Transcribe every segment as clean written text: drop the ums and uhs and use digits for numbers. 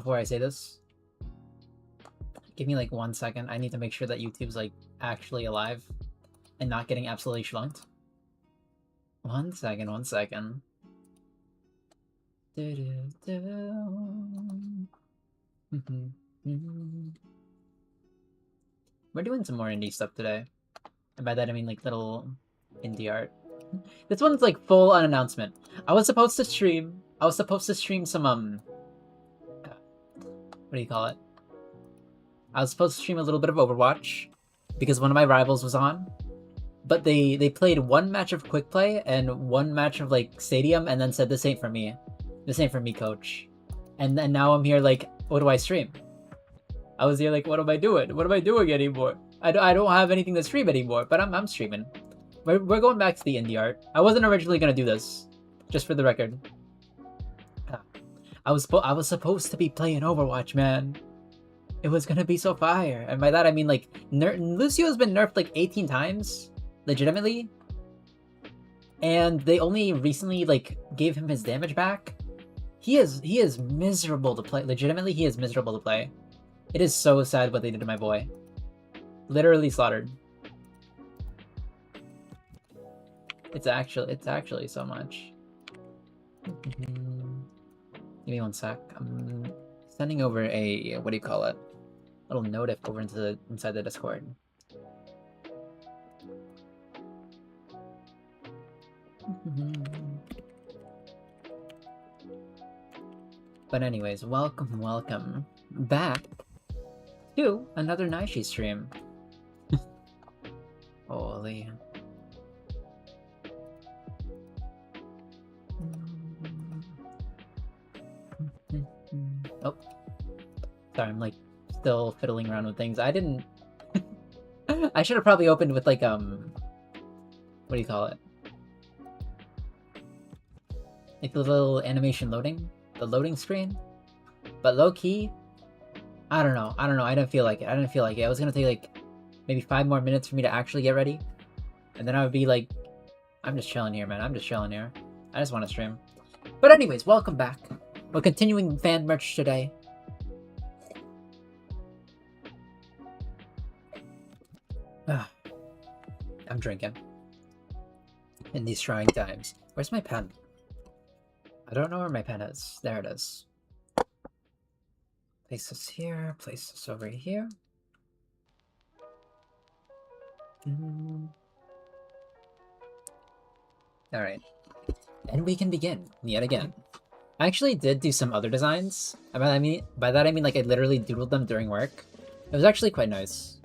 before I say this. Give me like 1 second. I need to make sure that YouTube's like actually alive and not getting absolutely schlunked. 1 second, 1 second. We're doing some more indie stuff today. And by that I mean like little indie art. This one's like full on announcement. I was supposed to stream some what do you call it? I was supposed to stream a little bit of Overwatch because one of my rivals was on. But they played one match of quick play and one match of like stadium and then said this ain't for me. This ain't for me, coach. And then now I'm here like, what do I stream? I was here like, what am I doing? What am I doing anymore? I don't have anything to stream anymore, but I'm streaming. We're going back to the indie art. I wasn't originally gonna do this, just for the record. I was supposed to be playing Overwatch, man. It was gonna be so fire, and by that I mean like Lucio's been nerfed like 18 times, legitimately, and they only recently like gave him his damage back. He is miserable to play. Legitimately, he is miserable to play. It is so sad what they did to my boy. Literally slaughtered. It's actually so much. Give me 1 sec. I'm sending over a what do you call it? Little notif over inside the Discord. But anyways, welcome back to another Naishi stream. Holy. Oh. Sorry, I'm like still fiddling around with things. I didn't... I should have probably opened with like, what do you call it? Like the little animation loading? The loading screen? But low-key, I don't know. I didn't feel like it. It was gonna take like maybe 5 more minutes for me to actually get ready. And then I would be like, I'm just chilling here, man. I'm just chilling here. I just want to stream. But anyways, welcome back. We're continuing fan merch today. I'm drinking. In these trying times. Where's my pen? I don't know where my pen is. There it is. Place this here. Place this over here. Alright. And we can begin, yet again. I actually did do some other designs. By that I mean like I literally doodled them during work. It was actually quite nice.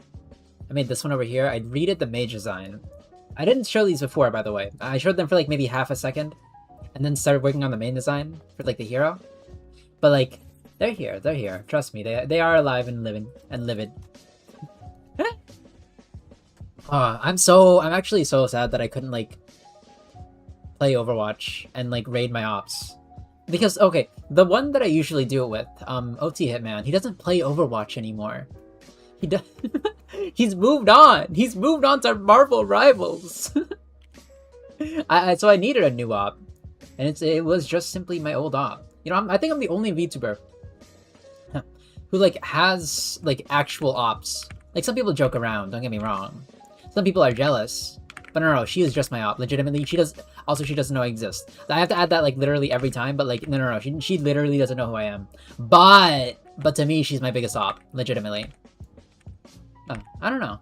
I made this one over here. I redid the mage design. I didn't show these before, by the way. I showed them for like maybe half a second. And then started working on the main design for like the hero. But like, they're here. Trust me, they are alive and living and livid. I'm actually so sad that I couldn't like play Overwatch and like raid my ops. Because okay, the one that I usually do it with, OT Hitman, he doesn't play Overwatch anymore. He does. He's moved on. He's moved on to Marvel Rivals. So I needed a new op, and it was just simply my old op. You know, I think I'm the only VTuber who like has like actual ops. Like some people joke around. Don't get me wrong. Some people are jealous, but no, she is just my op. Legitimately, she doesn't know I exist. I have to add that like literally every time. But like no, she literally doesn't know who I am. But to me, she's my biggest op. Legitimately. I don't know.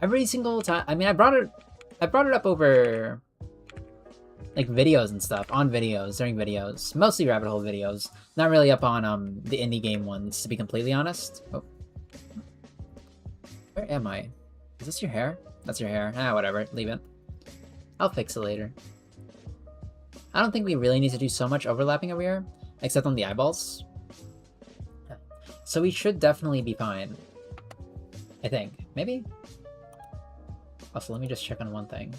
Every single time, I mean, I brought it up over like videos and stuff, on videos, during videos, mostly rabbit hole videos. Not really up on the indie game ones, to be completely honest. Oh. Where am I? Is this your hair? That's your hair. Ah, whatever. Leave it. I'll fix it later. I don't think we really need to do so much overlapping over here, except on the eyeballs. So we should definitely be fine. I think. Maybe? Also, let me just check on one thing.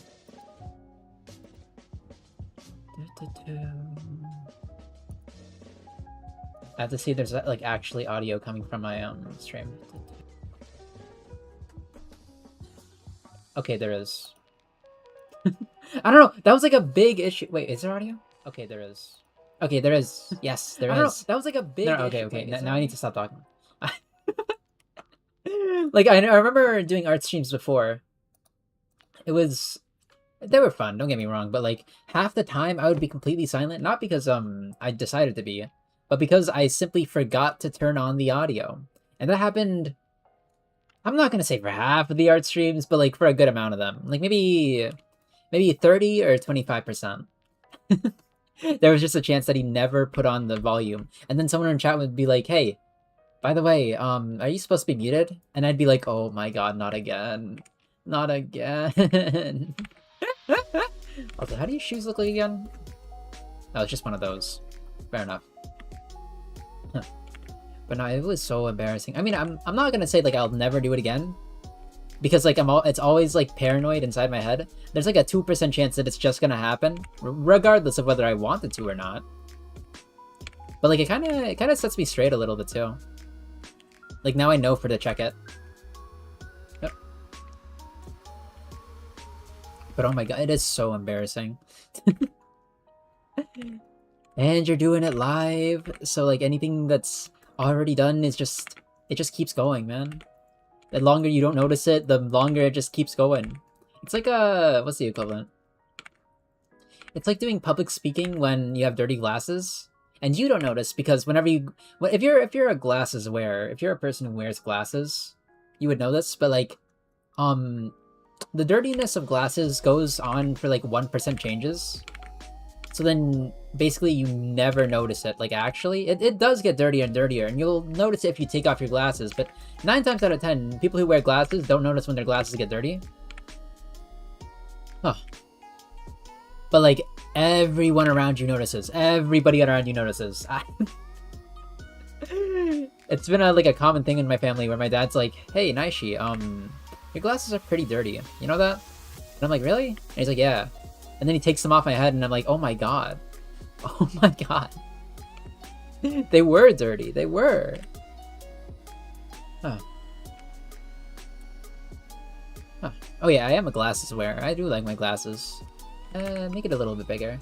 I have to see if there's like actually audio coming from my stream. Okay, there is. I don't know. That was like a big issue. Wait, is there audio? Okay, there is. Okay, there is. Yes, there I don't know. is. That was like a big No, issue. okay. Wait, Now I need to stop talking. Like I remember doing art streams before. It was they were fun. Don't get me wrong, but like half the time I would be completely silent, not because I decided to be, but because I simply forgot to turn on the audio, and that happened. I'm not gonna say for half of the art streams, but like for a good amount of them, like maybe 30 or 25%. There was just a chance that he never put on the volume, and then someone in chat would be like, "Hey, by the way, are you supposed to be muted?" And I'd be like, "Oh my god, not again, not again." Also, how do your shoes look like again? Oh, it's just one of those. Fair enough. Huh. But no, it was so embarrassing. I mean, I'm not gonna say like I'll never do it again, because like it's always like paranoid inside my head. There's like a 2% chance that it's just gonna happen, regardless of whether I wanted to or not. But like it kind of sets me straight a little bit too. Like now I know for to check it. Yep. But oh my god, it is so embarrassing. And you're doing it live, so like anything that's already done is it just keeps going, man. The longer you don't notice it, the longer it just keeps going. It's like what's the equivalent? It's like doing public speaking when you have dirty glasses and you don't notice, because if you're a glasses wearer, if you're a person who wears glasses, you would know this, but like the dirtiness of glasses goes on for like 1% changes. So then basically you never notice it. Like actually, it does get dirtier and dirtier, and you'll notice it if you take off your glasses, but 9 times out of 10, people who wear glasses don't notice when their glasses get dirty. Huh. But like everyone around you notices. Everybody around you notices. It's been like a common thing in my family where my dad's like, "Hey, Naishi, your glasses are pretty dirty. You know that?" And I'm like, "Really?" And he's like, "Yeah." And then he takes them off my head, and I'm like, "Oh my god. Oh my god." They were dirty. They were. Huh. Huh. Oh yeah, I am a glasses wearer. I do like my glasses. Make it a little bit bigger.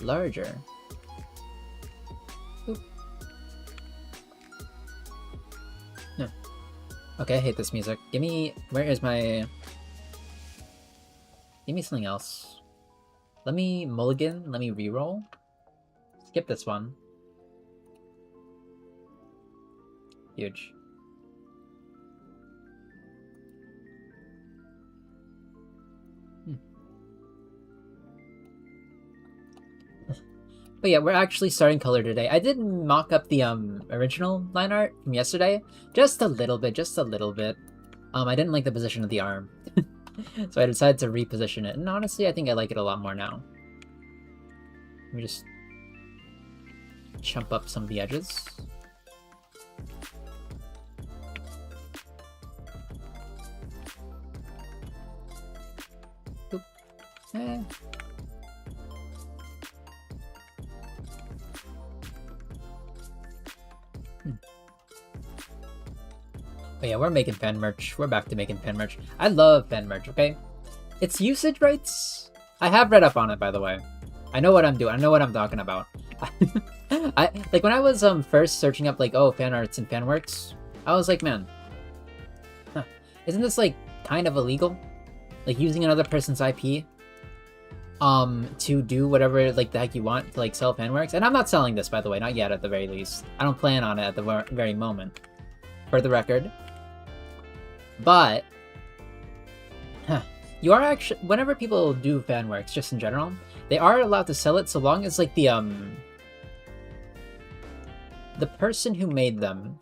Larger. Oop. No. Okay, I hate this music. Where is my... Give me something else. Let me mulligan, let me reroll. Skip this one. Huge. But yeah, we're actually starting color today. I did mock up the original line art from yesterday. Just a little bit, just a little bit. I didn't like the position of the arm. So I decided to reposition it. And honestly, I think I like it a lot more now. Let me just chump up some of the edges. Oop. Eh. But yeah, we're making fan merch. We're back to making fan merch. I love fan merch, okay? It's usage rights. I have read up on it, by the way. I know what I'm doing. I know what I'm talking about. Like when I was first searching up like, oh, fan arts and fan works, I was like, man, isn't this like kind of illegal? Like using another person's IP to do whatever like the heck you want to like sell fan works. And I'm not selling this, by the way, not yet at the very least. I don't plan on it at the very moment, for the record. But you are actually, whenever people do fan works, just in general, they are allowed to sell it so long as like the person who made them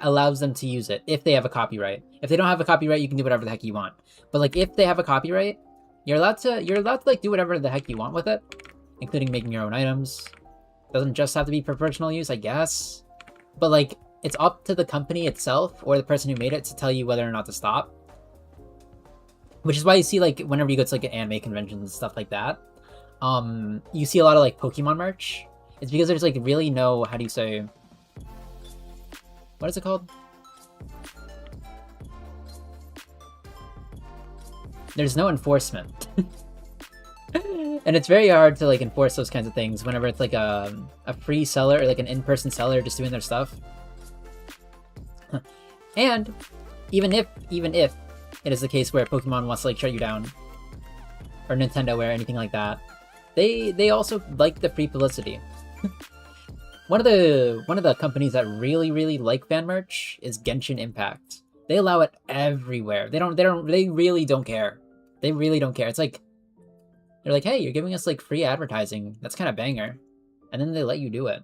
allows them to use it if they have a copyright. If they don't have a copyright, you can do whatever the heck you want. But like if they have a copyright, you're allowed to like do whatever the heck you want with it, including making your own items. Doesn't just have to be for personal use, I guess. But like it's up to the company itself or the person who made it to tell you whether or not to stop. Which is why you see like whenever you go to like an anime conventions and stuff like that, you see a lot of like Pokemon merch. It's because there's like really no, how do you say, what is it called? There's no enforcement. And it's very hard to like enforce those kinds of things whenever it's like a free seller or like an in-person seller just doing their stuff. And even if it is the case where Pokemon wants to like shut you down, or Nintendo or anything like that, they also like the free publicity. One of the companies that really like fan merch is Genshin Impact. They allow it everywhere. They really don't care. They really don't care. It's like they're like, hey, you're giving us like free advertising. That's kind of banger, and then they let you do it.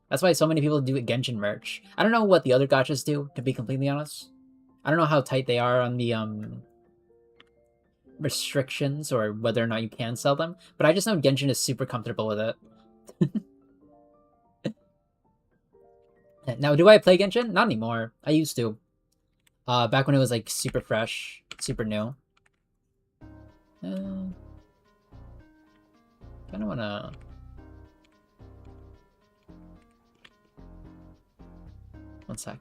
That's why so many people do Genshin merch. I don't know what the other gachas do, to be completely honest. I don't know how tight they are on the restrictions or whether or not you can sell them, but I just know Genshin is super comfortable with it. Now, do I play Genshin? Not anymore. I used to. Back when it was like super fresh, super new. Kinda wanna... One sec.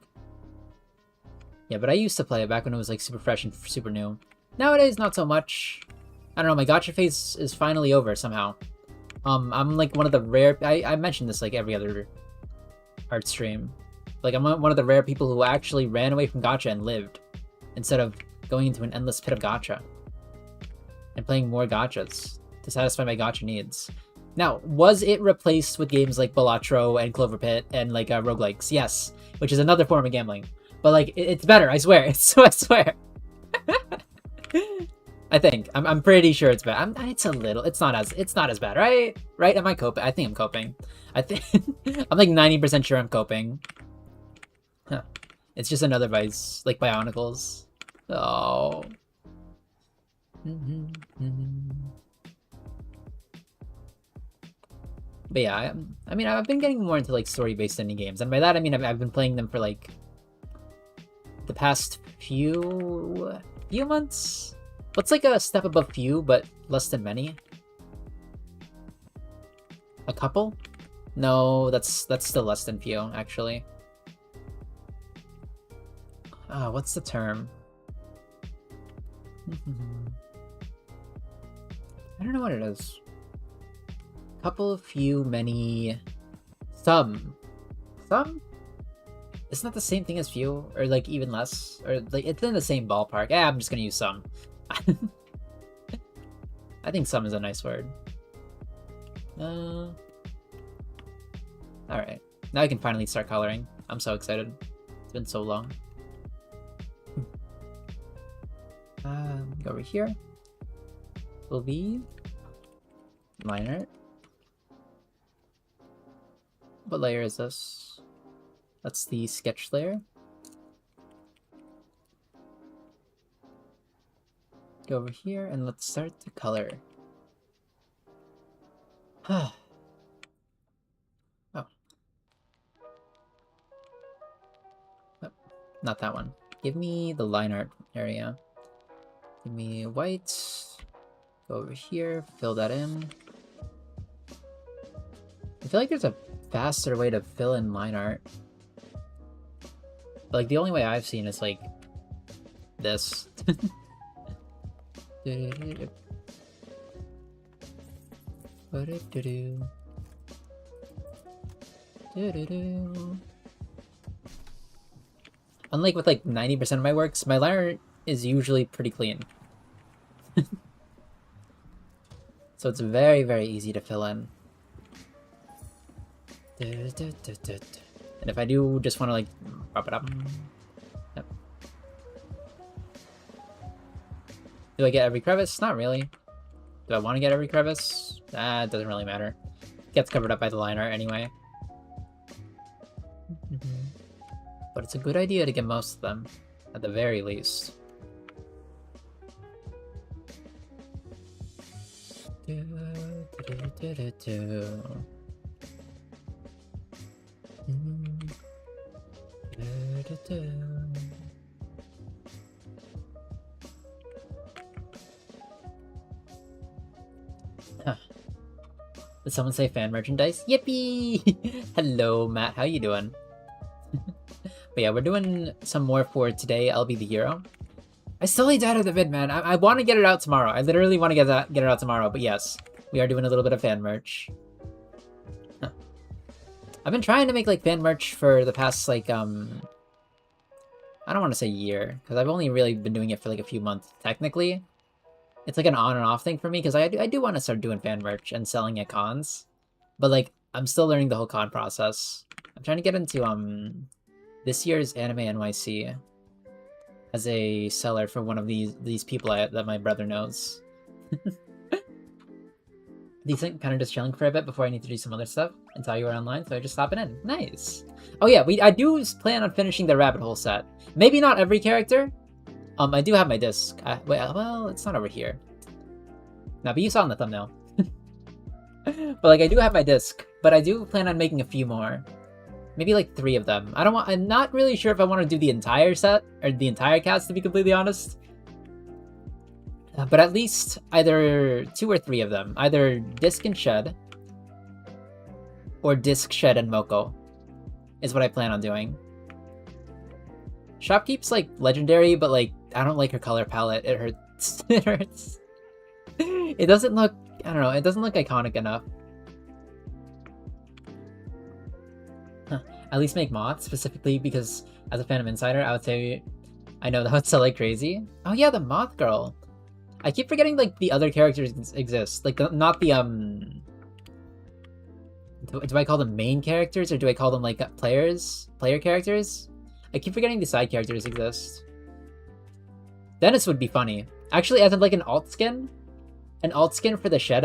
Yeah, but I used to play it back when it was like super fresh and super new. Nowadays, not so much. I don't know, my gacha phase is finally over somehow. I'm like one of the rare... I mentioned this like every other art stream. Like, I'm one of the rare people who actually ran away from gacha and lived, instead of going into an endless pit of gacha and playing more gachas to satisfy my gacha needs. Now, was it replaced with games like Balatro and Clover Pit and like roguelikes? Yes, which is another form of gambling. But like, it's better, I swear. I swear. I think I'm pretty sure it's bad. It's not as bad, right? Right? Am I coping? I think I'm coping. I think I'm like 90% sure I'm coping. Huh. It's just another Vice, like Bionicles. Oh. But yeah, I mean, I've been getting more into like story-based indie games, and by that I mean I've been playing them for like the past few months. What's like a step above few, but less than many? A couple? No, that's still less than few, actually. What's the term? I don't know what it is. Couple, few, many, some? Isn't that the same thing as few? Or like even less? Or like it's in the same ballpark. Yeah, I'm just gonna use some. I think some is a nice word. Alright. Now I can finally start coloring. I'm so excited. It's been so long. Go over here. Will be line art. What layer is this? That's the sketch layer. Go over here and let's start to color. Oh. Oh, not that one. Give me the line art area. Give me white. Go over here, fill that in. I feel like there's a faster way to fill in line art. Like, the only way I've seen is like this. Unlike with like 90% of my works, my line art is usually pretty clean. So it's very easy to fill in. And if I do just want to like prop it up. Yep. Do I get every crevice? Not really. Do I want to get every crevice? It doesn't really matter. It gets covered up by the line art anyway. But it's a good idea to get most of them, at the very least. Huh. Did someone say fan merchandise? Yippee! Hello, Matt. How you doing? But yeah, we're doing some more for today. I'll be the hero. I still need to edit the vid, man. I want to get it out tomorrow. I literally want to get it out tomorrow. But yes, We are doing a little bit of fan merch. Huh. I've been trying to make like fan merch for the past like I don't want to say year, because I've only really been doing it for like a few months technically. It's like an on and off thing for me, because I do want to start doing fan merch and selling at cons. But like I'm still learning the whole con process. I'm trying to get into this year's Anime NYC as a seller for one of these people that my brother knows. Decent, kind of just chilling for a bit before I need to do some other stuff until you were online, so I just stopping in. Nice. Oh yeah, I do plan on finishing the rabbit hole set. Maybe not every character. I do have my disc. Wait, well, it's not over here. No, but you saw in the thumbnail. But like, I do have my disc, but I do plan on making a few more. Maybe like 3 of them. I'm not really sure if I want to do the entire set or the entire cast, to be completely honest. But at least either 2 or 3 of them. Either Disc and Shed, or Disc, Shed, and Moko is what I plan on doing. Shopkeep's like legendary, but like I don't like her color palette. It hurts. It hurts. It doesn't look, I don't know, it doesn't look iconic enough. Huh. At least make moths, specifically because as a Phantom Insider, I would say I know that would sell like crazy. Oh yeah, the Moth Girl. I keep forgetting like the other characters exist. Like not the do I call them main characters or do I call them like player characters? I keep forgetting the side characters exist. Dennis would be funny. Actually, as in like an alt skin for the shed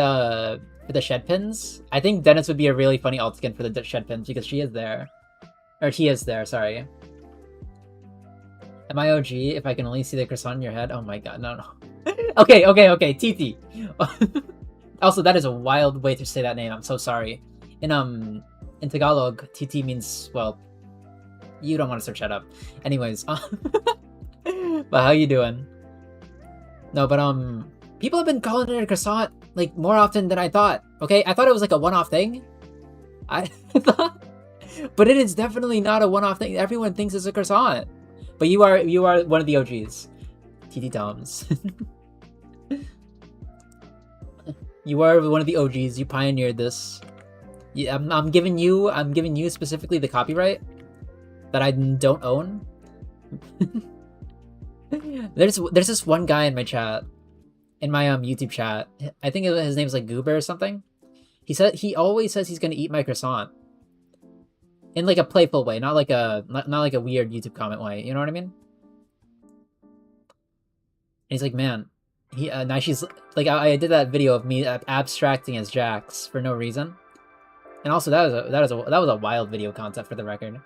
pins. I think Dennis would be a really funny alt skin for the shed pins because she is there. Or he is there, sorry. Am I OG if I can only see the croissant in your head? Oh my god, no. Okay, TT. Also, that is a wild way to say that name. I'm so sorry. In Tagalog, TT means, well, you don't want to search that up. Anyways, but how you doing? No, but people have been calling it a croissant like more often than I thought. Okay, I thought it was like a one-off thing. I thought, but it is definitely not a one-off thing. Everyone thinks it's a croissant. But you are one of the OGs. TT Toms. You are one of the OGs. You pioneered this. Yeah, I'm giving you specifically the copyright that I don't own. There's this one guy in my chat, in my YouTube chat. I think his name's like Goober or something. He always says he's gonna eat my croissant. In like a playful way, not like a weird YouTube comment way. You know what I mean? And he's like, man, Naishi's like, I did that video of me abstracting as Jax for no reason, and also that was a wild video concept for the record.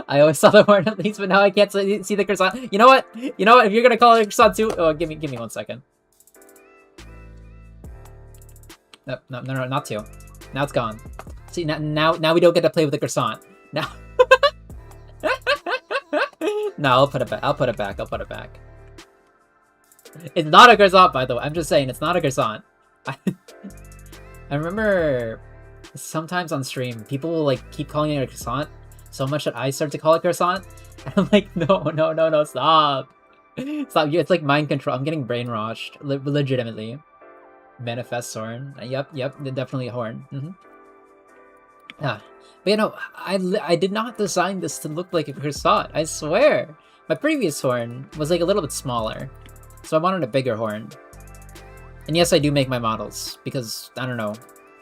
I always saw the word at least, but now I can't see the croissant. You know what? If you're gonna call it a croissant too, oh, give me 1 second. No, not 2. Now it's gone. See, now we don't get to play with the croissant. Now, no, I'll put it back. It's not a croissant, by the way. I'm just saying, it's not a croissant. I remember sometimes on stream, people will like keep calling it a croissant so much that I start to call it croissant. And I'm like, no, stop. Stop. It's like mind control. I'm getting brainwashed, legitimately. Manifest horn. Yep, definitely a horn. Yeah, but you know, I did not design this to look like a croissant. I swear. My previous horn was like a little bit smaller, so I wanted a bigger horn. And yes, I do make my models because I don't know,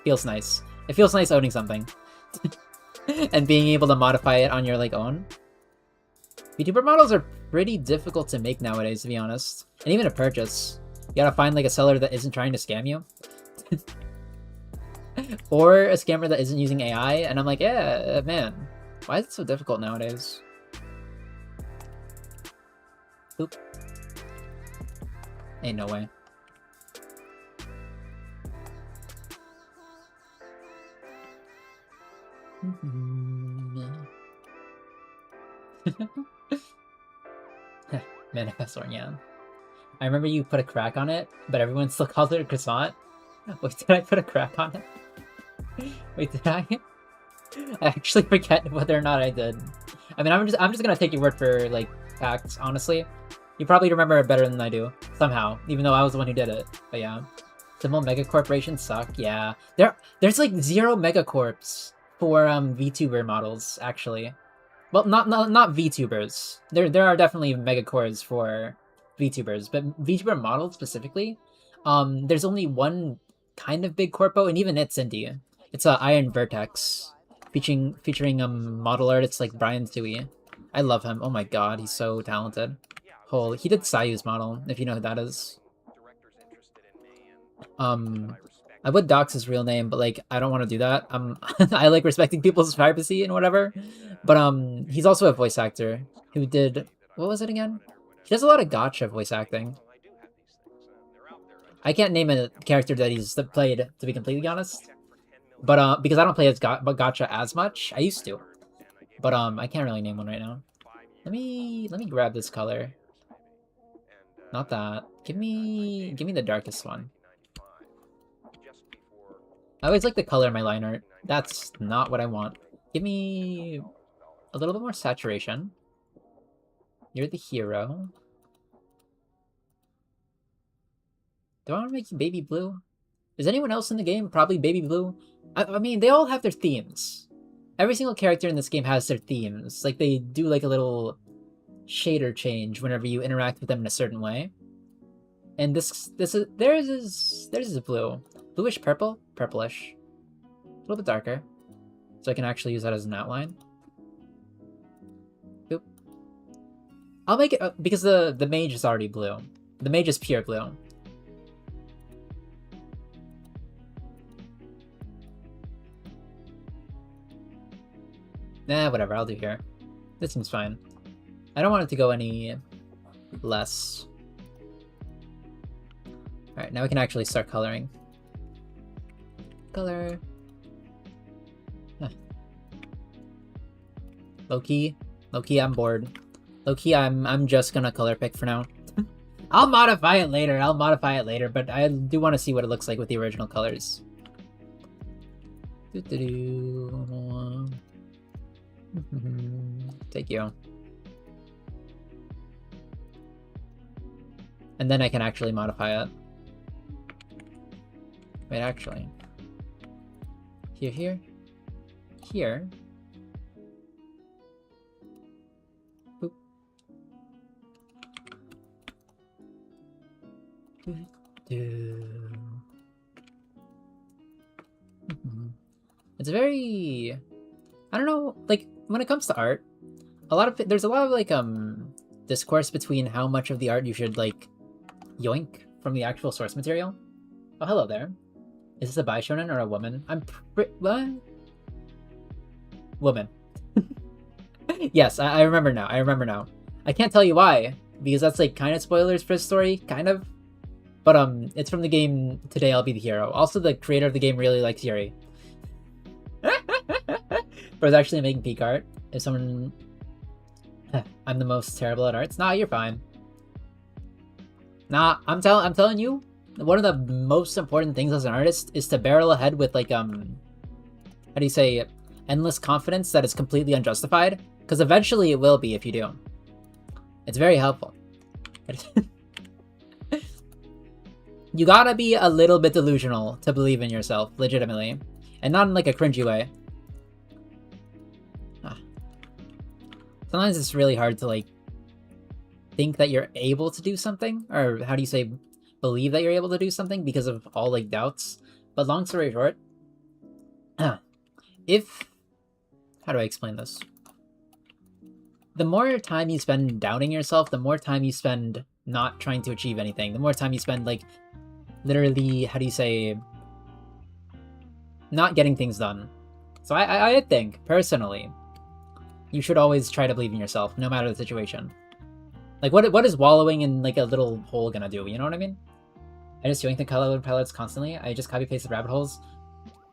feels nice. It feels nice owning something, and being able to modify it on your like own. VTuber models are pretty difficult to make nowadays, to be honest, and even to purchase. You gotta find like a seller that isn't trying to scam you. Or a scammer that isn't using AI, and I'm like, yeah, man, why is it so difficult nowadays? Oop. Ain't no way. Manifestor, yeah. I remember you put a crack on it, but everyone still calls it a croissant. Wait, did I put a crack on it? Wait, did I? I actually forget whether or not I did. I mean, I'm just gonna take your word for like facts. Honestly, you probably remember it better than I do somehow, even though I was the one who did it. But yeah. Simple megacorporations suck. Yeah, there's like 0 megacorps for VTuber models actually. Well, not VTubers. There are definitely megacorps for VTubers, but VTuber models specifically, there's only one kind of big corpo, and even it's indie. It's a Iron Vertex, featuring model art. It's like Brian Stewie. I love him. Oh my god, he's so talented. Holy, he did Sayu's model, if you know who that is. I would dox his real name, but like I don't want to do that. I like respecting people's privacy and whatever. But he's also a voice actor who did, what was it again? He does a lot of gacha voice acting. I can't name a character that he's played, to be completely honest. But because I don't play as gacha as much. I used to. But I can't really name one right now. Let me grab this color. Not that. Give me the darkest one. I always like the color in my line art. That's not what I want. Give me a little bit more saturation. You're the hero. Do I want to make you baby blue? Is anyone else in the game probably baby blue? I mean, they all have their themes. Every single character in this game has their themes. Like, they do like a little shader change whenever you interact with them in a certain way. And theirs is blue. Bluish purple? Purplish. A little bit darker. So I can actually use that as an outline. Oop. I'll make it, because the mage is already blue. The mage is pure blue. Nah, whatever, I'll do here. This seems fine. I don't want it to go any less. Alright, now we can actually start coloring. Color. Huh. Low-key, I'm bored. Low-key, I'm just gonna color pick for now. I'll modify it later, but I do want to see what it looks like with the original colors. Thank you. And then I can actually modify it. Wait, actually. Here. Boop. It's very, I don't know, like, when it comes to art, there's a lot of like discourse between how much of the art you should like yoink from the actual source material. Oh, hello there. Is this a bi shonen or a woman? What? Woman. Yes, I remember now. I can't tell you why, because that's like kind of spoilers for the story, kind of. But it's from the game Today I'll Be the Hero. Also, the creator of the game really likes Yuri. But it's actually making peak art. If someone... I'm the most terrible at arts. Nah, you're fine. Nah, I'm telling you, one of the most important things as an artist is to barrel ahead with like how do you say, endless confidence that is completely unjustified, because eventually it will be if you do. It's very helpful. You gotta be a little bit delusional to believe in yourself, legitimately, and not in like a cringy way. Sometimes it's really hard to like think that you're able to do something, or how do you say, believe that you're able to do something because of all like doubts. But long story short, how do I explain this? The more time you spend doubting yourself, the more time you spend not trying to achieve anything, the more time you spend like literally, how do you say, not getting things done. So I think personally, you should always try to believe in yourself, no matter the situation. Like, what is wallowing in like a little hole gonna do? You know what I mean? I just yoink the color palettes constantly. I just copy paste the rabbit holes.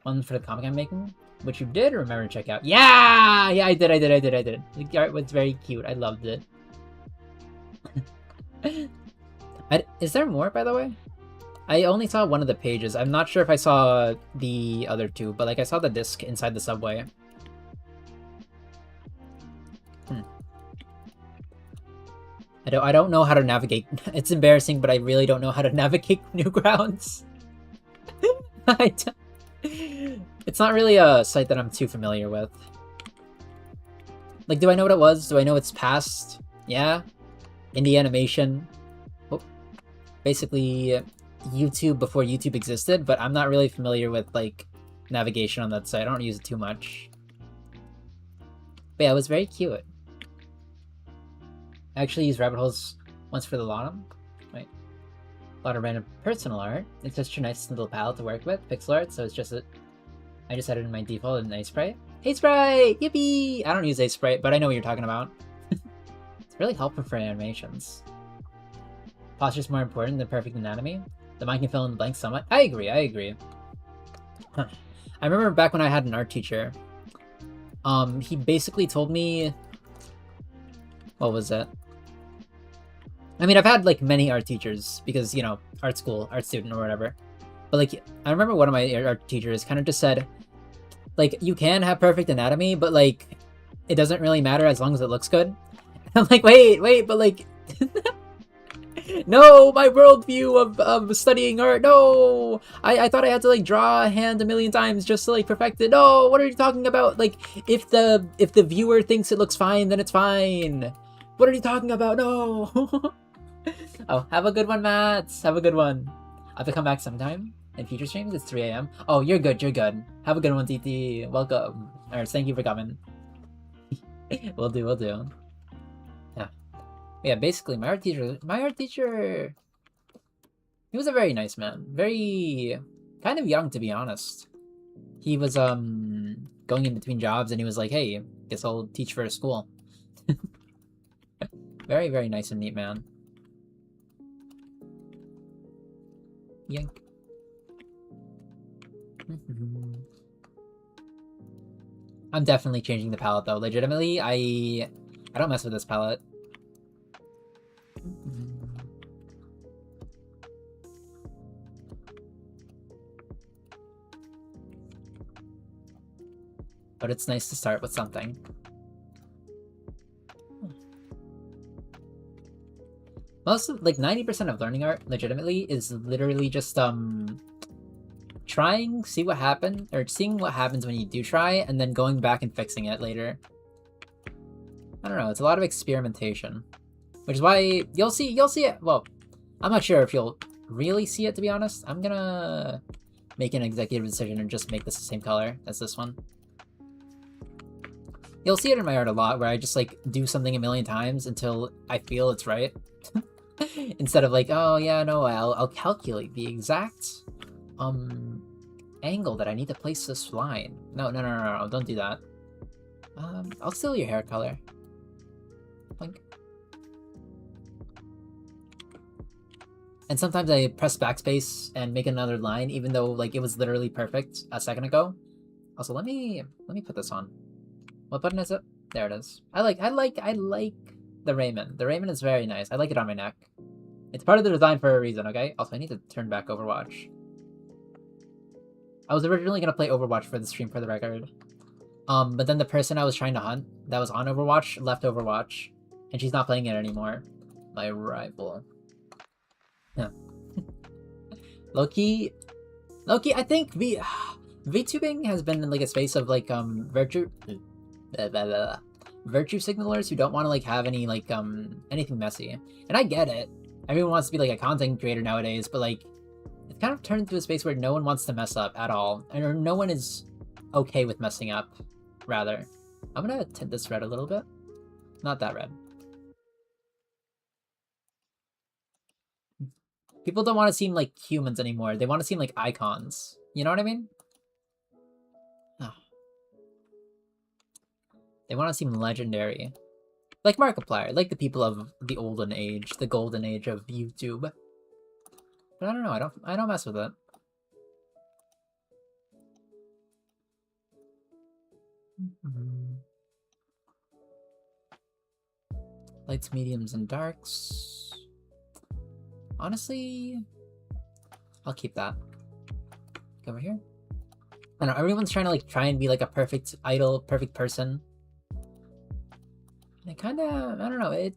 One for the comic I'm making, which you did remember to check out. Yeah, I did. The art was very cute. I loved it. Is there more, by the way? I only saw one of the pages. I'm not sure if I saw the other two, but like I saw the disc inside the subway. I don't know how to navigate. It's embarrassing, but I really don't know how to navigate Newgrounds. It's not really a site that I'm too familiar with. Like, do I know what it was? Do I know its past? Yeah. Indie animation. Oh, basically, YouTube before YouTube existed, but I'm not really familiar with, like, navigation on that site. I don't use it too much. But yeah, it was very cute. I actually used rabbit holes once for the bottom. Wait. A lot of random personal art. It's just a nice little palette to work with. Pixel art, so it's just a... I just had it in my default in Sprite. Hey Sprite! Yippee! I don't use Sprite, but I know what you're talking about. It's really helpful for animations. Posture's more important than perfect anatomy. The mind can fill in the blanks somewhat. I agree. Huh. I remember back when I had an art teacher. He basically told me... What was it? I mean, I've had, like, many art teachers, because, you know, art school, art student, or whatever. But, like, I remember one of my art teachers kind of just said, like, you can have perfect anatomy, but, like, it doesn't really matter as long as it looks good. I'm like, wait, but, like... No, my worldview of studying art, no! I thought I had to, like, draw a hand a million times just to, like, perfect it. No, what are you talking about? Like, if the viewer thinks it looks fine, then it's fine. What are you talking about? No! Oh, have a good one, Matt. Have a good one. I have to come back sometime in future streams. It's 3 a.m. Oh, you're good. Have a good one, TT. Welcome. Or thank you for coming. We'll do. Yeah, basically, my art teacher, he was a very nice man. Very, kind of young, to be honest. He was, going in between jobs, and he was like, hey, guess I'll teach for a school. Very, very nice and neat man. Yank. I'm definitely changing the palette, though. Legitimately, I don't mess with this palette. But it's nice to start with something. Most of, like, 90% of learning art, legitimately, is literally just, trying, seeing what happens when you do try, and then going back and fixing it later. I don't know, it's a lot of experimentation. Which is why you'll see it. Well, I'm not sure if you'll really see it, to be honest. I'm gonna make an executive decision and just make this the same color as this one. You'll see it in my art a lot, where I just, like, do something a million times until I feel it's right. Instead of like, oh yeah, no, I'll calculate the exact angle that I need to place this line. No, don't do that. I'll steal your hair color. Blink. And sometimes I press backspace and make another line, even though, like, it was literally perfect a second ago. Also, let me put this on. What button is it? There it is. I like the Raymond. The Raymond is very nice. I like it on my neck. It's part of the design for a reason, okay? Also, I need to turn back Overwatch. I was originally gonna play Overwatch for the stream, for the record. But then the person I was trying to hunt that was on Overwatch left Overwatch, and she's not playing it anymore. My rival. Yeah. Low-key, I think VTubing has been in, like, a space of, like, virtue signalers who don't want to, like, have any, like, anything messy. And I get it. Everyone wants to be, like, a content creator nowadays, but, like, it's kind of turned into a space where no one wants to mess up at all, or no one is okay with messing up, rather. I'm gonna tint this red a little bit. Not that red. People don't want to seem like humans anymore. They want to seem like icons. You know what I mean? Oh. They want to seem legendary. Like Markiplier, like the people of the olden age, the golden age of YouTube. But I don't know, I don't mess with it. Lights, mediums, and darks. Honestly, I'll keep that. Over here. I know, everyone's trying to, like, try and be like a perfect idol, perfect person. And it kinda, I don't know, it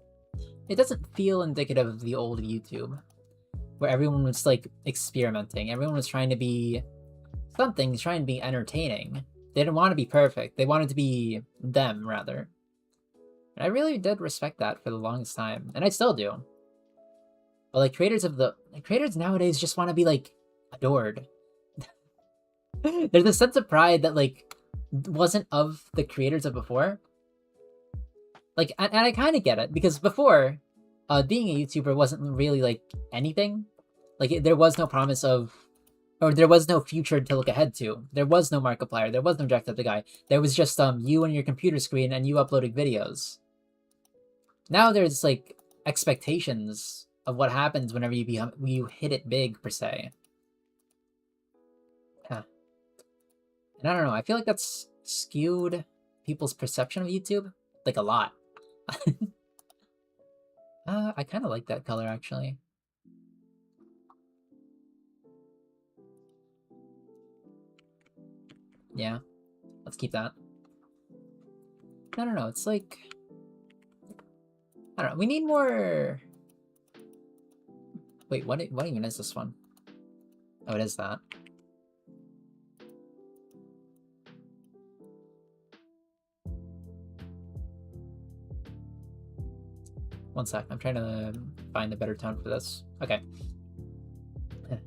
doesn't feel indicative of the old YouTube, where everyone was, like, experimenting. Everyone was trying to be something, trying to be entertaining. They didn't want to be perfect. They wanted to be them, rather. And I really did respect that for the longest time, and I still do. But like creators nowadays just want to be like adored. There's a sense of pride that like wasn't of the creators of before. Like, and I kind of get it, because before, being a YouTuber wasn't really like anything. Like there was no promise of, or there was no future to look ahead to. There was no Markiplier. There was no Jacksepticeye. There was just you and your computer screen and you uploading videos. Now there's like expectations of what happens whenever you hit it big, per se. Huh. And I don't know. I feel like that's skewed people's perception of YouTube like a lot. I kind of like that color, actually. Yeah, let's keep that. No, it's like, I don't know, we need more... Wait, what even is this one? Oh, it is that. One sec, I'm trying to find a better tone for this. Okay. And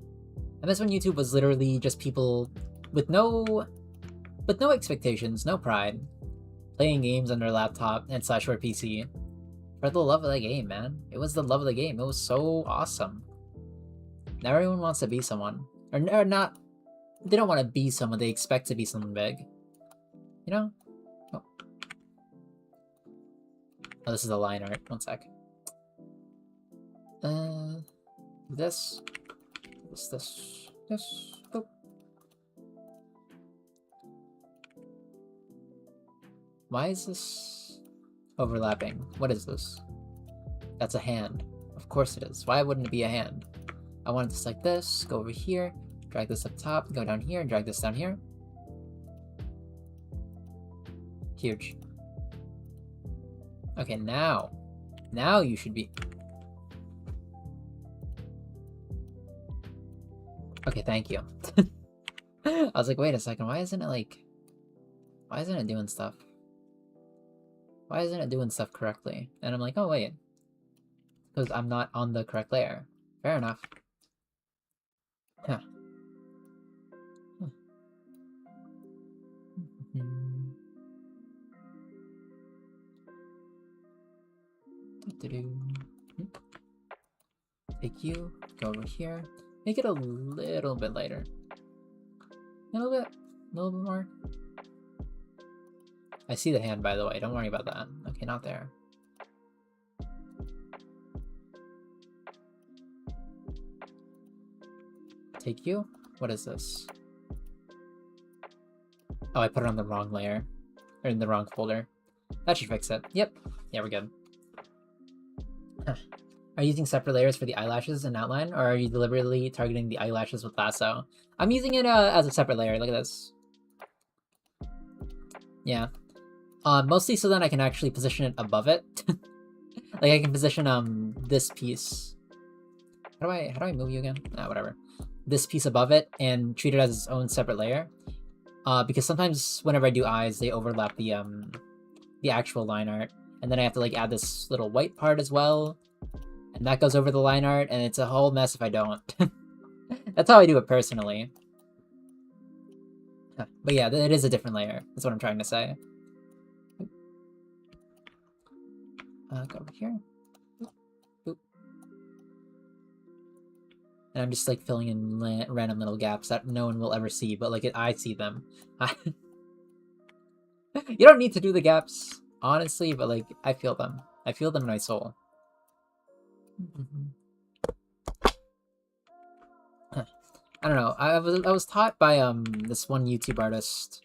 this one, YouTube was literally just people with no expectations, no pride, playing games on their laptop and / or PC for the love of the game, man. It was the love of the game. It was so awesome. Now everyone wants to be someone, or not. They don't want to be someone. They expect to be someone big. You know? Oh, this is a line art. One sec. This. Oh. Why is this overlapping? What is this? That's a hand. Of course it is. Why wouldn't it be a hand? I want it just like this. Go over here. Drag this up top. Go down here and drag this down here. Huge. Okay, now you should be... Okay, thank you. I was like, wait a second, why isn't it doing stuff? Why isn't it doing stuff correctly? And I'm like, oh wait, because I'm not on the correct layer. Fair enough. Huh. Take you, go over here. Make it a little bit lighter. A little bit more. I see the hand, by the way. Don't worry about that. Okay, not there. Take you. What is this? Oh, I put it on the wrong layer. Or in the wrong folder. That should fix it. Yep. Yeah, we're good. Are you using separate layers for the eyelashes and outline, or are you deliberately targeting the eyelashes with lasso? I'm using it as a separate layer. Look at this. Yeah. Mostly so then I can actually position it above it. Like I can position this piece. How do I move you again? Ah, whatever. This piece above it and treat it as its own separate layer. Because sometimes whenever I do eyes, they overlap the actual line art, and then I have to like add this little white part as well. And that goes over the line art, and it's a whole mess if I don't. That's how I do it personally. But yeah, it is a different layer. That's what I'm trying to say. Go over here. Boop. And I'm just like filling in random little gaps that no one will ever see, but like I see them. You don't need to do the gaps, honestly, but like I feel them. I feel them in my soul. I don't know. I was taught by this one YouTube artist.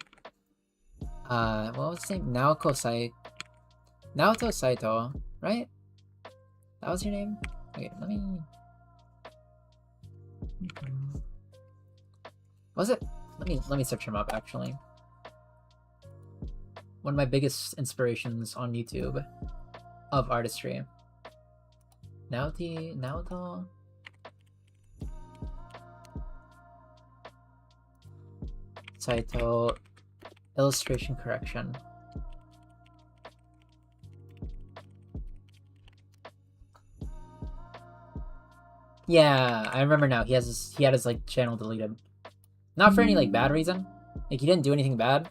What was his name? Naoto Saito, right? That was your name? Okay, let me... Was it? Let me search him up, actually. One of my biggest inspirations on YouTube of artistry. Naoto? Saito illustration correction. Yeah, I remember now. He had his like channel deleted. Not for any like bad reason. Like he didn't do anything bad.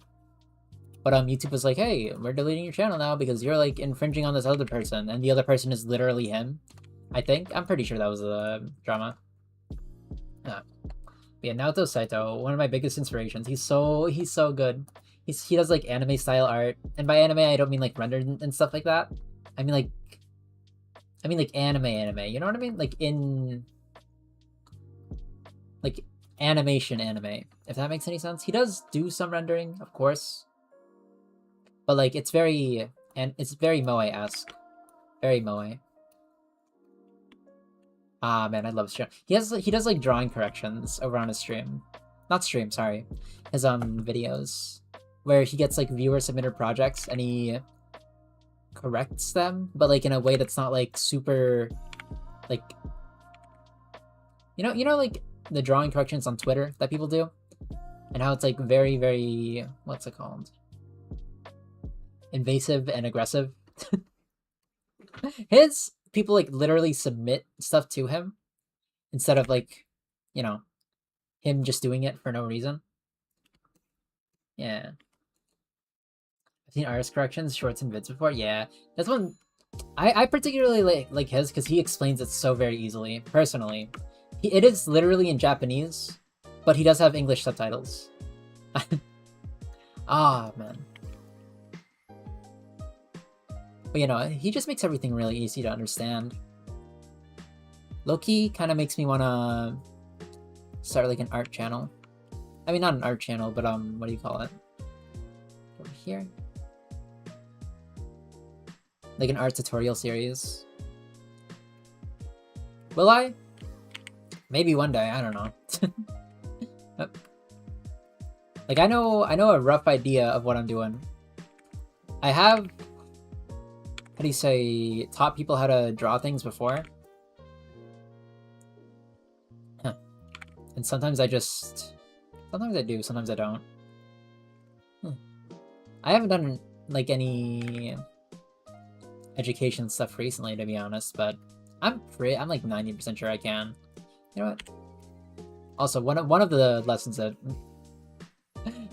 But YouTube was like, hey, we're deleting your channel now because you're like infringing on this other person, and the other person is literally him. I think. I'm pretty sure that was a drama. Yeah, Naoto Saito, one of my biggest inspirations. He's so good. He does like anime style art, and by anime I don't mean like rendered and stuff like that. I mean like anime. You know what I mean? Like in like animation anime. If that makes any sense. He does do some rendering, of course, but like it's very moe-esque, very moe. Ah man, I love stream. He does like drawing corrections over on his stream. Not stream, sorry. His videos. Where he gets like viewer submitted projects and he corrects them, but like in a way that's not like super like you know like the drawing corrections on Twitter that people do? And how it's like very, very what's it called? Invasive and aggressive. His people like literally submit stuff to him instead of like, you know, him just doing it for no reason. Yeah. I've seen artist corrections, shorts, and vids before. Yeah, that's one I particularly like his because he explains it so very easily. Personally, it is literally in Japanese, but he does have English subtitles. Ah man. But you know, he just makes everything really easy to understand. Low-key kind of makes me want to start like an art channel. I mean, not an art channel, but what do you call it? Over here? Like an art tutorial series. Will I? Maybe one day, I don't know. Like I know a rough idea of what I'm doing. I have, how do you say, taught people how to draw things before. And sometimes I do, sometimes I don't. I haven't done like any education stuff recently, to be honest, but I'm like 90% sure I can. You know what? Also, one of the lessons that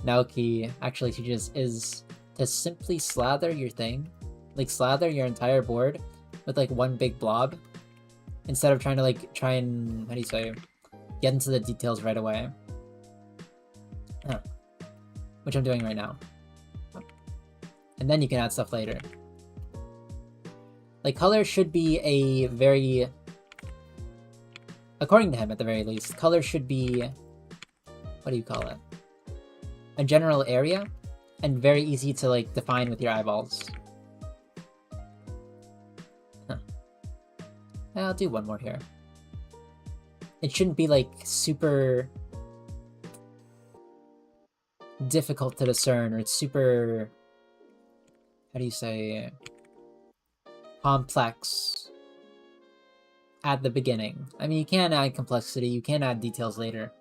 Naoki actually teaches is to simply slather your thing, like slather your entire board with like one big blob, instead of trying to like how do you say, get into the details right away. Which I'm doing right now. And then you can add stuff later. Like color should be a very, according to him at the very least, color should be, what do you call it? A general area, and very easy to like define with your eyeballs. I'll do one more here. It shouldn't be like super difficult to discern, or it's super, how do you say, complex at the beginning. I mean, you can add complexity, you can add details later.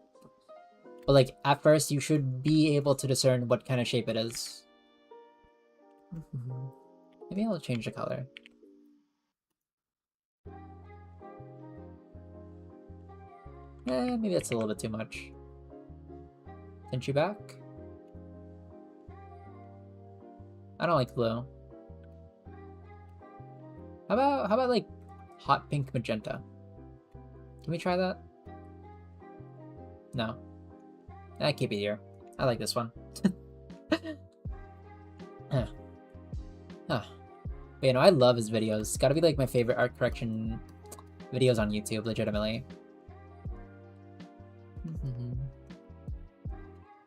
But like, at first, you should be able to discern what kind of shape it is. Maybe I'll change the color. Maybe that's a little bit too much. Tint you back? I don't like blue. How about like hot pink magenta? Can we try that? No. I keep it here. I like this one. But you know, I love his videos. It's gotta be like my favorite art correction videos on YouTube, legitimately.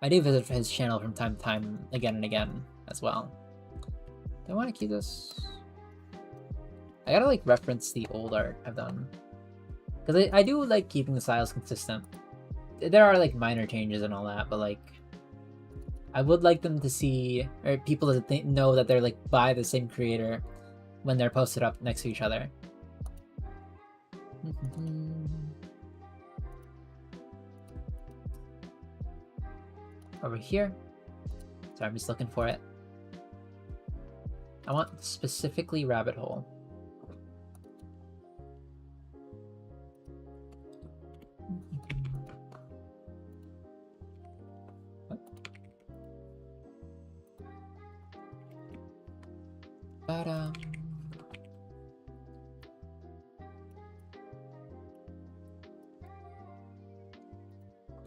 I do visit his channel from time to time, again and again, as well. Do I want to keep this? I gotta like reference the old art I've done. Because I do like keeping the styles consistent. There are like minor changes and all that, but like, I would like them to see, or people to know that they're like by the same creator when they're posted up next to each other. over here. So I'm just looking for it. I want specifically rabbit hole.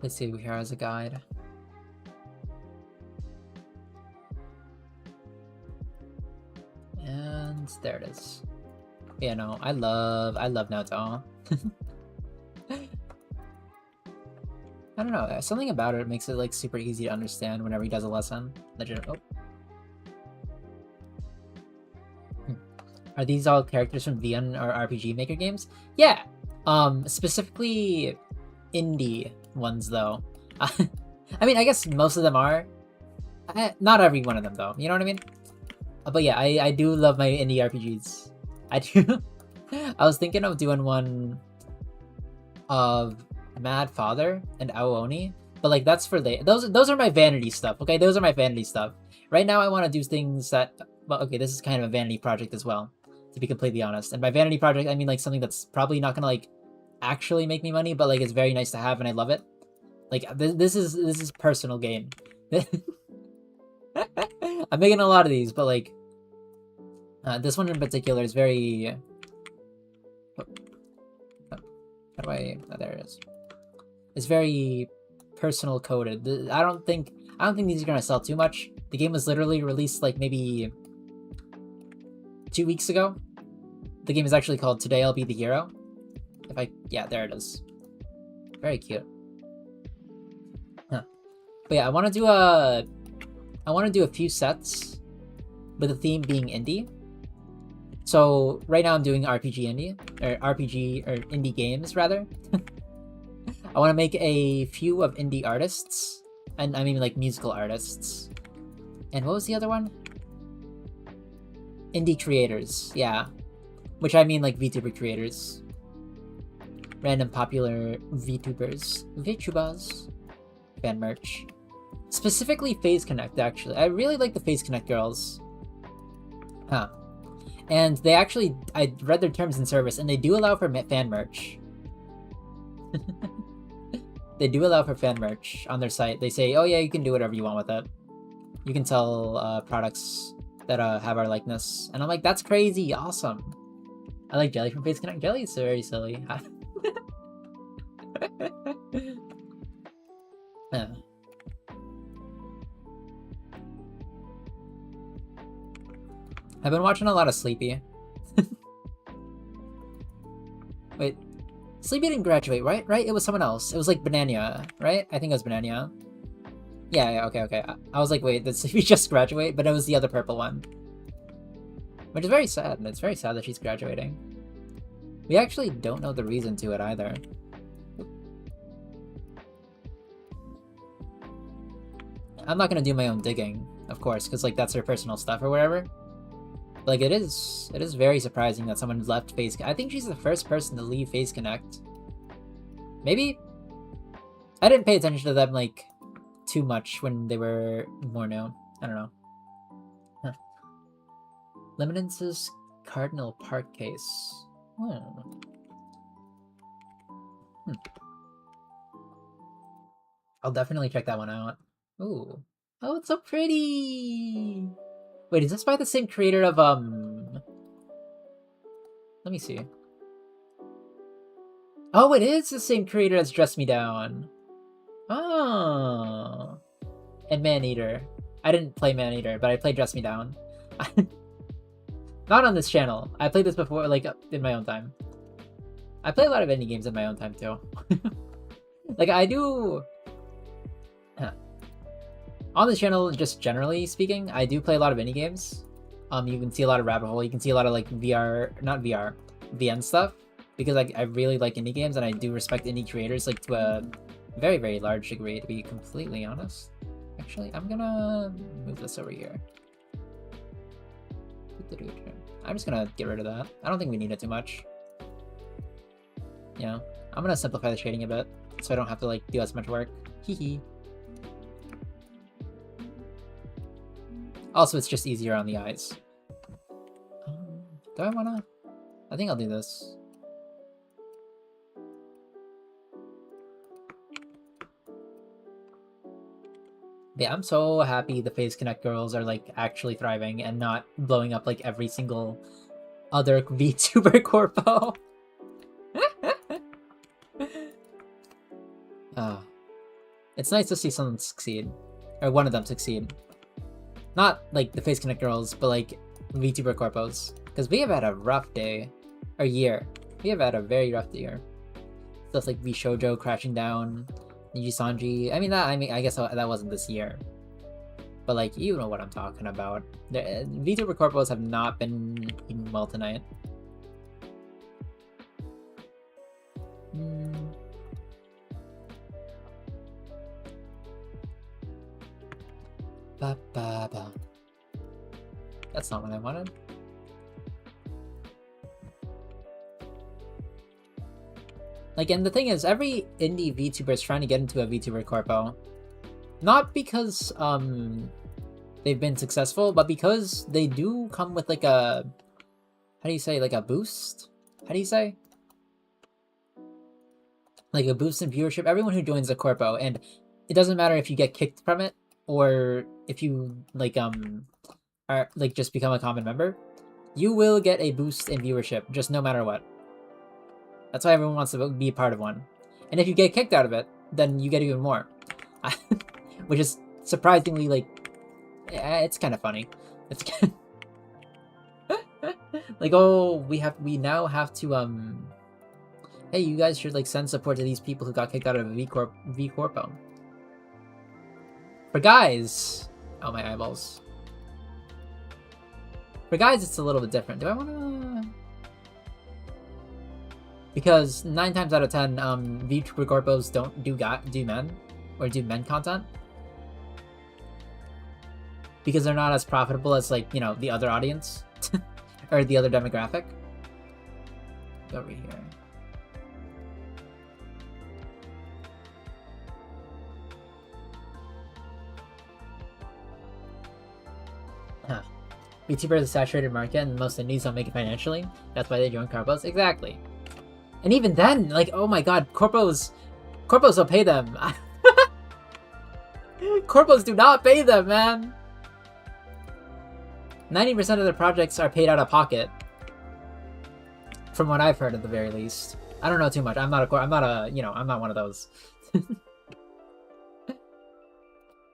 Let's see here as a guide. And there it is. Yeah, no, I love Naruto. I don't know, something about it makes it like super easy to understand whenever he does a lesson. Legit. Oh. Are these all characters from VN or RPG Maker games? Yeah. Specifically indie ones though. I mean, I guess most of them are. Not every one of them though. You know what I mean? But yeah, I do love my indie RPGs. I do. I was thinking of doing one of Mad Father and Aooni, but like that's for those are my vanity stuff. Okay, those are my vanity stuff. Right now, I want to do things that. Well, okay, this is kind of a vanity project as well, to be completely honest. And by vanity project, I mean like something that's probably not gonna like actually make me money, but like it's very nice to have and I love it. Like this is personal gain. I'm making a lot of these, but like this one in particular is very. How do I? Oh, there it is. It's very personal coded. I don't think these are gonna sell too much. The game was literally released like maybe 2 weeks ago. The game is actually called Today I'll Be the Hero. Yeah, there it is. Very cute. Huh. But yeah, I want to do a few sets with the theme being indie. So right now I'm doing RPG indie games rather. I want to make a few of indie artists, and I mean like musical artists. And what was the other one? Indie creators, yeah. Which I mean like VTuber creators. Random popular VTubers. Fan merch. Specifically FaZe Connect, actually. I really like the FaZe Connect girls. Huh. And they actually, I read their terms in service, and they do allow for fan merch. They do allow for fan merch on their site. They say, oh yeah, you can do whatever you want with it. You can sell products that have our likeness. And I'm like, that's crazy, awesome. I like Jelly from FaZe Connect. Jelly is very silly. Yeah. I've been watching a lot of Sleepy. Wait, Sleepy didn't graduate, right? Right? It was someone else. It was like Banania, right? I think it was Banania. Yeah, okay. I was like, wait, did Sleepy just graduate? But it was the other purple one. Which is very sad. It's very sad that she's graduating. We actually don't know the reason to it either. I'm not gonna do my own digging, of course, because like that's her personal stuff or whatever. Like it is very surprising that someone left FaZe. I think she's the first person to leave FaZe Connect. Maybe? I didn't pay attention to them like too much when they were more new. I don't know. Huh. Lemonence's Cardinal Park case. I'll definitely check that one out. Ooh. Oh, it's so pretty! Wait, is this by the same creator of, let me see. Oh, it is the same creator as Dress Me Down. Oh. And Maneater. I didn't play Maneater, but I played Dress Me Down. Not on this channel. I played this before, like, in my own time. I play a lot of indie games in my own time, too. Like, I do... On this channel, just generally speaking, I do play a lot of indie games. You can see a lot of Rabbit Hole. You can see a lot of, like, VN stuff. Because I really like indie games, and I do respect indie creators, like, to a very, very large degree, to be completely honest. Actually, I'm gonna move this over here. I'm just gonna get rid of that. I don't think we need it too much. Yeah, I'm gonna simplify the shading a bit, so I don't have to, like, do as much work. Hee hee. Also, it's just easier on the eyes. Do I wanna? I think I'll do this. Yeah, I'm so happy the Phase Connect girls are like actually thriving and not blowing up like every single other VTuber corpo. It's nice to see someone succeed, or one of them succeed. Not like the Phase Connect girls, but like VTuber corpos, because we have had a rough day, or year. We have had a very rough year. Stuff like Shoujo crashing down, Niji Sanji. I mean, I guess that wasn't this year. But like, you know what I'm talking about. The VTuber corpos have not been eating well tonight. Ba ba ba. That's not what I wanted. Like, and the thing is, every indie VTuber is trying to get into a VTuber corpo. Not because they've been successful, but because they do come with like a, how do you say, like a boost? How do you say? Like a boost in viewership. Everyone who joins a corpo, and it doesn't matter if you get kicked from it or if you like are like just become a common member, you will get a boost in viewership just no matter what. That's why everyone wants to be part of one. And if you get kicked out of it, then you get even more. Which is surprisingly, like, it's kind of funny. It's like, oh, we now have to, hey, you guys should, like, send support to these people who got kicked out of a V Corpo. For guys, oh, my eyeballs. For guys, it's a little bit different. Do I want to... Because 9 times out of 10, VTuber corpos don't do men, or do men content. Because they're not as profitable as, like, you know, the other audience. Or the other demographic. Go over here. Huh. VTuber is a saturated market and most indies don't make it financially. That's why they join corpos. Exactly. And even then, like, oh my god, corpos don't pay them. Corpos do not pay them, man. 90% of their projects are paid out of pocket. From what I've heard, at the very least. I don't know too much. I'm not one of those.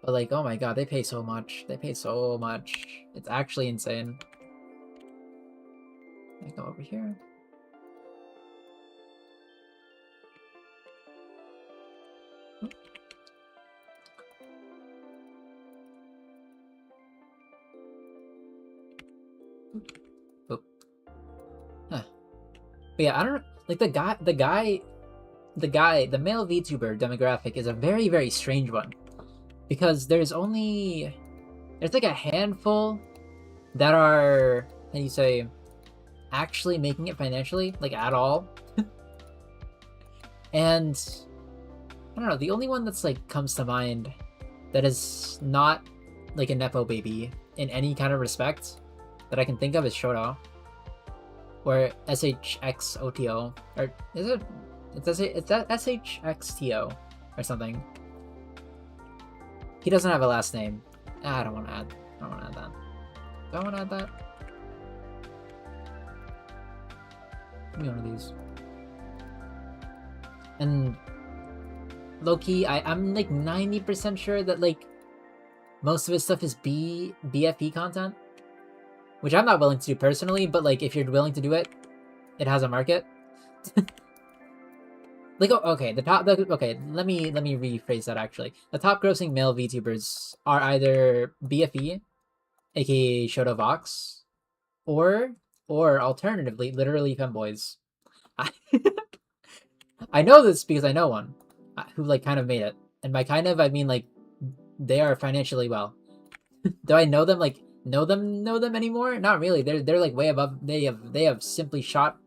But like, oh my god, they pay so much. They pay so much. It's actually insane. Let me go over here. Oh. Huh. But yeah, I don't like the male VTuber demographic is a very, very strange one. Because there's like a handful that are, how do you say, actually making it financially, like at all. And I don't know, the only one that's like comes to mind that is not like a Nepo baby in any kind of respect that I can think of is Shoto. Or SHXOTO. Or is it? It's that SHXTO or something. He doesn't have a last name. I don't want to add that. Do I want to add that? Give me one of these. And low-key, I'm like 90% sure that like most of his stuff is BFE content. Which I'm not willing to do personally, but like if you're willing to do it, it has a market. Like, oh, okay, let me rephrase that actually. The top grossing male VTubers are either BFE, aka Shoto Vox, or alternatively, literally femboys. I know this because I know one who like kind of made it. And by kind of, I mean like they are financially well. Do I know them know them anymore? Not really. They're like way above. They have simply shot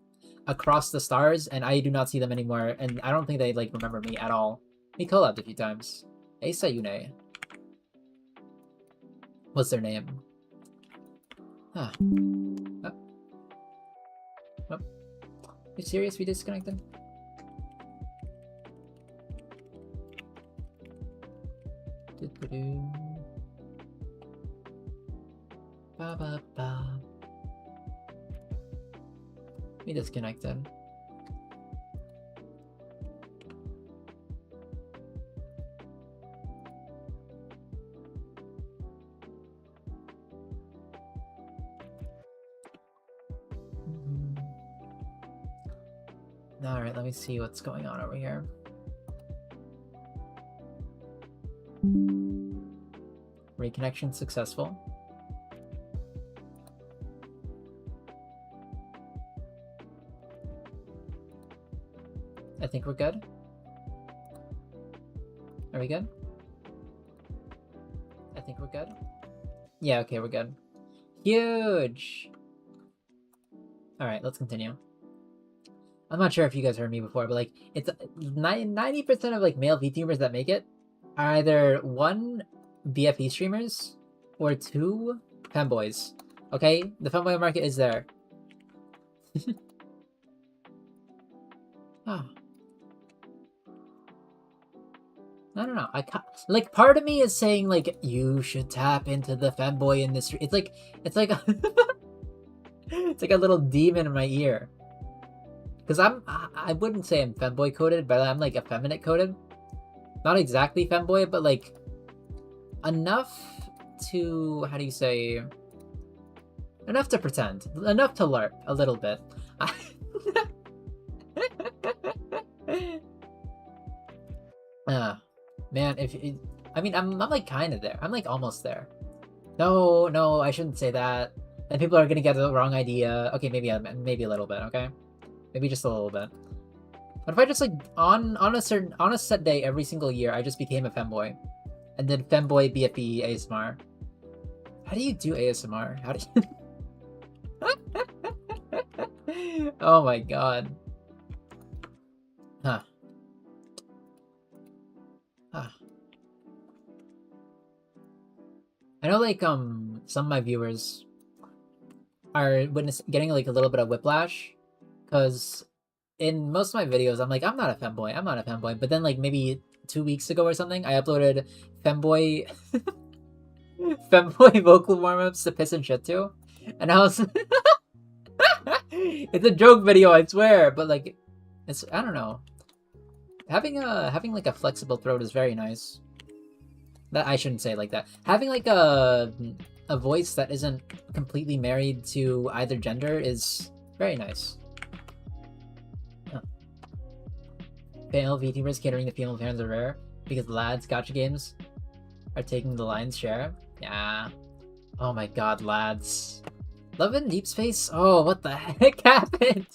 across the stars, and I do not see them anymore, and I don't think they like remember me at all. We collabed a few times. Eisa Yune. What's their name? Ah. Oh. Oh. You serious? We disconnected? Ba ba ba. We disconnected. Alright, let me see what's going on over here. Reconnection successful. I think we're good. Are we good? I think we're good. Yeah, okay, we're good. Huge! Alright, let's continue. I'm not sure if you guys heard me before, but like, it's 90% of like male VTubers that make it are either 1, BFE streamers, or 2, femboys. Okay? The femboy market is there. Oh. I don't know. Like, part of me is saying like you should tap into the femboy industry. It's like it's like a little demon in my ear. Because I wouldn't say I'm femboy coded, but I'm like effeminate coded. Not exactly femboy, but like enough to, how do you say, enough to pretend, enough to LARP a little bit. Man, I mean, I'm like kind of there. I'm like almost there. No, I shouldn't say that. And people are gonna get the wrong idea. Okay, maybe a little bit. Okay, maybe just a little bit. What if I just like on a set day every single year, I just became a femboy, and then femboy BFE ASMR. How do you do ASMR? How do you... Oh my god. Huh. Huh. I know like some of my viewers are getting like a little bit of whiplash, because in most of my videos I'm like, I'm not a femboy, but then like maybe 2 weeks ago or something, I uploaded femboy femboy vocal warm-ups to piss and shit to, and I was it's a joke video, I swear, but like, it's, I don't know, having like a flexible throat is very nice. That I shouldn't say it like that. Having like a voice that isn't completely married to either gender is very nice. Huh. Female VTubers catering to female fans are rare because lads gacha games are taking the lion's share. Yeah. Oh my god, lads. Love in Deep Space? Oh, what the heck happened?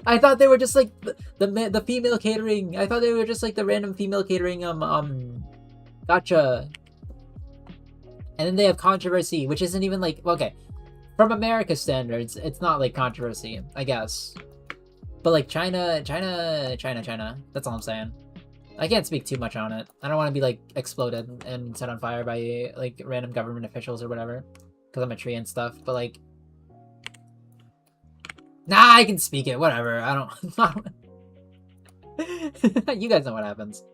I thought they were just like the female catering. I thought they were just like the random female catering gotcha. And then they have controversy, which isn't even like, okay, from America's standards, it's not like controversy, I guess. But like China, that's all I'm saying. I can't speak too much on it. I don't want to be like exploded and set on fire by like random government officials or whatever, because I'm a tree and stuff, but like, nah, I can speak it, whatever. I don't you guys know what happens.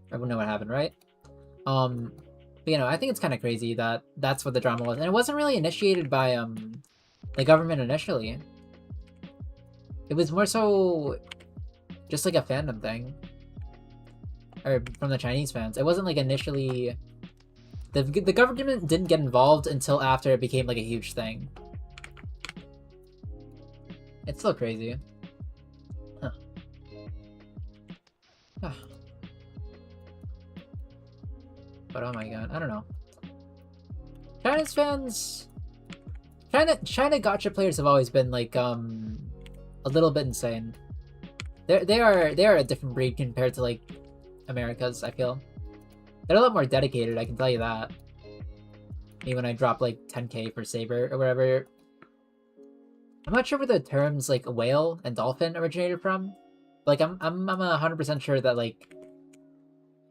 Everyone know what happened, right? But, you know, I think it's kind of crazy that that's what the drama was, and it wasn't really initiated by the government initially. It was more so just like a fandom thing, or from the Chinese fans. It wasn't like initially the government didn't get involved until after it became like a huge thing. It's still crazy. Huh. But oh my god, I don't know. China's fans, China gacha players have always been like a little bit insane. They are a different breed compared to like America's. I feel they're a lot more dedicated. I can tell you that. Maybe when I drop like 10k for Saber or whatever. I'm not sure where the terms like whale and dolphin originated from. Like I'm 100% sure that like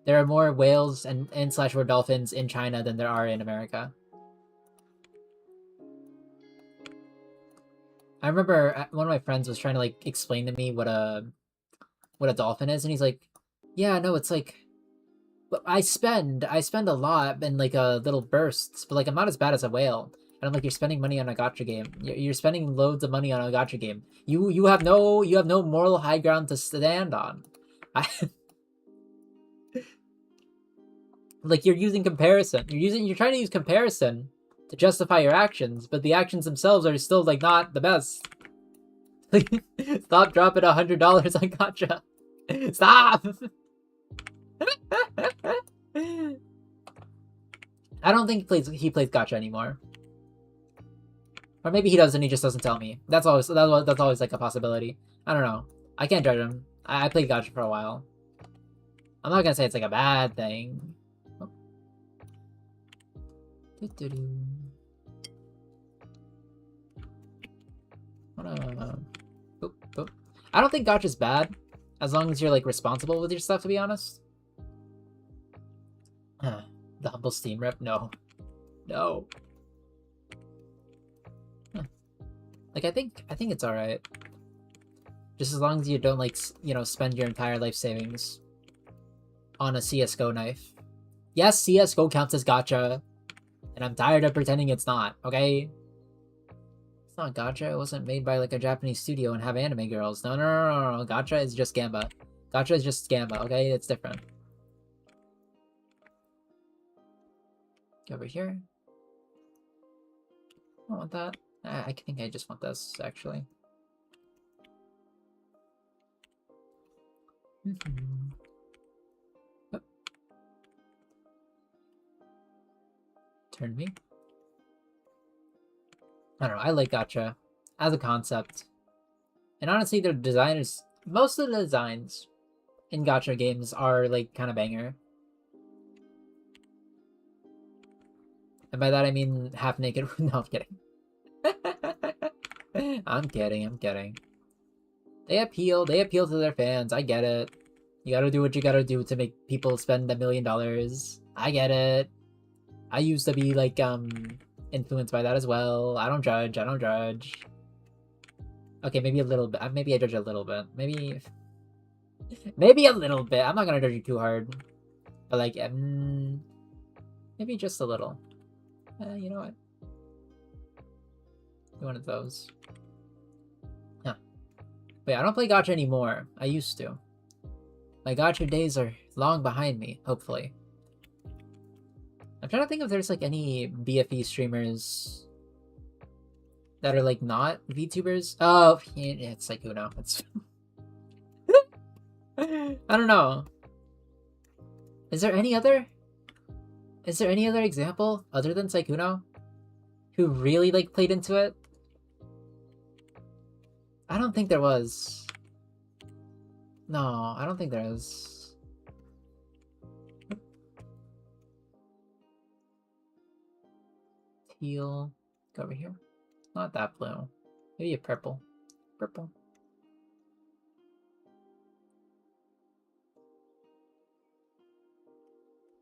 there are more whales and slash or dolphins in China than there are in America. I remember one of my friends was trying to like explain to me what a dolphin is, and he's like, "Yeah, no, it's like, but I spend a lot in like a little bursts, but like I'm not as bad as a whale." And I'm like, "You're spending money on a gacha game. You're spending loads of money on a gacha game. You have no moral high ground to stand on." I like you're using comparison. You're trying to use comparison to justify your actions, but the actions themselves are still like not the best. Stop dropping $100 on gacha. Stop. I don't think he plays gacha anymore, or maybe he does and he just doesn't tell me. That's always like a possibility. I don't know. I can't judge him. I played gacha for a while. I'm not gonna say it's like a bad thing. Oh. I don't think gacha's bad, as long as you're like responsible with your stuff. To be honest. The humble Steam rep? No. No. Huh. Like I think it's alright. Just as long as you don't like, you know, spend your entire life savings on a CS:GO knife. Yes, CS:GO counts as gacha, and I'm tired of pretending it's not, okay? It's not gacha. It wasn't made by like a Japanese studio and have anime girls. No. Gacha is just Gamba. Gacha is just Gamba, okay? It's different. Over here. I don't want that. I think I just want this, actually. Oh. Turn me. I don't know. I like gacha as a concept. And honestly, their designers, most of the designs in gacha games are like kind of banger. And by that I mean half naked. No, I'm kidding. I'm kidding. They appeal to their fans. I get it. You gotta do what you gotta do to make people spend $1 million. I get it. I used to be like influenced by that as well. I don't judge. Okay, maybe a little bit. Maybe I judge a little bit. Maybe a little bit. I'm not gonna judge you too hard. But like, maybe just a little. You know what? One of those. Huh. Wait, I don't play gacha anymore. I used to. My gacha days are long behind me, hopefully. I'm trying to think if there's like any BFE streamers that are like not VTubers. Oh, it's like who knows? It's I don't know. Is there any other example other than Saikuno who really like played into it? I don't think there was. No, I don't think there is. Teal. Go over here. Not that blue. Maybe a purple. Purple.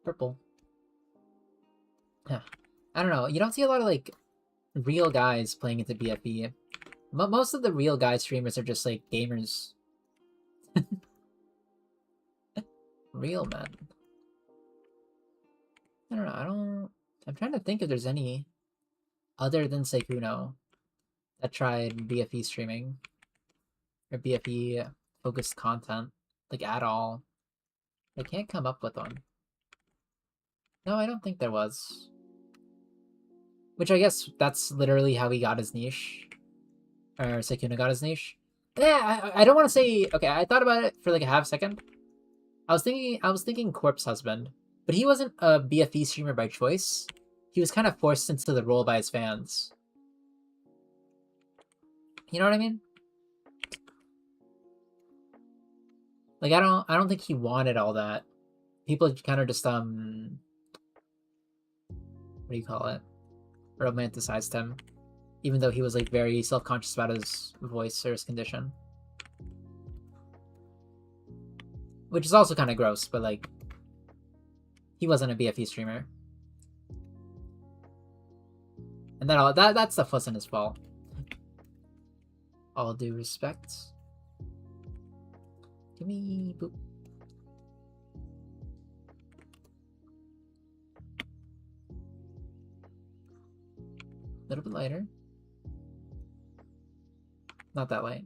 Purple. Yeah. I don't know. You don't see a lot of like real guys playing into BFE. Most of the real guy streamers are just like gamers. Real men. I don't know. I'm trying to think if there's any other than Saikuno that tried BFE streaming or BFE focused content like at all. I can't come up with one. No, I don't think there was. Which I guess that's literally how he got his niche. Or Saikuno got his niche. Yeah, I don't want to say. Okay, I thought about it for like a half second. I was thinking Corpse Husband, but he wasn't a BFE streamer by choice. He was kind of forced into the role by his fans. You know what I mean? Like I don't think he wanted all that. People kind of just what do you call it? Romanticized him, even though he was like very self-conscious about his voice or his condition. Which is also kind of gross, but like, he wasn't a BFE streamer. And that stuff wasn't his fault. All due respect. Give me boop. A little bit lighter. Not that light.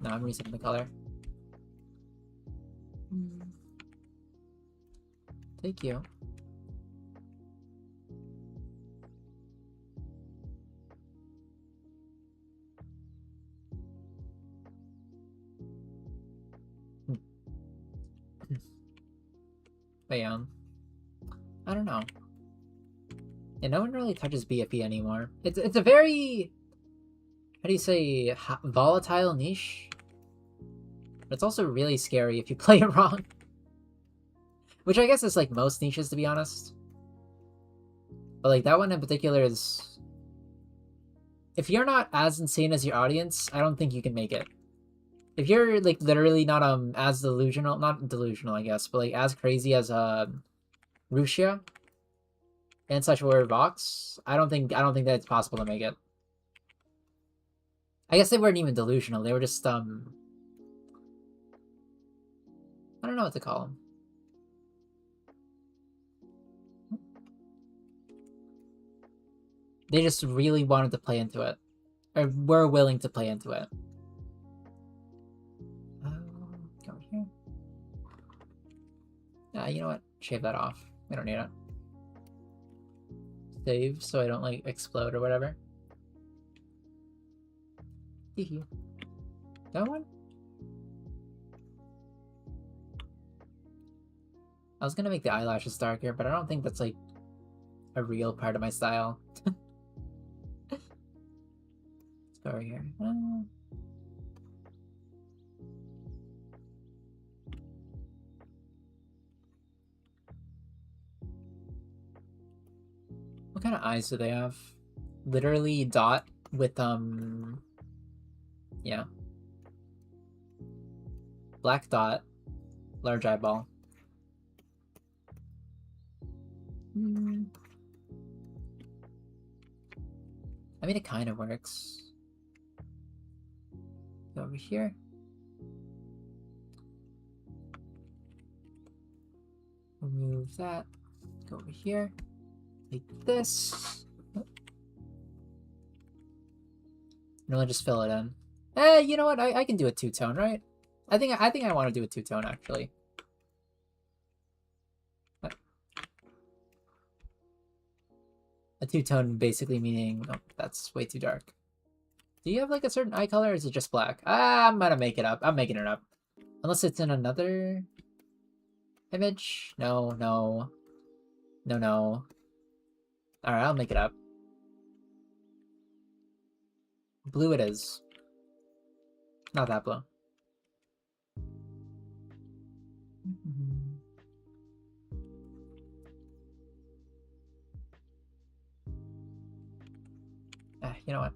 No, I'm resetting the color. Thank you. But yeah, I don't know. Yeah, no one really touches BFE anymore. It's a very, how do you say, volatile niche. But it's also really scary if you play it wrong. Which I guess is like most niches, to be honest. But like that one in particular is, if you're not as insane as your audience, I don't think you can make it. If you're like literally not as delusional, not delusional I guess, but like as crazy as Rusia and such were Vox, I don't think that it's possible to make it. I guess they weren't even delusional, they were just I don't know what to call them. They just really wanted to play into it. Or were willing to play into it. Go here. You know what? Shave that off. We don't need it. Save so I don't like explode or whatever. That one? I was gonna make the eyelashes darker, but I don't think that's like a real part of my style. Let's go over here. What kind of eyes do they have? Literally dot with yeah. Black dot, large eyeball. I mean, it kind of works. Go over here. Remove that. Go over here. Like this. And I'll just fill it in. You know what? I can do a two-tone, right? I think I want to do a two-tone actually. A two-tone basically meaning, oh, that's way too dark. Do you have like a certain eye color or is it just black? I'm gonna make it up. I'm making it up. Unless it's in another image? No. Alright, I'll make it up. Blue it is. Not that blue. You know what?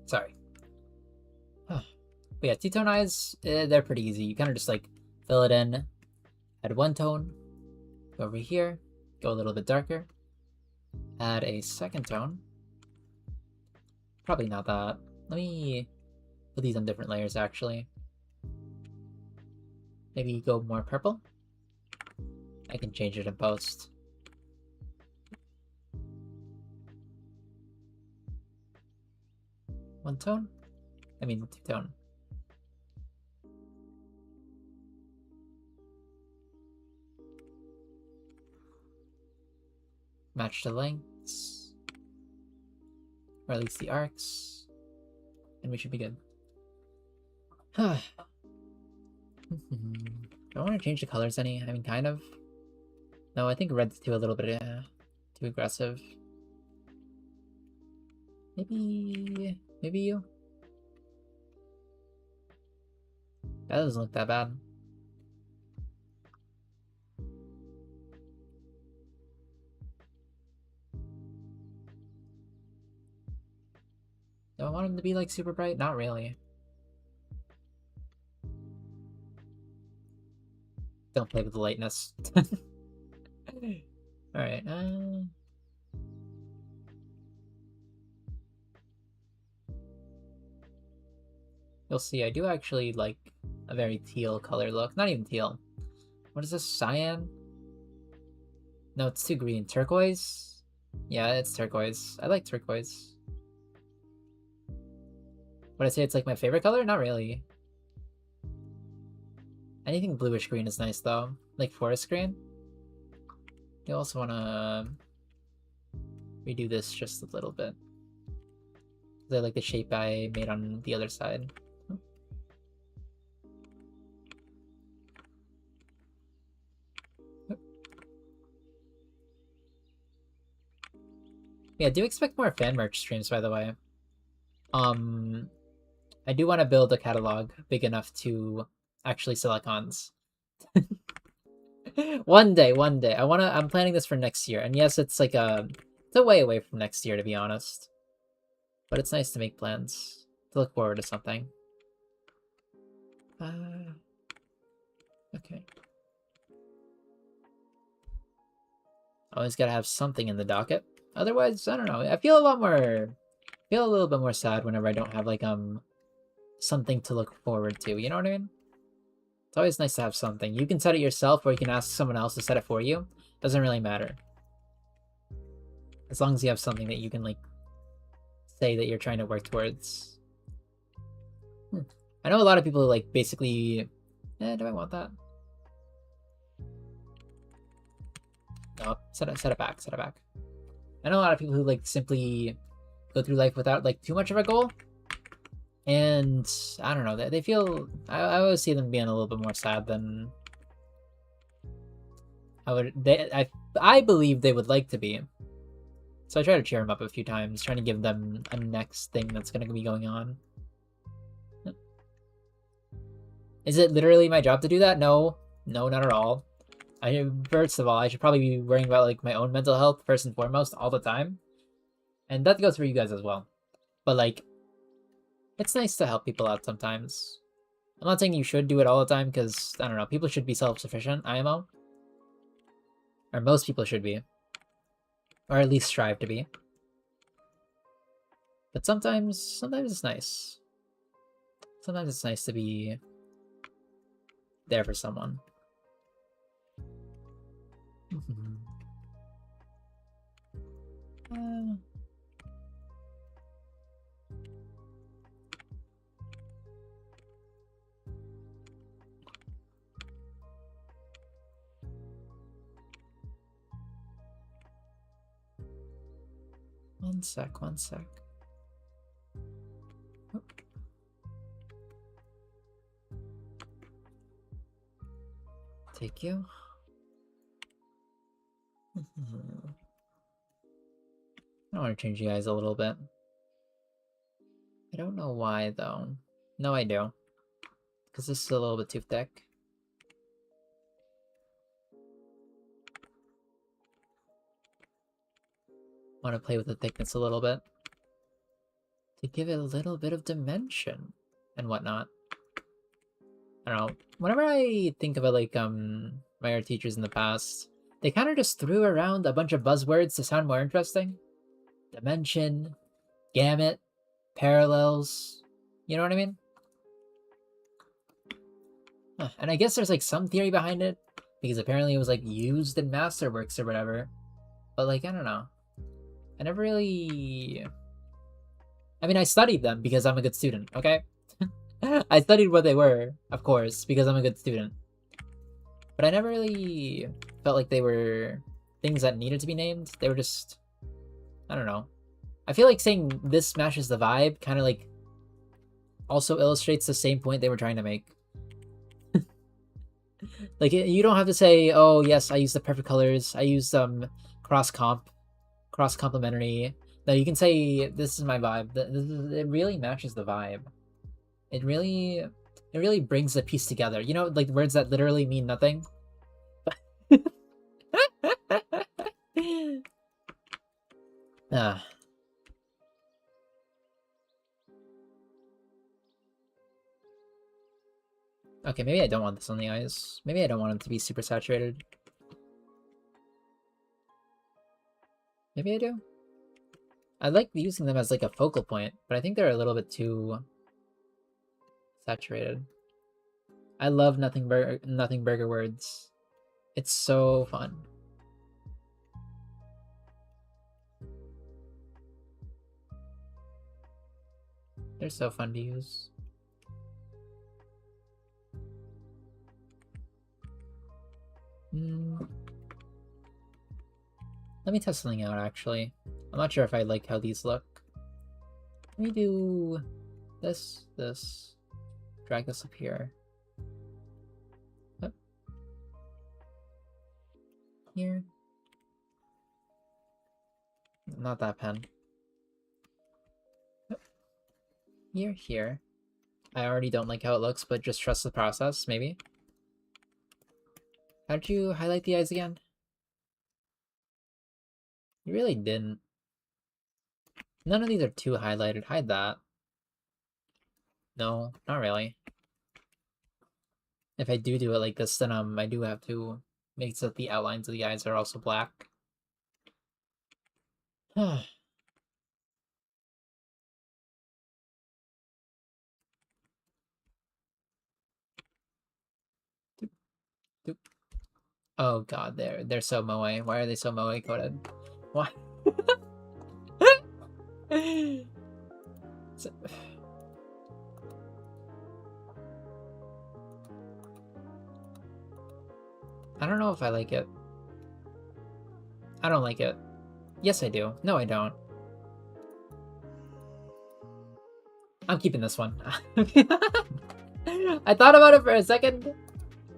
Sorry. But yeah, two-tone eyes, they're pretty easy. You kind of just like fill it in, add one tone, go over here, go a little bit darker, add a second tone. Probably not that. Let me put these on different layers actually. Maybe go more purple. I can change it in post. One tone? I mean two-tone. Match the lengths. Or at least the arcs. And we should be good. Do I want to change the colors any? I mean, kind of. No, I think red's too a little bit too aggressive. Maybe you? That doesn't look that bad. Do I want him to be like super bright? Not really. Don't play with the lightness. Alright, you'll see, I do actually like a very teal color look. Not even teal. What is this? Cyan? No, it's too green. Turquoise? Yeah, it's turquoise. I like turquoise. Would I say it's like my favorite color? Not really. Anything bluish green is nice though. Like forest green. You also want to redo this just a little bit. I like the shape I made on the other side. Yeah, do expect more fan merch streams, by the way. I do want to build a catalog big enough to actually sell icons. One day. I'm planning this for next year. And yes, it's like it's a way away from next year, to be honest. But it's nice to make plans, to look forward to something. Okay. Always gotta have something in the docket. Otherwise, I don't know. I feel a little bit more sad whenever I don't have like something to look forward to. You know what I mean? It's always nice to have something. You can set it yourself, or you can ask someone else to set it for you. Doesn't really matter. As long as you have something that you can like say that you're trying to work towards. I know a lot of people like basically. Do I want that? No, set it back. Set it back. I know a lot of people who like simply go through life without like too much of a goal, and I don't know. They feel. I always see them being a little bit more sad than I would. I believe they would like to be. So I try to cheer them up a few times, trying to give them a next thing that's going to be going on. Is it literally my job to do that? No, not at all. First of all, I should probably be worrying about like my own mental health first and foremost all the time, and that goes for you guys as well. But like, it's nice to help people out sometimes. I'm not saying you should do it all the time because I don't know. People should be self-sufficient. IMO, or most people should be, or at least strive to be. But sometimes it's nice. Sometimes it's nice to be there for someone. One sec. Oh. Take you. I want to change you guys a little bit. I don't know why though. No, I do. Because this is a little bit too thick. Want to play with the thickness a little bit to give it a little bit of dimension and whatnot. I don't know. Whenever I think about like my art teachers in the past, they kind of just threw around a bunch of buzzwords to sound more interesting. Dimension, gamut, parallels. You know what I mean? And I guess there's like some theory behind it because apparently it was like used in masterworks or whatever. But like, I don't know. I never really... I mean, I studied them because I'm a good student, okay? I studied what they were, of course, because I'm a good student. But I never really felt like they were things that needed to be named. They were just... I don't know. I feel like saying this matches the vibe kind of like also illustrates the same point they were trying to make. Like, you don't have to say, oh, yes, I use the perfect colors. I use cross-complementary. No, you can say, this is my vibe. It really matches the vibe. It really brings the piece together. You know, like words that literally mean nothing. Okay, maybe I don't want this on the eyes. Maybe I don't want them to be super saturated. Maybe I do. I like using them as like a focal point, but I think they're a little bit too saturated. I love nothing burger words. It's so fun. They're so fun to use. Let me test something out, actually. I'm not sure if I like how these look. Let me do this. Drag this up here. Up. Here. Not that pen. Up. Here. I already don't like how it looks, but just trust the process, maybe. How'd you highlight the eyes again? You really didn't. None of these are too highlighted. Hide that. No, not really. If I do it like this, then I do have to make so that the outlines of the eyes are also black. Oh god, they're so moe. Why are they so moe coded? Why? So, I don't know if I like it. I don't like it. Yes, I do. No, I don't. I'm keeping this one. I thought about it for a second,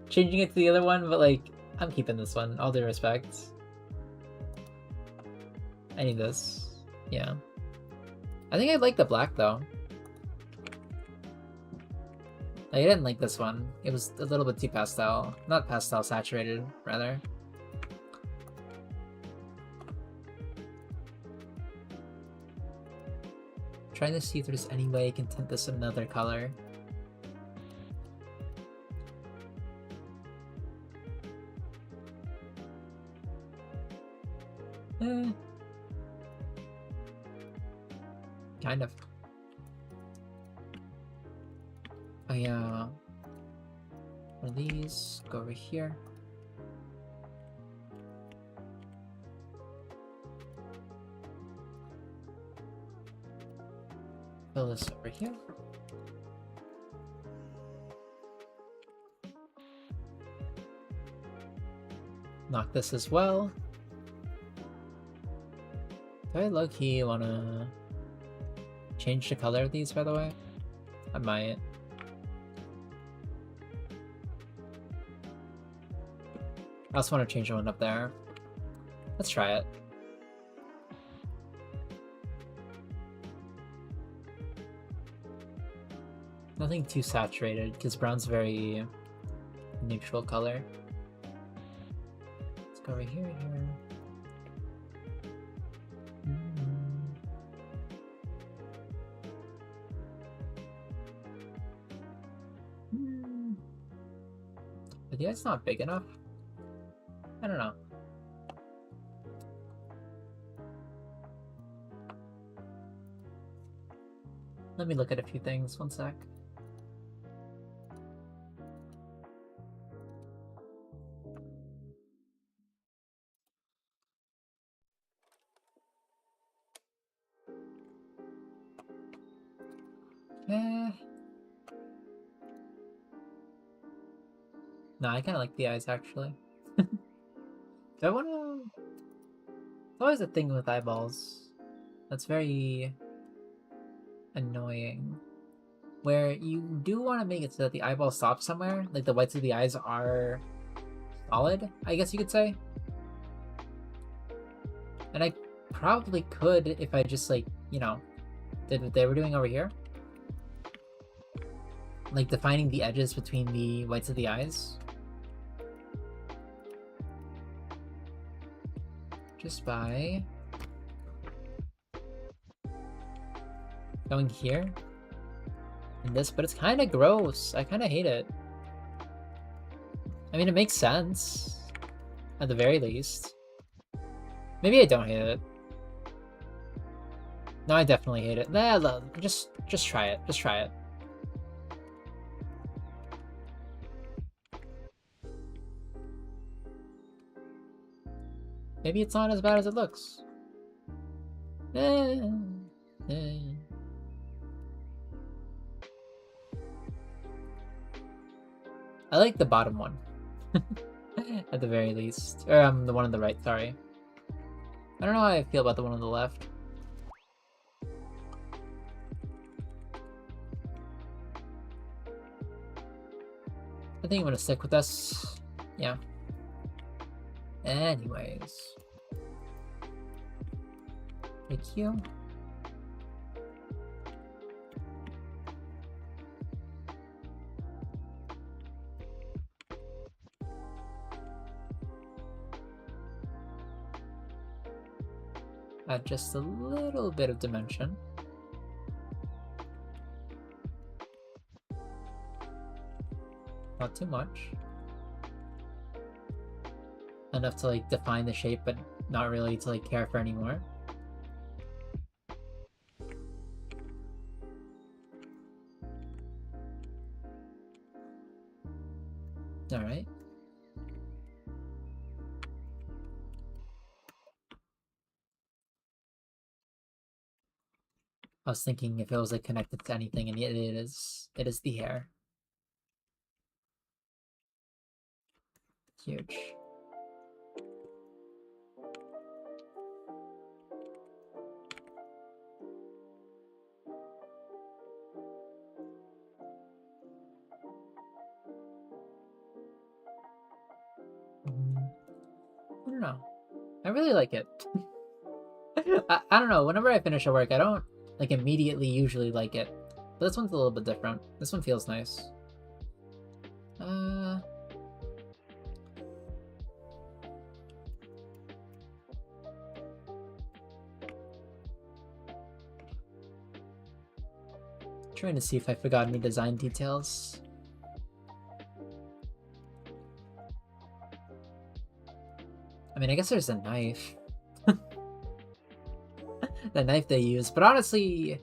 changing it to the other one, but like, I'm keeping this one. All due respect. I need this. Yeah. I think I like the black though. Like, I didn't like this one. It was a little bit too pastel. Not pastel, saturated, rather. Trying to see if there's any way I can tint this another color. Kind of. Oh yeah. One of these, go over here. Fill this over here. Knock this as well. Do I low-key wanna change the color of these, by the way? I might. I also want to change one up there. Let's try it. Nothing too saturated, because brown's a very neutral color. Let's go over here. But the eye's not big enough. I don't know. Let me look at a few things. One sec. No, I kind of like the eyes, actually. Do I want to... It's always a thing with eyeballs. That's very annoying. Where you do want to make it so that the eyeball stops somewhere. Like, the whites of the eyes are solid, I guess you could say. And I probably could if I just, like, you know, did what they were doing over here. Like, defining the edges between the whites of the eyes. Just by going here and this, but it's kind of gross. I kind of hate it. I mean, it makes sense. At the very least. Maybe I don't hate it. No, I definitely hate it. Nah, just try it. Just try it. Maybe it's not as bad as it looks. I like the bottom one. At the very least. Or the one on the right, sorry. I don't know how I feel about the one on the left. I think I'm gonna stick with this. Yeah. Anyways. Thank you. Add just a little bit of dimension. Not too much. Enough to like define the shape, but not really to like care for anymore. Alright. I was thinking if it was like connected to anything, and it is. It is the hair. Huge. I don't know. I really like it. I don't know. Whenever I finish a work, I don't like immediately usually like it. But this one's a little bit different. This one feels nice. Trying to see if I forgot any design details. I mean, I guess there's a knife. The knife they use, but honestly,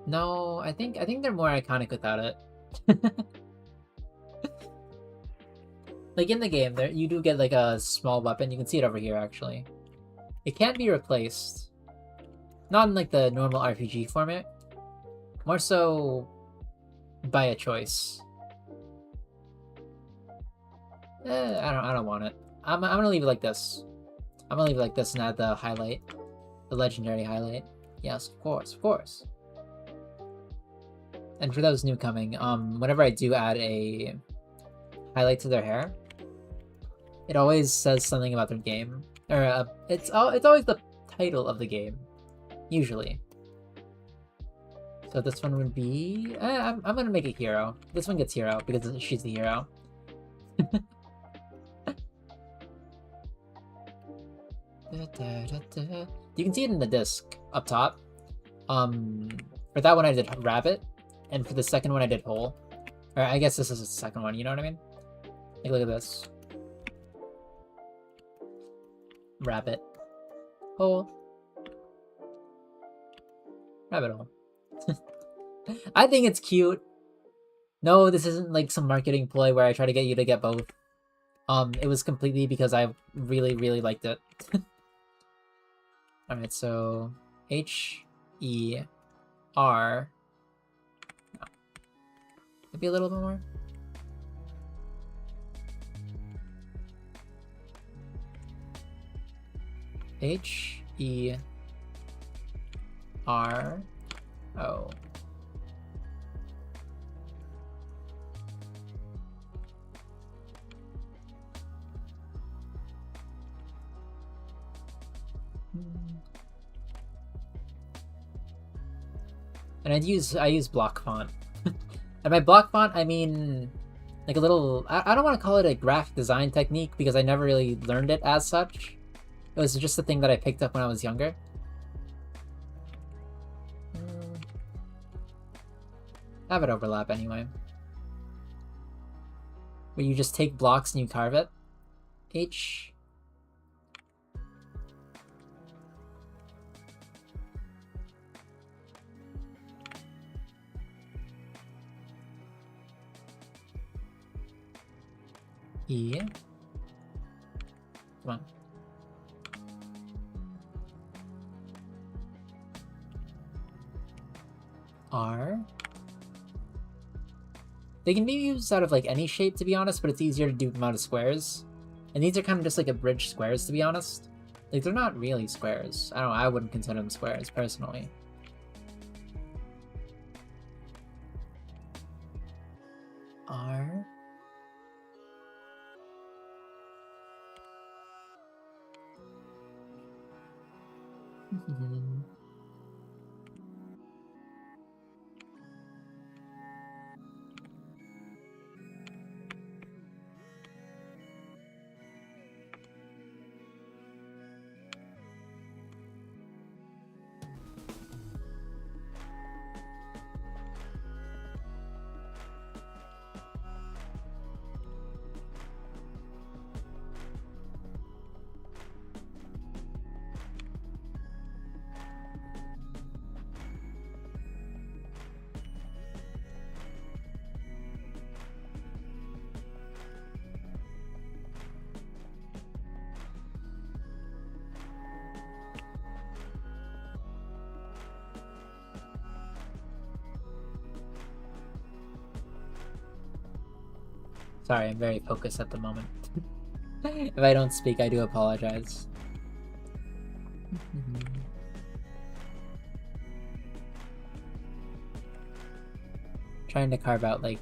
no. I think they're more iconic without it. Like in the game, there you do get like a small weapon. You can see it over here actually. It can't be replaced. Not in like the normal RPG format. More so by a choice. I don't want it. I'm gonna leave it like this. I'm gonna leave it like this and add the highlight. The legendary highlight. Yes, of course, of course. And for those new coming, whenever I do add a highlight to their hair, it always says something about their game. Or it's always the title of the game. Usually. So this one would be... I'm gonna make it hero. This one gets hero because she's the hero. You can see it in the disc up top. For that one I did rabbit, and for the second one I did hole. Or I guess this is the second one, you know what I mean? Like, look at this. Rabbit. Hole. Rabbit hole. I think it's cute. No, this isn't like some marketing ploy where I try to get you to get both. It was completely because I really, really liked it. Alright, so H-E-R. No. Maybe a little bit more. H-E-R-O. And I use block font. And by block font, I mean like a little... I don't want to call it a graphic design technique because I never really learned it as such. It was just a thing that I picked up when I was younger. Have it overlap anyway. where you just take blocks and you carve it. H. E. Come on. R. They can be used out of like any shape, to be honest, but it's easier to do them out of squares. And these are kind of just like abridged squares, to be honest. Like, they're not really squares. I don't know, I wouldn't consider them squares, personally. R. Sorry, I'm very focused at the moment. If I don't speak, I do apologize. Trying to carve out, like,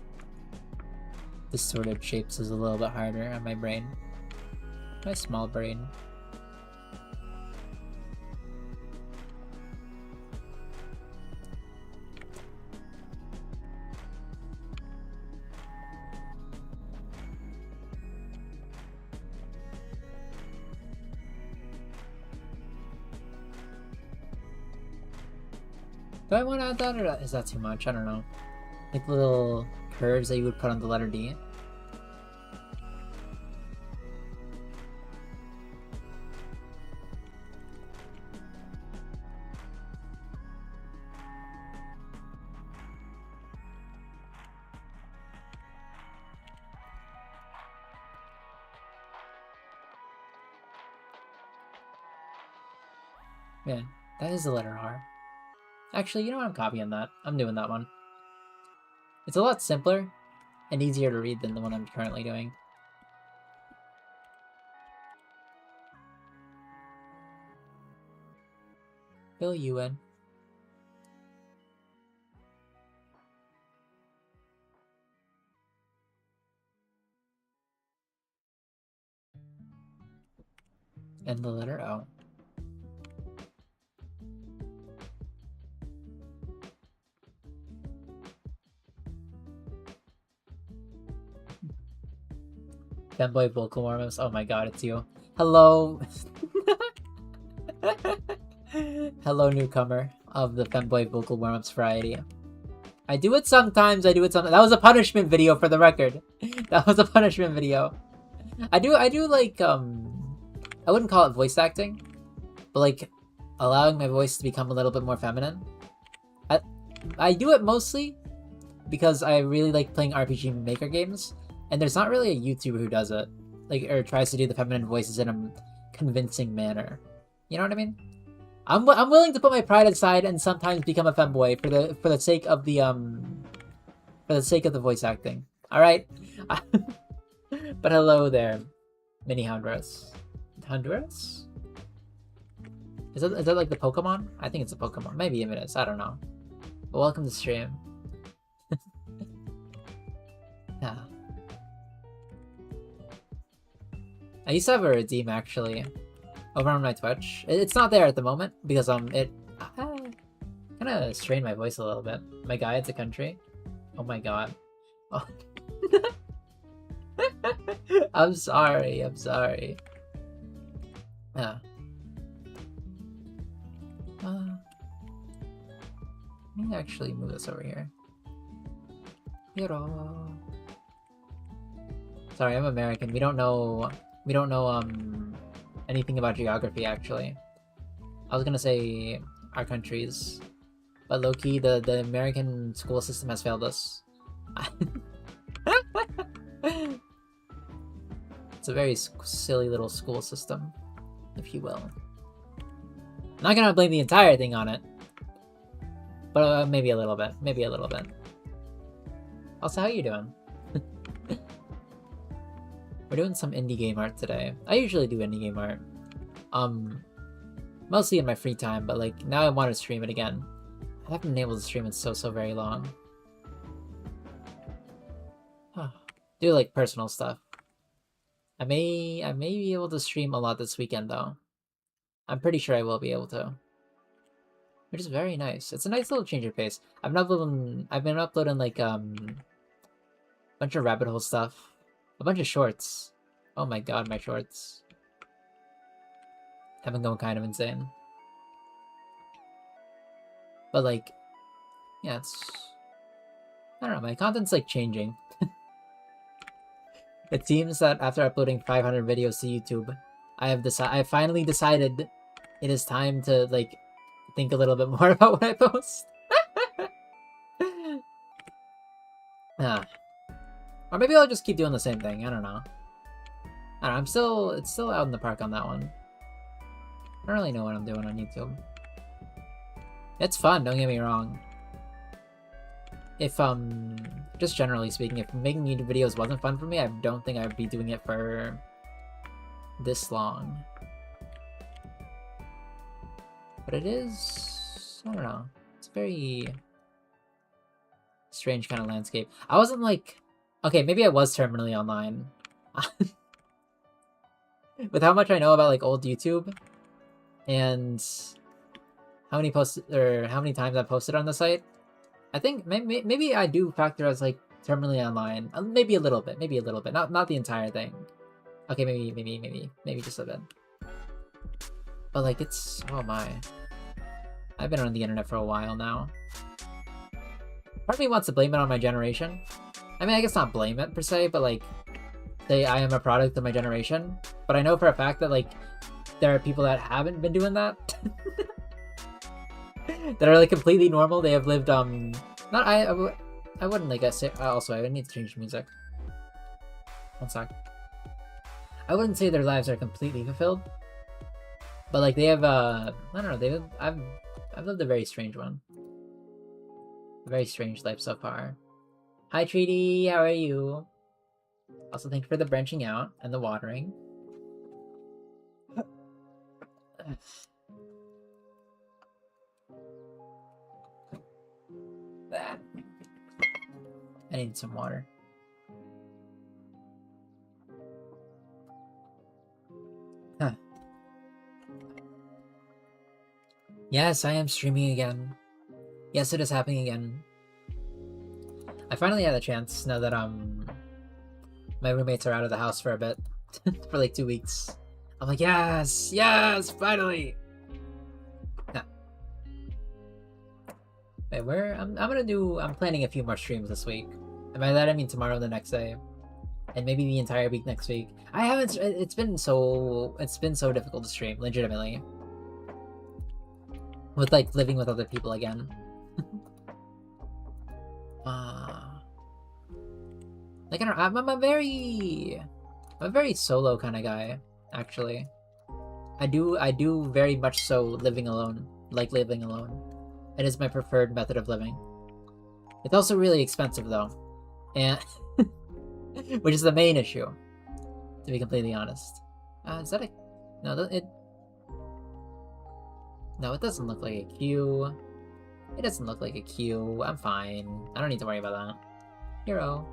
distorted shapes is a little bit harder on my brain. My small brain. Do I want to add that, or is that too much? I don't know. Like little curves that you would put on the letter D. Man, that is the letter R. Actually, you know what? I'm copying that. I'm doing that one. It's a lot simpler and easier to read than the one I'm currently doing. Fill you in. And the letter O. Fanboy vocal warm-ups. Oh my god, it's you. Hello. Hello, newcomer of the Femboy vocal warm-ups variety. I do it sometimes, I do it sometimes. That was a punishment video, for the record. That was a punishment video. I do like, I wouldn't call it voice acting, but like, allowing my voice to become a little bit more feminine. I do it mostly because I really like playing RPG Maker games, and there's not really a YouTuber who does it, like, or tries to do the feminine voices in a convincing manner. You know what I mean? I'm willing to put my pride aside and sometimes become a femboy for the sake of the voice acting. All right. But hello there, Mini Honduras. Honduras? Is that like the Pokemon? I think it's a Pokemon. Maybe it is. I don't know. But welcome to stream. Yeah. I used to have a redeem actually over on my Twitch. It's not there at the moment because it kind of strained my voice a little bit. My guide to country. Oh my god. Oh. I'm sorry. I'm sorry. Yeah. Let me actually move this over here. Sorry, I'm American. We don't know anything about geography actually. I was gonna say our countries, but low-key the American school system has failed us. It's a very silly little school system, if you will. I'm not gonna blame the entire thing on it, but maybe a little bit. Maybe a little bit. Also, how you doing? We're doing some indie game art today. I usually do indie game art. Mostly in my free time, but like now I want to stream it again. I haven't been able to stream it so very long. Do like personal stuff. I may be able to stream a lot this weekend though. I'm pretty sure I will be able to. Which is very nice. It's a nice little change of pace. I've been uploading like a bunch of rabbit hole stuff. A bunch of shorts. Oh my god, my shorts. Have been going kind of insane. But like, yeah, I don't know, my content's like changing. It seems that after uploading 500 videos to YouTube, I finally decided it is time to like think a little bit more about what I post. Or maybe I'll just keep doing the same thing. I don't know. It's still out in the park on that one. I don't really know what I'm doing on YouTube. It's fun, don't get me wrong. If, just generally speaking, if making YouTube videos wasn't fun for me, I don't think I would be doing it for this long. But it is, I don't know, it's a very strange kind of landscape. I wasn't like, okay, maybe I was terminally online. With how much I know about like old YouTube and how many posts or how many times I posted on the site, I think maybe I do factor as like terminally online. Maybe a little bit, not the entire thing. Okay, maybe just a bit. But like it's, oh my, I've been on the internet for a while now. Part of me wants to blame it on my generation. I mean, I guess not blame it per se, but like say I am a product of my generation. But I know for a fact that like there are people that haven't been doing that. That are like completely normal. They have lived not I wouldn't like say also I would need to change the music. One sec. I wouldn't say their lives are completely fulfilled, but like they have I don't know, I've lived a very strange one. A very strange life so far. Hi Treaty, how are you? Also thank you for the branching out and the watering. I need some water. Huh. Yes, I am streaming again. Yes, it is happening again. I finally had a chance now that my roommates are out of the house for a bit. For like 2 weeks. I'm like, yes, finally. Yeah. Wait, I'm planning a few more streams this week. And by that I mean tomorrow, the next day. And maybe the entire week next week. It's been so difficult to stream, legitimately. With like living with other people again. Like I don't know, I'm a very solo kind of guy, actually. I do very much so living alone. Like living alone. It is my preferred method of living. It's also really expensive though. And which is the main issue, to be completely honest. Is that a... No, it doesn't look like a queue. It doesn't look like a queue. I'm fine. I don't need to worry about that. Hero.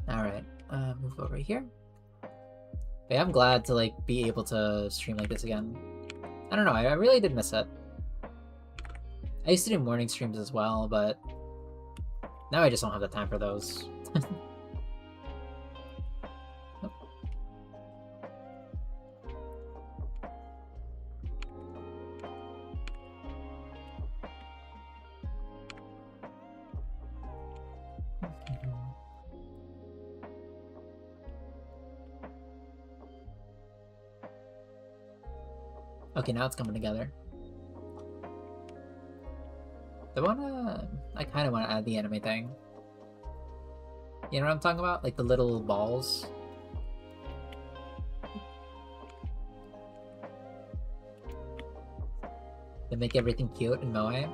Alright, move over here. Okay, I'm glad to like be able to stream like this again. I don't know, I really did miss it. I used to do morning streams as well, but now I just don't have the time for those. Okay, now it's coming together. I kind of want to add the anime thing. You know what I'm talking about? Like the little balls. They make everything cute in Moe.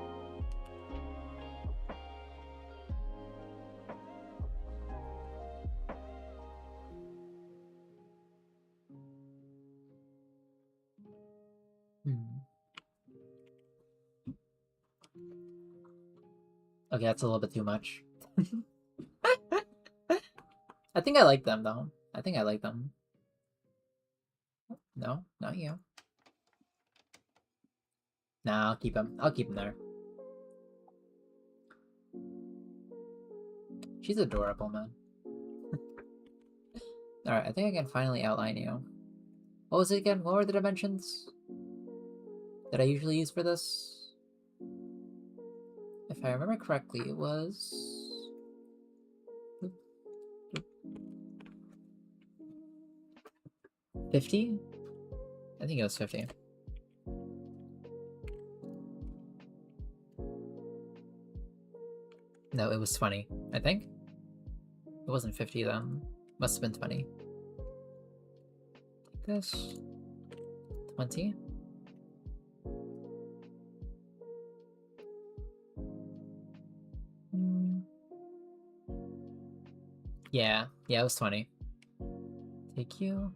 Okay, that's a little bit too much. I think I like them though. I think I like them. No, not you. Nah, I'll keep him. I'll keep him there. She's adorable, man. Alright, I think I can finally outline you. What was it again? What were the dimensions that I usually use for this? If I remember correctly, it was... 50? I think it was 50. No, it was 20, I think. It wasn't 50 then. Must have been 20. Like this. 20. Yeah, it was 20. Take you.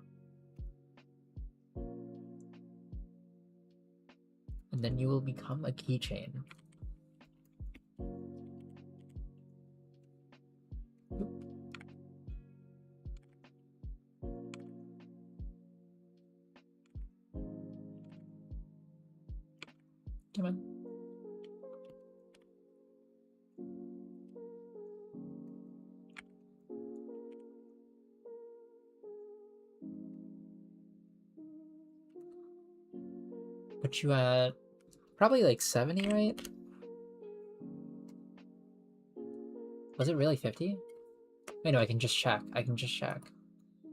And then you will become a keychain. Come on. Put you at probably like 70, right? Was it really 50? Wait, no, I can just check. So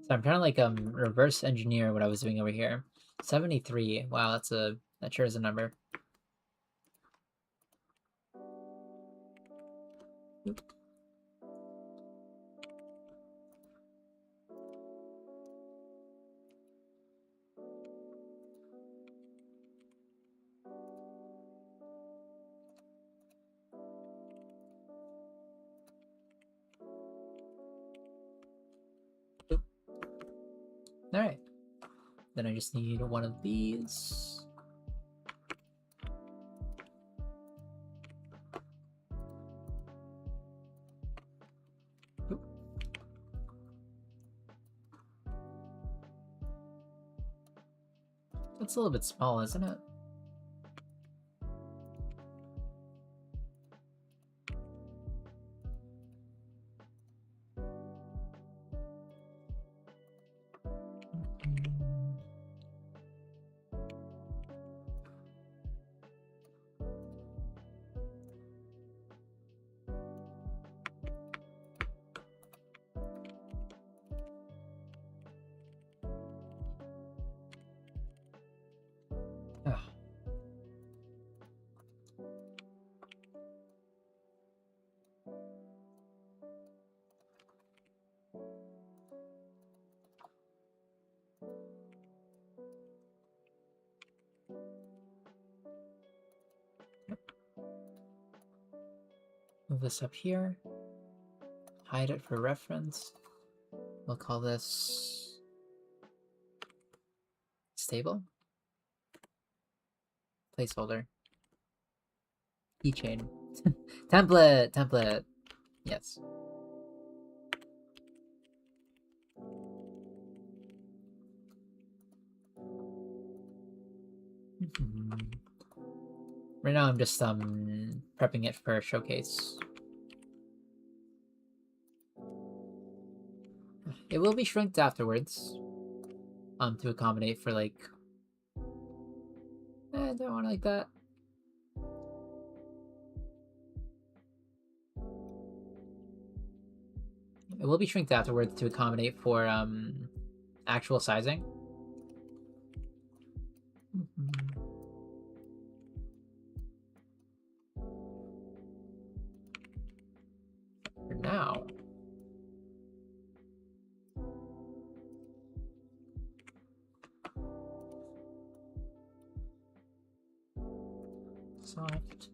I'm trying to like reverse engineer what I was doing over here. 73. Wow, that sure is a number. Oop. Oop. All right. Then I just need one of these. Oop. That's a little bit small, isn't it? Move this up here. Hide it for reference. We'll call this stable. Placeholder. Keychain. template. Yes. Right now I'm just prepping it for a showcase. It will be shrinked afterwards. To accommodate for like I don't want it like that. It will be shrinked afterwards to accommodate for actual sizing. For now. Soft.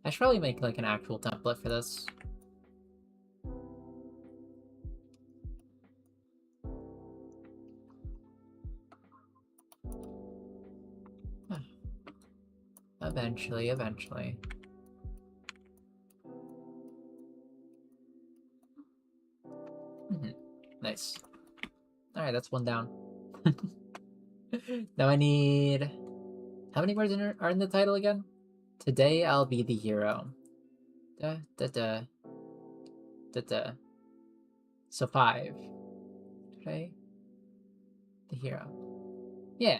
I should probably make like an actual template for this. Eventually. Nice. Alright, that's one down. Now I need... How many words are in the title again? Today I'll be the hero. Da da da. Da da. So 5. Today, the hero. Yeah.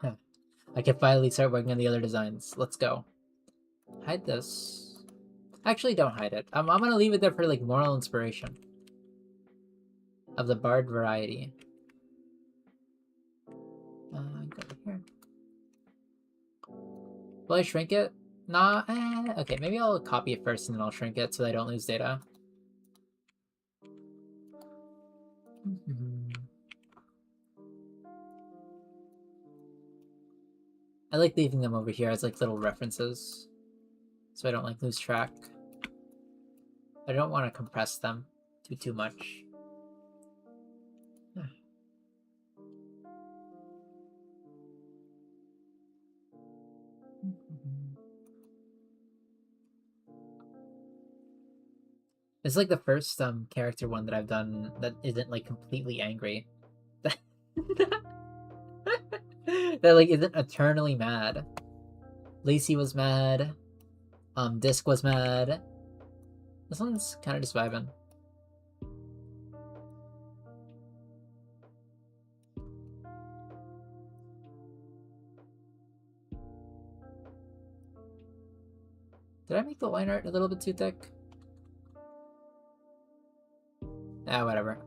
Huh. I can finally start working on the other designs. Let's go. Hide this. Actually, don't hide it. I'm gonna leave it there for like moral inspiration. Of the bard variety. Go here. Will I shrink it? Nah, okay, maybe I'll copy it first and then I'll shrink it so I don't lose data. I like leaving them over here as like little references so I don't like lose track. I don't want to compress them too much. It's like the first character one that I've done that isn't like completely angry. That like isn't eternally mad. Lacey was mad. Disc was mad. This one's kind of just vibing. Did I make the line art a little bit too thick? Ah, whatever.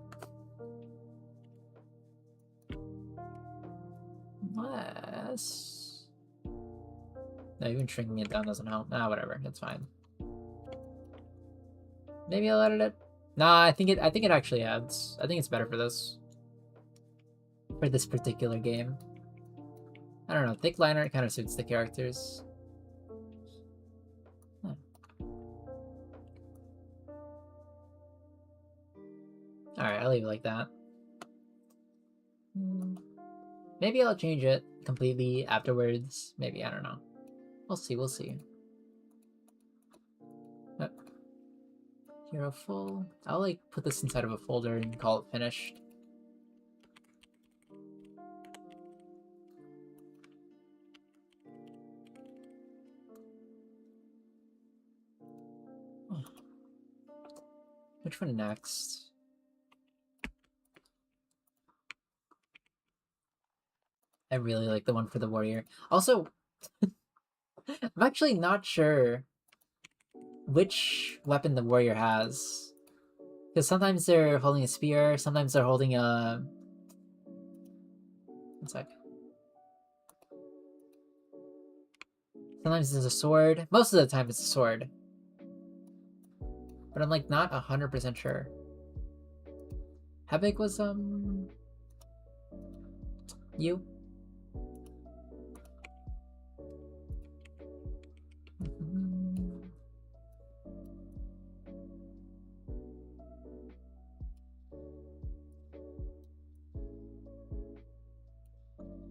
Less. No, even shrinking it down doesn't help. Ah, whatever. It's fine. Maybe I'll edit it. Nah, I think it actually adds. I think it's better for this. For this particular game. I don't know. Thick line art kind of suits the characters. Huh. Alright, I'll leave it like that. Maybe I'll change it completely afterwards. Maybe, I don't know. We'll see. Hero full. I'll like put this inside of a folder and call it finished. Which one next? I really like the one for the warrior. Also, I'm actually not sure which weapon the warrior has. Because sometimes they're holding a spear, sometimes they're holding a... One sec. Sometimes it's a sword. Most of the time it's a sword. But I'm like not 100% sure. How big was you?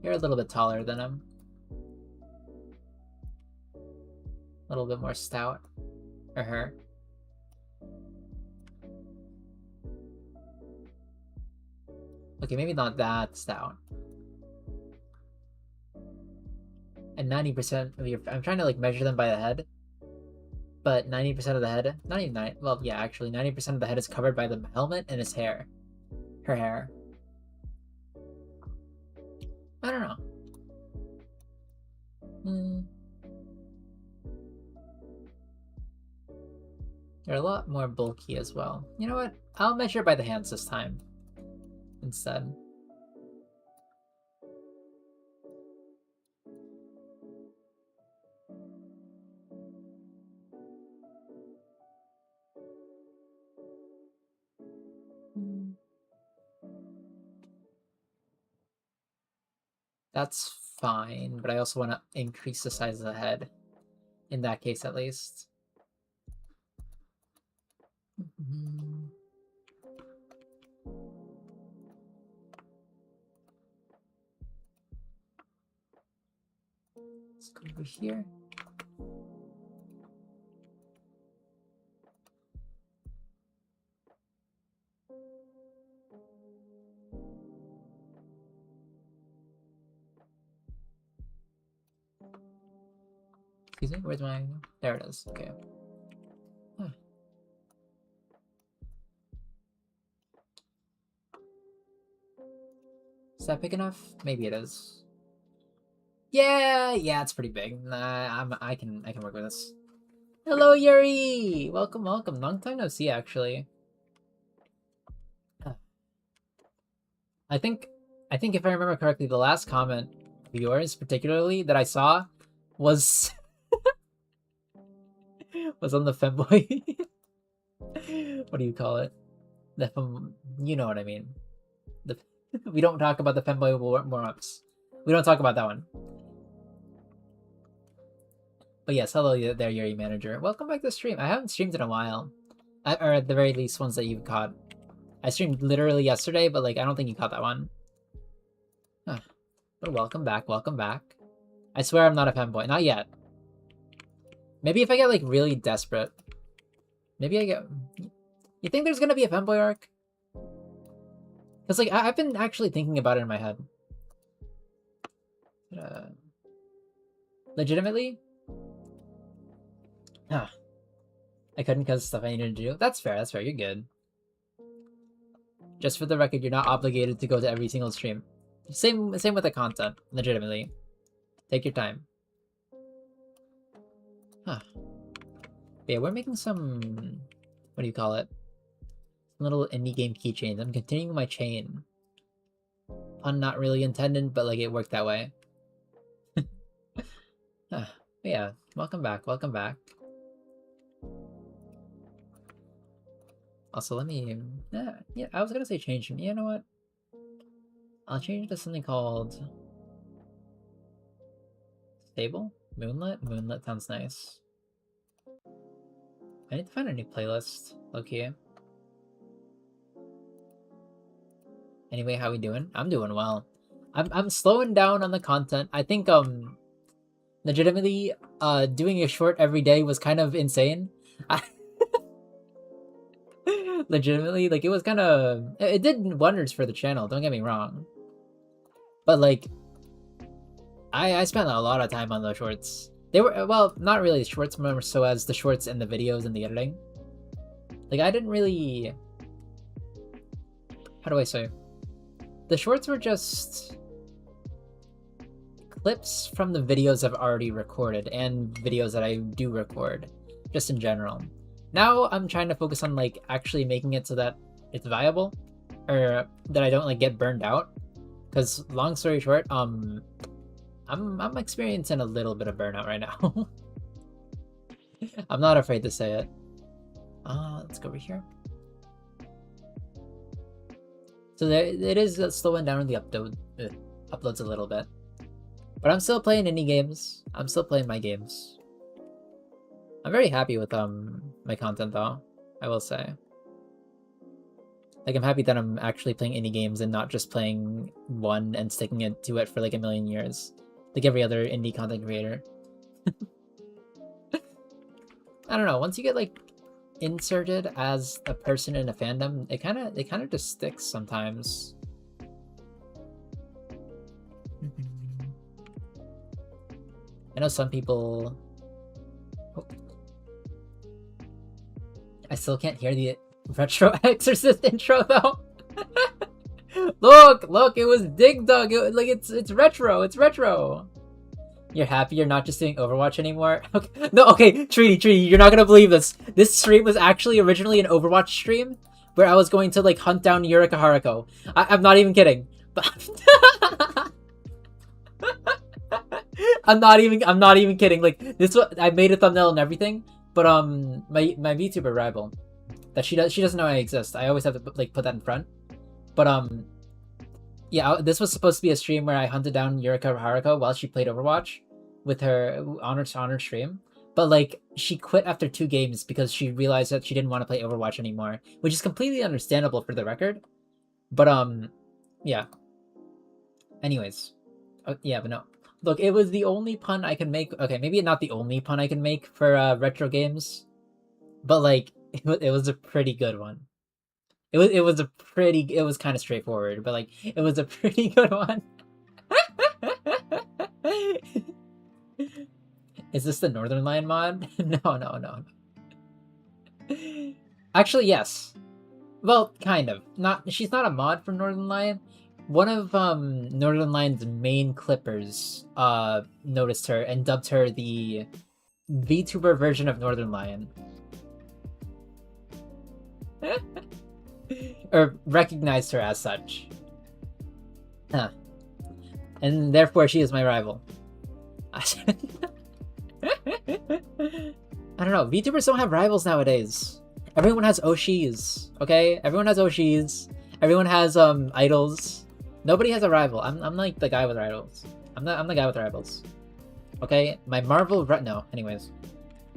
You're a little bit taller than him. A little bit more stout. Or her. Okay, maybe not that stout. And 90% of your... I'm trying to like measure them by the head. But 90% of the head... Not even 9... Well, yeah, actually, 90% of the head is covered by the helmet and his hair. Her hair. I don't know. They're a lot more bulky as well. You know what? I'll measure by the hands this time instead. That's fine, but I also want to increase the size of the head. In that case, at least. Let's go over here. Excuse me, where's my... There it is, okay. Huh. Is that big enough? Maybe it is. Yeah, it's pretty big. I can work with this. Hello, Yuri! Welcome. Long time no see, actually. I think if I remember correctly, the last comment of yours, particularly, that I saw was was on the femboy. What do you call it? You know what I mean. We don't talk about the femboy warm-ups. We don't talk about that one. But yes, hello there, Yuri Manager. Welcome back to the stream. I haven't streamed in a while. Or at the very least, ones that you've caught. I streamed literally yesterday, but like I don't think you caught that one. Huh. But welcome back. I swear I'm not a femboy. Not yet. Maybe if I get like really desperate. Maybe I get... You think there's gonna be a femboy arc? Because like I've been actually thinking about it in my head. Legitimately? I couldn't because stuff I needed to do. That's fair, you're good. Just for the record, you're not obligated to go to every single stream. Same with the content, legitimately. Take your time. Yeah, we're making some... What do you call it? Little indie game keychains. I'm continuing my chain. Pun not really intended, but like it worked that way. Yeah, welcome back. Also, let me... Yeah, I was gonna say change. You know what? I'll change it to something called... Stable? Moonlit? Moonlit sounds nice. I need to find a new playlist. Low-key. Anyway, how we doing? I'm doing well. I'm slowing down on the content. I think legitimately doing a short every day was kind of insane. Legitimately, like it was kind of... It did wonders for the channel, don't get me wrong. But like I spent a lot of time on those shorts. They were, well, not really shorts, more so as the shorts and the videos and the editing. Like I didn't really... How do I say? The shorts were just clips from the videos I've already recorded and videos that I do record, just in general. Now I'm trying to focus on like actually making it so that it's viable, or that I don't like get burned out. Because long story short, I'm experiencing a little bit of burnout right now. I'm not afraid to say it. Let's go over here. So there, it is slowing down the uploads a little bit. But I'm still playing indie games. I'm still playing my games. I'm very happy with my content though, I will say. Like I'm happy that I'm actually playing indie games and not just playing one and sticking to it for like a million years. Like every other indie content creator. I don't know, once you get like inserted as a person in a fandom, it kind of just sticks sometimes. I know some people... Oh. I still can't hear the Retro Exorcist intro though. Look, it was Dig Dug. It's retro. You're happy you're not just doing Overwatch anymore? Okay. No, okay, Treaty, you're not gonna believe this. This stream was actually originally an Overwatch stream where I was going to like hunt down Yurika Haruko. I'm not even kidding. But I'm not even kidding. Like this I made a thumbnail and everything, but my VTuber rival that she doesn't know I exist. I always have to like put that in front. But yeah, this was supposed to be a stream where I hunted down Yurika Haruko while she played Overwatch with her on her stream. But like she quit after 2 games because she realized that she didn't want to play Overwatch anymore, which is completely understandable for the record. But yeah. Anyways, yeah, but no. Look, it was the only pun I can make. Okay, maybe not the only pun I can make for retro games, but like it was a pretty good one. It was kind of straightforward, but like it was a pretty good one. Is this the Northern Lion mod? No. Actually, yes. Well, kind of. She's not a mod from Northern Lion. One of Northern Lion's main clippers noticed her and dubbed her the VTuber version of Northern Lion. Or recognized her as such. Huh. And therefore she is my rival. I don't know, VTubers don't have rivals nowadays. Everyone has Oshis, okay? Everyone has Oshis. Everyone has idols. Nobody has a rival. I'm like the guy with rivals. I'm the guy with rivals. Okay? My Marvel no, anyways.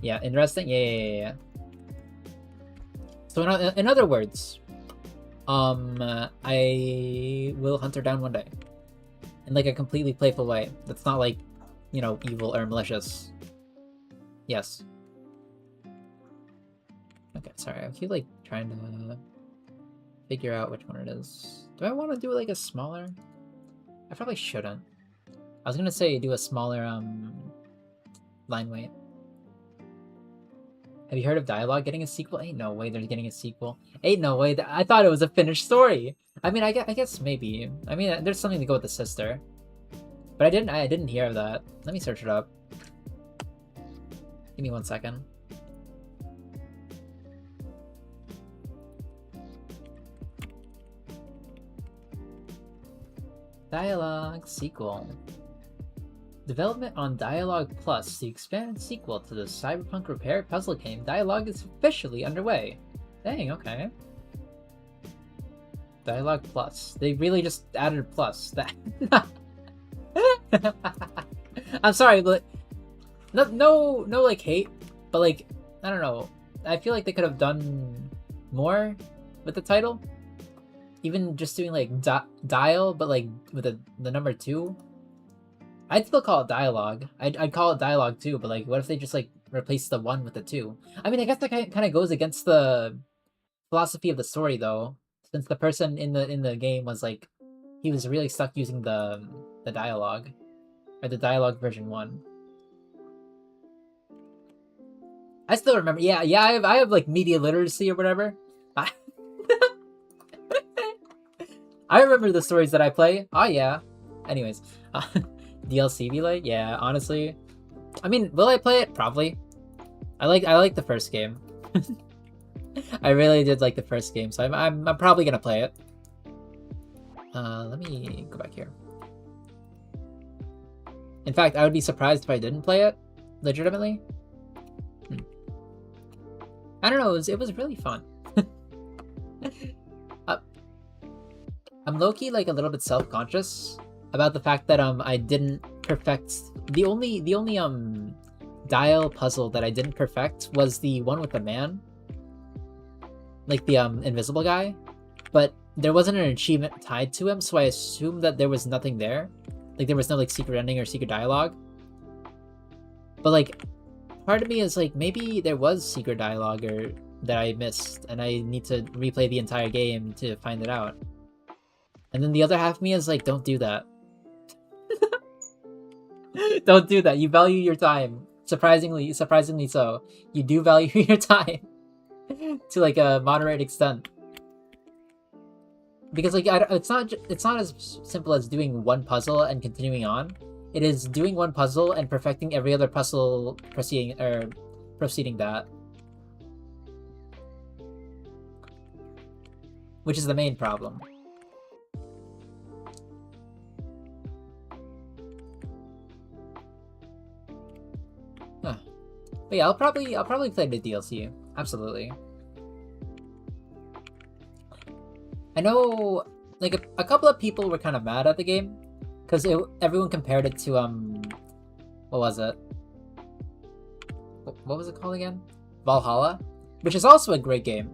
Yeah, interesting. Yeah. So in other words, I will hunt her down one day. In like a completely playful way. That's not like, you know, evil or malicious. Yes. Okay, sorry. I keep like trying to figure out which one it is. Do I want to do like a smaller? I probably shouldn't. I was gonna say do a smaller line weight. Have you heard of Dialogue getting a sequel? Ain't no way they're getting a sequel. Ain't no way. I thought it was a finished story. I mean, I guess maybe. I mean, there's something to go with the sister. But I didn't hear of that. Let me search it up. Give me 1 second. Dialogue sequel. Development on Dialogue Plus, the expanded sequel to the Cyberpunk Repair puzzle game Dialogue is officially underway. Dang, okay. Dialogue Plus. They really just added a plus. That I'm sorry, but no like hate, but like I don't know. I feel like they could have done more with the title. Even just doing like dial, but like with the number 2. I'd still call it Dialogue. I'd call it Dialogue too, but like what if they just like replace the 1 with the 2? I mean, I guess that kind of goes against the philosophy of the story though, since the person in the game was like he was really stuck using the dialogue, or the dialogue version 1. I still remember. Yeah. I have like media literacy or whatever. I remember the stories that I play. Oh yeah. Anyways, DLC be like, yeah. Honestly, I mean, will I play it? Probably. I like the first game. I really did like the first game, so I'm probably gonna play it. Let me go back here. In fact, I would be surprised if I didn't play it, legitimately. I don't know, it was really fun. I'm low-key like a little bit self-conscious about the fact that I didn't perfect the only dial puzzle that I didn't perfect was the one with the man. Like the invisible guy. But there wasn't an achievement tied to him, so I assumed that there was nothing there. Like there was no like secret ending or secret dialogue. But like part of me is like maybe there was secret dialogue or that I missed and I need to replay the entire game to find it out. And then the other half of me is like, don't do that. Don't do that. You value your time. Surprisingly so. You do value your time to like a moderate extent. Because like it's not as simple as doing one puzzle and continuing on. It is doing one puzzle and perfecting every other puzzle proceeding that. Which is the main problem. Huh. But yeah, I'll probably play the DLC. Absolutely. I know, like, a couple of people were kind of mad at the game because everyone compared it to what was it? What was it called again? Valhalla, which is also a great game.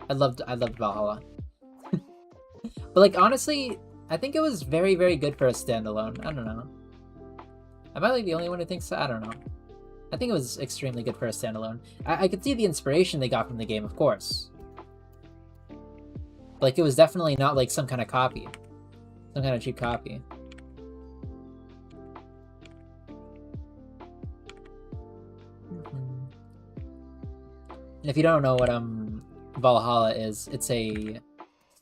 I loved Valhalla. But like, honestly, I think it was very, very good for a standalone. I don't know. Am I like the only one who thinks so? I don't know. I think it was extremely good for a standalone. I could see the inspiration they got from the game, of course. Like, it was definitely not like some kind of copy. Some kind of cheap copy. And if you don't know what Valhalla is, it's a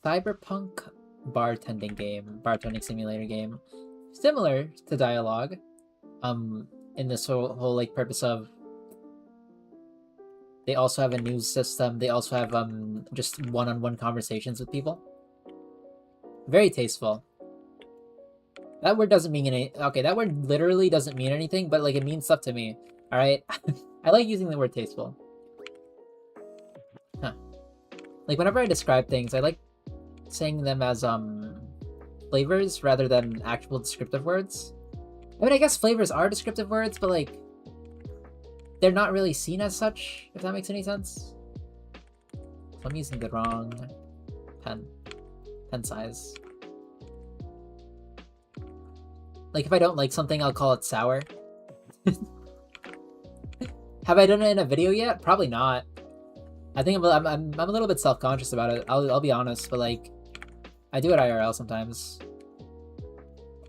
cyberpunk bartending simulator game. Similar to Dialogue. In this whole like purpose of they also have a news system. They also have just one-on-one conversations with people. Very tasteful. That word doesn't mean any. Okay, that word literally doesn't mean anything, but like it means stuff to me. All right, I like using the word tasteful. Huh. Like whenever I describe things, I like saying them as flavors rather than actual descriptive words. I mean, I guess flavors are descriptive words, but like they're not really seen as such, if that makes any sense. So I'm using the wrong pen size. Like if I don't like something, I'll call it sour. Have I done it in a video yet? Probably not. I think I'm a little bit self-conscious about it. I'll be honest, but like I do it IRL sometimes.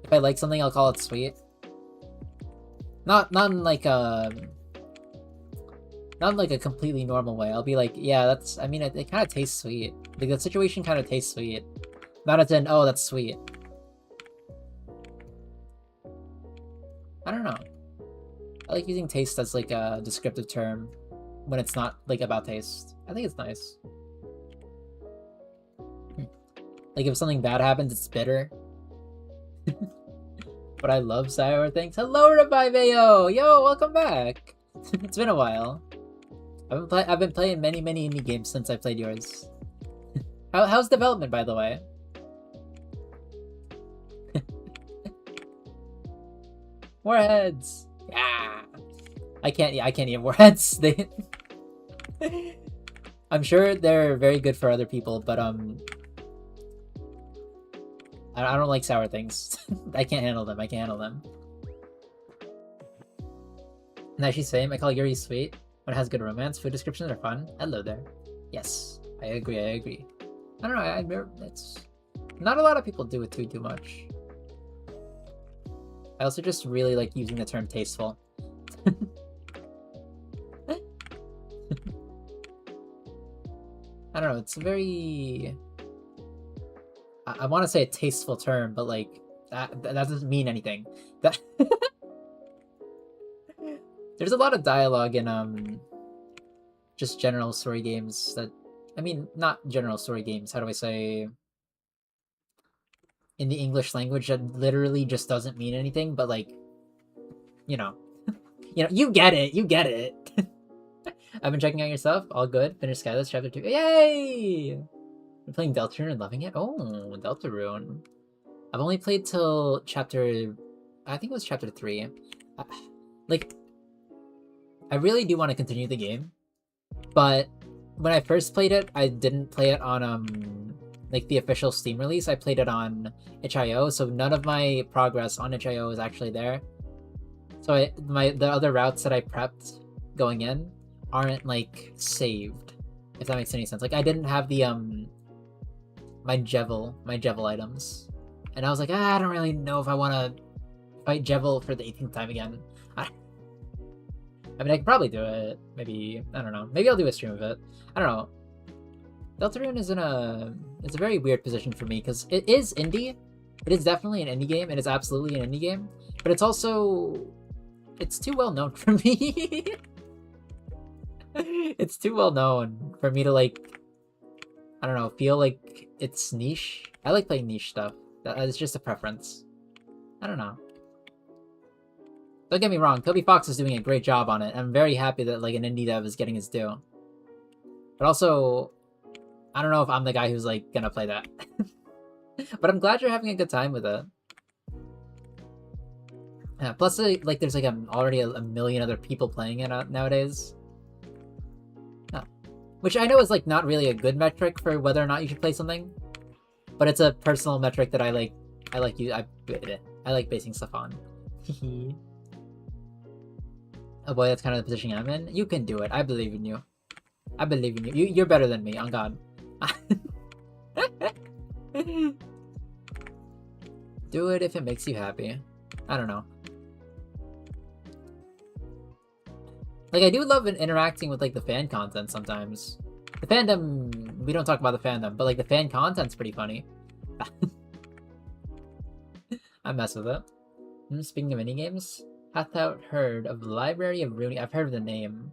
If I like something, I'll call it sweet. Not in like a completely normal way. I'll be like, yeah, that's. I mean, it kind of tastes sweet. Like the situation kind of tastes sweet. Not as in, oh, that's sweet. I don't know. I like using taste as like a descriptive term when it's not like about taste. I think it's nice. Like if something bad happens, it's bitter. But I love sour things. Hello, Reviveo! Yo, welcome back! It's been a while. I've been playing many indie games since I played yours. How's development, by the way? Warheads! Yeah! I can't eat warheads. I'm sure they're very good for other people, but I don't like sour things. I can't handle them. Naishi same. I call Yuri sweet when it has good romance. Food descriptions are fun. Hello there. Yes, I agree. I don't know. It's not a lot of people do it too much. I also just really like using the term tasteful. I don't know. It's very. I want to say a tasteful term, but like that doesn't mean anything. That there's a lot of dialogue in just general story games that I mean not general story games. How do I say in the English language that literally just doesn't mean anything, but like you know, you get it. I've been checking out your stuff. All good. Finished Skyless Chapter 2. Yay! You're playing Deltarune and loving it? Oh, Deltarune. I've only played till chapter... I think it was chapter 3. Like, I really do want to continue the game. But when I first played it, I didn't play it on, like, the official Steam release. I played it on itch.io, so none of my progress on itch.io is actually there. So the other routes that I prepped going in aren't, like, saved. If that makes any sense. Like, I didn't have the, my Jevil items. And I was like, I don't really know if I want to fight Jevil for the 18th time again. I mean, I could probably do it. Maybe, I don't know. Maybe I'll do a stream of it. I don't know. Deltarune is it's a very weird position for me because it is indie. It is definitely an indie game. It is absolutely an indie game. But it's also... It's too well known for me. It's too well known for me to, like... I don't know, feel like it's niche. I like playing niche stuff. It's just a preference. I don't know. Don't get me wrong, Toby Fox is doing a great job on it. I'm very happy that like an indie dev is getting his due. But also, I don't know if I'm the guy who's like gonna play that. But I'm glad you're having a good time with it. Yeah, plus like there's like already a million other people playing it nowadays. Which I know is like not really a good metric for whether or not you should play something, but it's a personal metric that I like basing stuff on. Oh boy, that's kind of the position I'm in. You can do it. I believe in you. I believe in you. You're better than me, on God. Do it if it makes you happy. I don't know. Like, I do love interacting with, like, the fan content sometimes. The fandom... We don't talk about the fandom, but, like, the fan content's pretty funny. I mess with it. Speaking of minigames, hath thou heard of the Library of Rooney? I've heard of the name.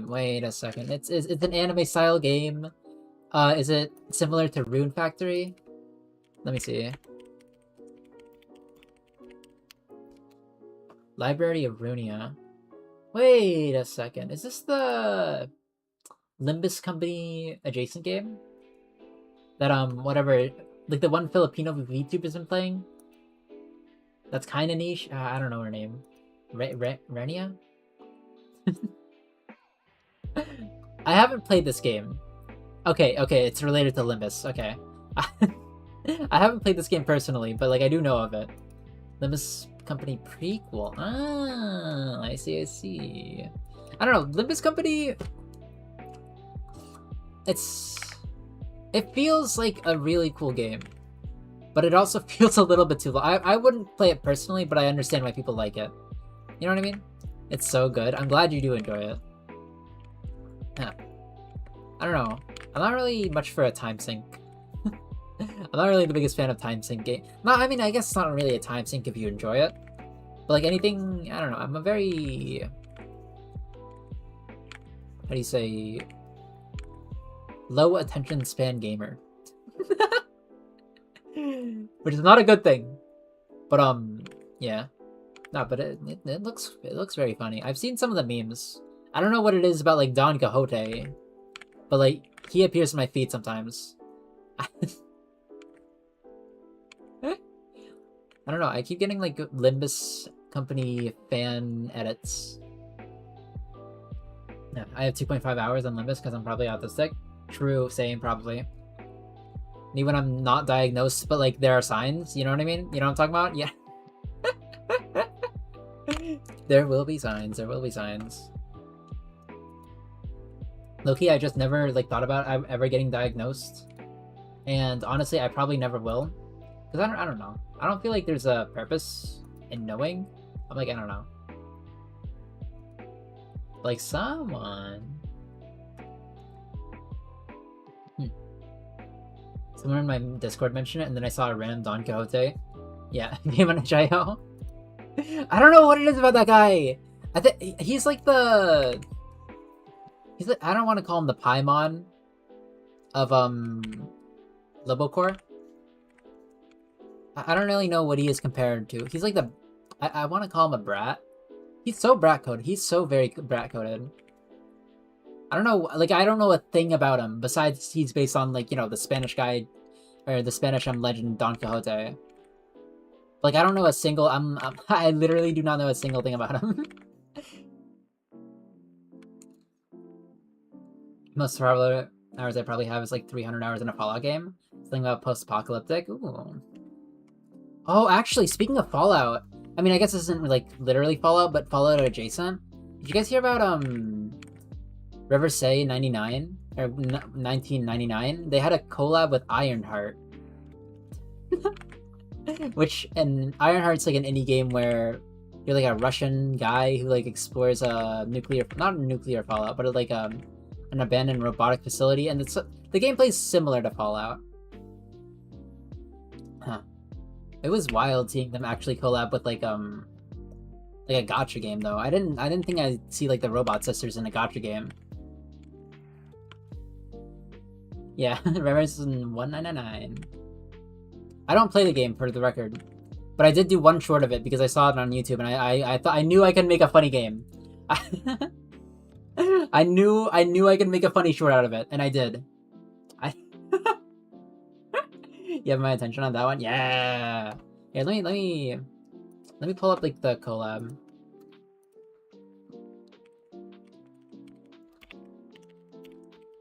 Wait a second. It's an anime-style game. Is it similar to Rune Factory? Let me see. Library of Runia. Wait a second. Is this the Limbus Company adjacent game? That, whatever, like the one Filipino VTuber has been playing? That's kind of niche. I don't know her name. Renia? I haven't played this game. Okay, it's related to Limbus. Okay. I haven't played this game personally, but like I do know of it. Limbus Company prequel. Ah, I see. I don't know. Limbus Company... It feels like a really cool game. But it also feels a little bit too long. I wouldn't play it personally, but I understand why people like it. You know what I mean? It's so good. I'm glad you do enjoy it. Yeah. I don't know. I'm not really much for a time sink. I'm not really the biggest fan of time sink game. No, I mean, I guess it's not really a time sink if you enjoy it. But like anything, I don't know. I'm a very... How do you say? Low attention span gamer. Which is not a good thing. But yeah. No, but it looks very funny. I've seen some of the memes. I don't know what it is about like Don Quixote, but like he appears in my feed sometimes. I don't know. I keep getting like Limbus Company fan edits. Yeah, I have 2.5 hours on Limbus because I'm probably autistic. True, same probably. Me when I'm not diagnosed, but like there are signs. You know what I mean? You know what I'm talking about? Yeah. There will be signs. There will be signs. Low-key, I just never like thought about ever getting diagnosed, and honestly, I probably never will, because I don't know. I don't feel like there's a purpose in knowing. I'm like, I don't know. Like someone in my Discord mentioned it, and then I saw a random Don Quixote. Yeah, game on HIO. I don't know what it is about that guy. I think he's like the... He's like, I don't want to call him the Paimon of Lobocore. I don't really know what he is compared to. He's like the... I want to call him a brat. He's so brat-coded. He's so very brat-coded. I don't know, like, I don't know a thing about him, besides he's based on, like, you know, the Spanish guy, or the Spanish legend Don Quixote. Like, I don't know a single, I literally do not know a single thing about him. Most survival hours I probably have is, like, 300 hours in a Fallout game. Something about post-apocalyptic, ooh. Oh, actually, speaking of Fallout, I mean, I guess this isn't, like, literally Fallout, but Fallout adjacent. Did you guys hear about, River Say 99 or 1999? They had a collab with Ironheart, and Ironheart's like an indie game where you're like a Russian guy who like explores a not a nuclear Fallout, but like an abandoned robotic facility, and the gameplay's similar to Fallout. Huh. It was wild seeing them actually collab with like a gacha game though. I didn't think I'd see like the Robot Sisters in a gacha game. Yeah, Rarest in 1999. I don't play the game for the record, but I did do one short of it because I saw it on YouTube and I thought I knew I could make a funny game. I knew I could make a funny short out of it, and I did. You have my attention on that one? Yeah. Yeah, let me pull up like the collab.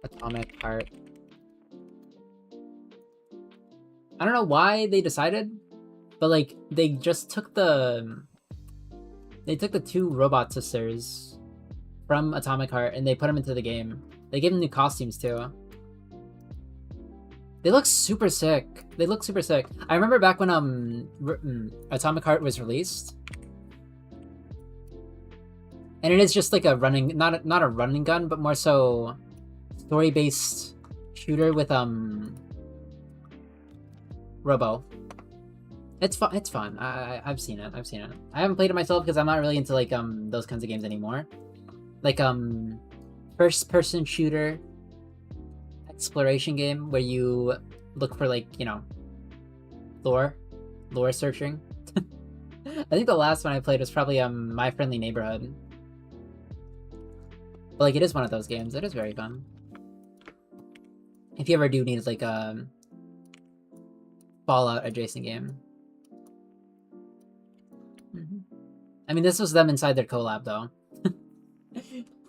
Atomic Heart. I don't know why they decided, but like they just took the two Robot Sisters from Atomic Heart and they put them into the game. They gave them new costumes too. They look super sick. They look super sick. I remember back when Atomic Heart was released, and it is just like a running, not a running gun, but more so story-based shooter with Robo. It's fun. It's fun. I've seen it. I've seen it. I haven't played it myself because I'm not really into like those kinds of games anymore. Like first-person shooter exploration game where you look for like, you know, lore searching. I think the last one I played was probably My Friendly Neighborhood. But like it is one of those games. It is very fun. If you ever do need like a Fallout adjacent game. I mean, this was them inside their collab though.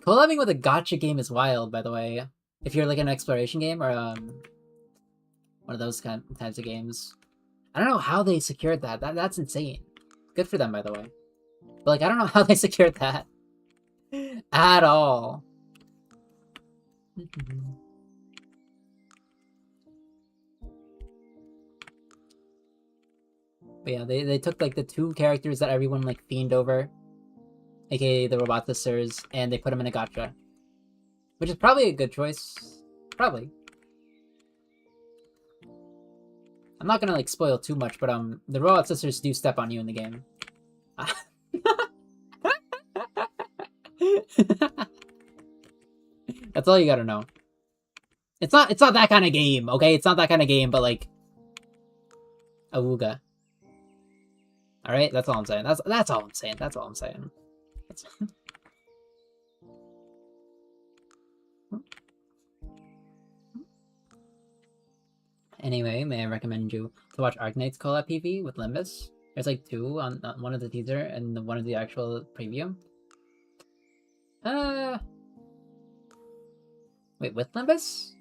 Collabing with a gacha game is wild, by the way. If you're like an exploration game or one of those types of games. I don't know how they secured that. That's insane. Good for them, by the way. But like, I don't know how they secured that at all. But yeah, they took like the two characters that everyone like fiend over, aka the Robot Sisters, and they put them in a gacha. Which is probably a good choice. Probably. I'm not gonna like spoil too much, but the Robot Sisters do step on you in the game. That's all you gotta know. It's not that kind of game, okay? It's not that kind of game, but like Awooga. Alright, that's all I'm saying. That's all I'm saying. That's all I'm saying. Anyway, may I recommend you to watch Arknight's collab PV with Limbus? There's like two on one of the teaser and one of the actual preview. Wait, with Limbus?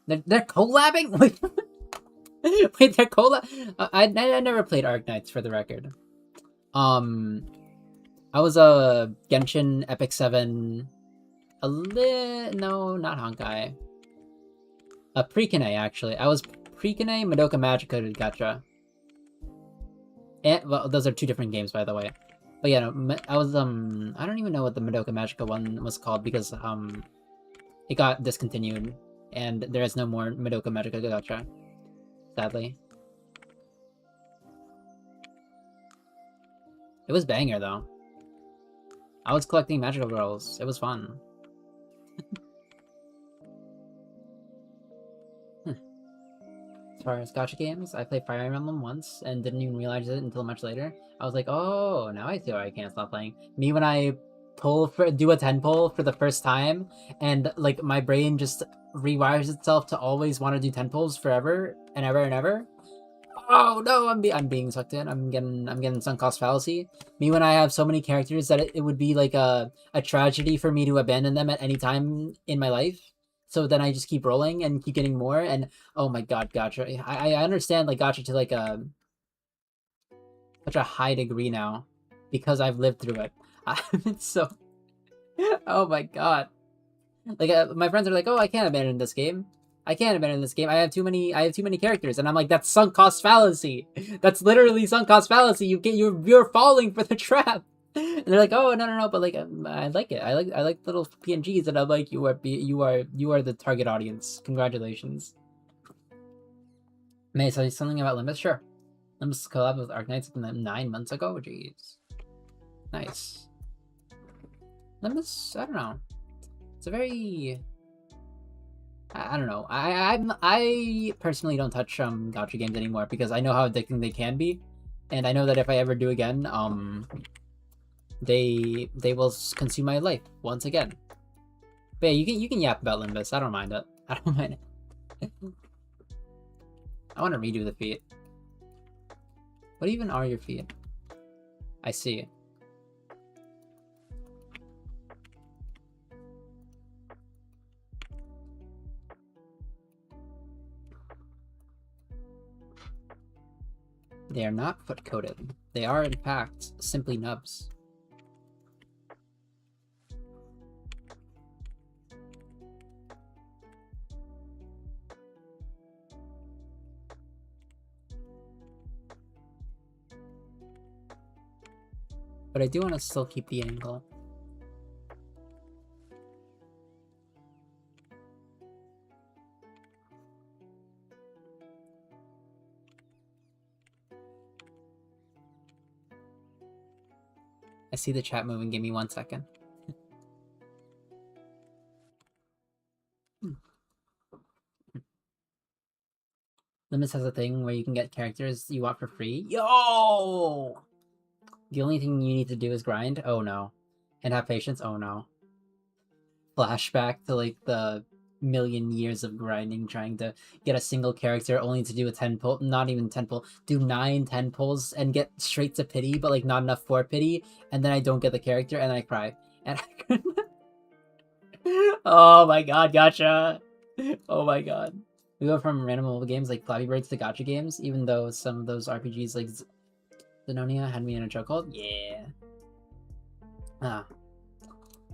They're collabing? Wait, wait, they're collab? I never played Arknights for the record. I was a Genshin Epic 7, no, not Honkai. Precane, actually. I was Precane, Madoka Magica gacha. And, well, those are two different games, by the way. But yeah, no, I was, I don't even know what the Madoka Magica one was called because, it got discontinued. And there is no more Madoka Magica gacha. Sadly. It was banger, though. I was collecting magical girls. It was fun. As far as gacha games, I played Fire Emblem once and didn't even realize it until much later. I was like, oh, now I see why I can't stop playing. Me when I do a 10 pull for the first time, and like my brain just rewires itself to always want to do 10 pulls forever and ever and ever. Oh no, I'm being sucked in. I'm getting sunk cost fallacy. Me when I have so many characters that it would be like a tragedy for me to abandon them at any time in my life. So then I just keep rolling and keep getting more, and oh my god, gacha. I understand like gacha to like such a high degree now because I've lived through it. It's so oh my god. Like my friends are like, "Oh, I can't abandon this game. I can't abandon this game. I have too many characters." And I'm like, "That's sunk cost fallacy. That's literally sunk cost fallacy. You're falling for the trap." And they're like, "Oh, no, but like I like it. I like little PNGs." And I'm like, "You are the target audience. Congratulations." May I say something about Limbus? Sure. Limbus collab with Arknights 9 months ago? Jeez. Nice. Limbus, I don't know. It's a very... I don't know. I personally don't touch gacha games anymore because I know how addicting they can be, and I know that if I ever do again, they will consume my life once again. But yeah, you can yap about Limbus. I don't mind it. I don't mind it. I want to redo the feet. What even are your feet? I see. They are not foot-coated. They are, in fact, simply nubs. But I do want to still keep the angle. I see the chat moving. Give me 1 second. Limits has a thing where you can get characters you want for free. Yo! The only thing you need to do is grind? Oh no. And have patience? Oh no. Flashback to like the million years of grinding trying to get a single character only to do a 10 pull, not even 10 pull, do 9 10 pulls and get straight to pity but like not enough for pity, and then I don't get the character and then I cry. And oh my god, gotcha! Oh my god. We go from random mobile games like Flappy Birds to gacha games, even though some of those RPGs like Zenonia had me in a chokehold. Yeah. Ah.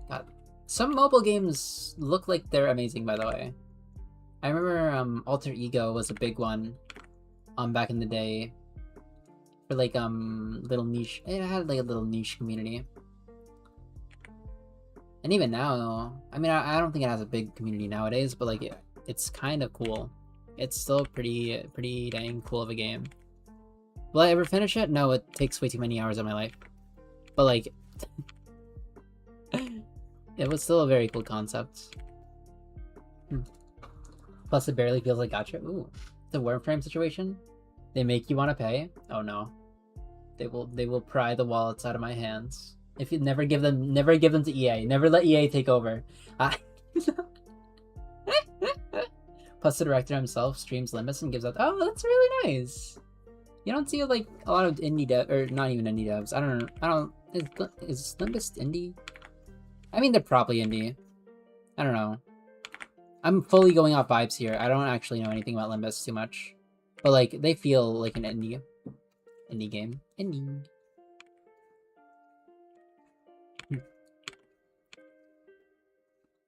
God. Some mobile games look like they're amazing, by the way. I remember Alter Ego was a big one back in the day. For like little niche, it had like a little niche community. And even now, I mean, I don't think it has a big community nowadays, but like it's kind of cool. It's still pretty dang cool of a game. Will I ever finish it? No, it takes way too many hours of my life. But like, it was still a very cool concept. Plus, it barely feels like gacha. Ooh, the Warframe situation. They make you want to pay. Oh no, they will pry the wallets out of my hands. If you never give them to EA. Never let EA take over. Plus, the director himself streams Limbus and gives out. Oh, that's really nice. You don't see like a lot of indie dev, or not even indie devs. I don't know. Is Limbus indie? I mean, they're probably indie. I don't know. I'm fully going off vibes here. I don't actually know anything about Limbus too much, but like they feel like an indie game. Indie.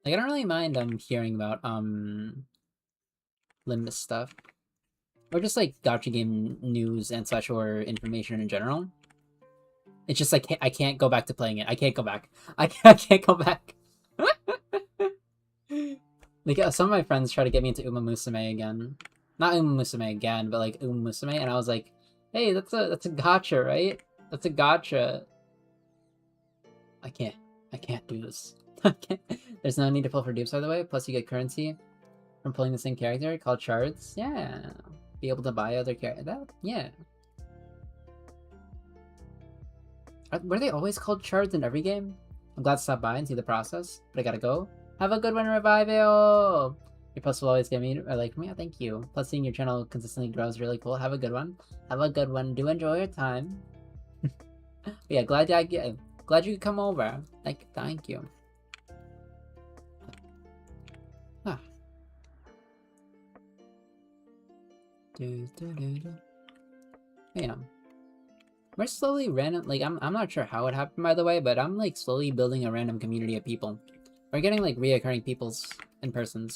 Like I don't really mind hearing about Limbus stuff, or just like gacha game news and such, or information in general. It's just like I can't go back to playing it. I can't go back. I can't go back. Like some of my friends try to get me into Musume again. Not Musume again, but like Musume, and I was like, hey, that's a gacha, right? That's a gacha. I can't do this. There's no need to pull for dupes, by the way. Plus, you get currency from pulling the same character called shards. Yeah, be able to buy other characters. Yeah. Were they always called shards in every game? I'm glad to stop by and see the process, but I gotta go. Have a good one, Revival! Your posts will always get me, or like me, oh, thank you. Plus, seeing your channel consistently grow is really cool. Have a good one. Have a good one. Do enjoy your time. But yeah, glad you could come over. Thank you. Ah. Yeah. We're slowly I'm not sure how it happened, by the way, but I'm like slowly building a random community of people. We're getting like reoccurring peoples and persons.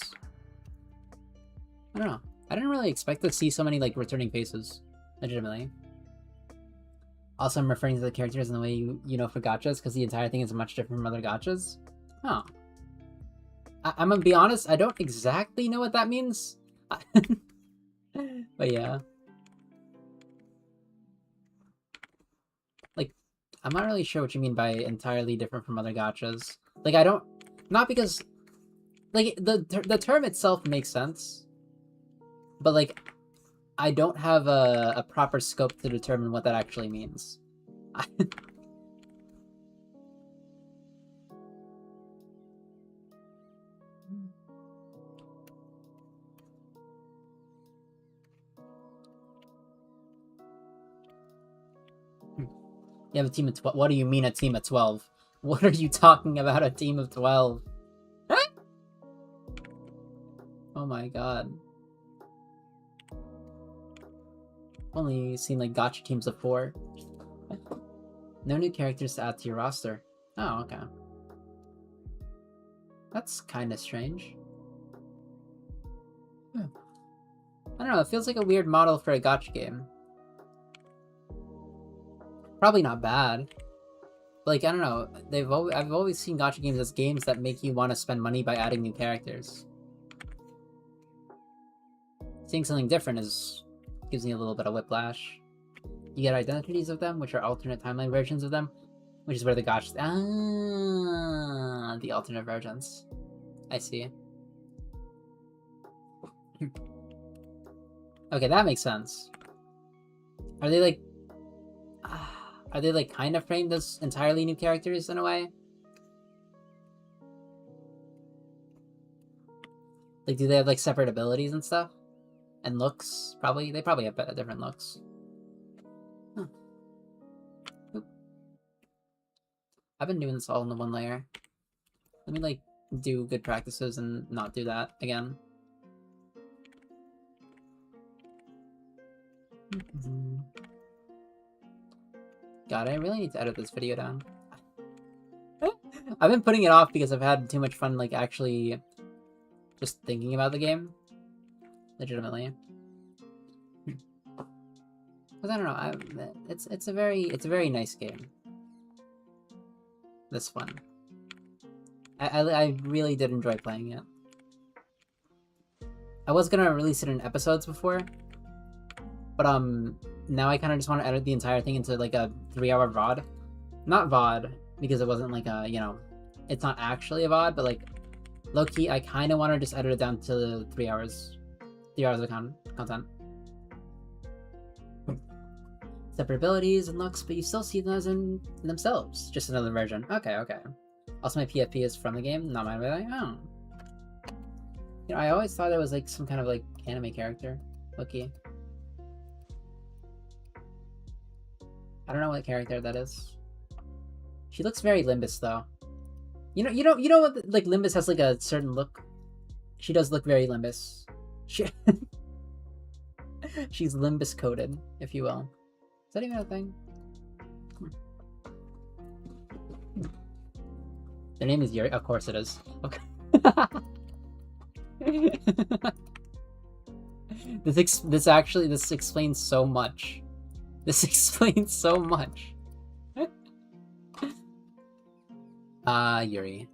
I don't know. I didn't really expect to see so many like returning faces, legitimately. Also, I'm referring to the characters in the way you know for gachas, because the entire thing is much different from other gachas. Huh. I'm gonna be honest, I don't exactly know what that means. But yeah. I'm not really sure what you mean by entirely different from other gachas. Like, I don't... Not because... Like, the term itself makes sense. But, like, I don't have a proper scope to determine what that actually means. You have a team of 12. What do you mean a team of 12? What are you talking about, a team of 12? Oh my god. Only seen like gacha teams of 4. No new characters to add to your roster. Oh, okay. That's kind of strange. I don't know, it feels like a weird model for a gacha game. Probably not bad. Like, I don't know, I've always seen gacha games as games that make you want to spend money by adding new characters. Seeing something different gives me a little bit of whiplash. You get identities of them, which are alternate timeline versions of them, which is where the gachas... Ah, the alternate versions. I see. Okay, that makes sense. Are they like... Are they like kind of framed as entirely new characters in a way? Like, do they have like separate abilities and stuff? And looks? Probably. They probably have different looks. Huh. I've been doing this all in the one layer. Let me like do good practices and not do that again. God, I really need to edit this video down. I've been putting it off because I've had too much fun, like, actually just thinking about the game. Legitimately. Because I don't know, it's a very nice game. This one. I really did enjoy playing it. I was gonna release it in episodes before, but now I kind of just want to edit the entire thing into like a 3-hour VOD. Not VOD, because it wasn't like a, you know, it's not actually a VOD, but like, low-key, I kind of want to just edit it down to 3 hours. 3 hours of content. Separate abilities and looks, but you still see them as in themselves. Just another version. Okay, okay. Also, my PFP is from the game, not mine, but like, oh. You know, I always thought it was like some kind of like anime character. Low-key. I don't know what character that is. She looks very Limbus though. You know what, like Limbus has like a certain look. She does look very Limbus. She's Limbus coded, if you will. Is that even a thing? Their name is Yuri. Of course it is. Okay. This explains so much. This explains so much. Yuri.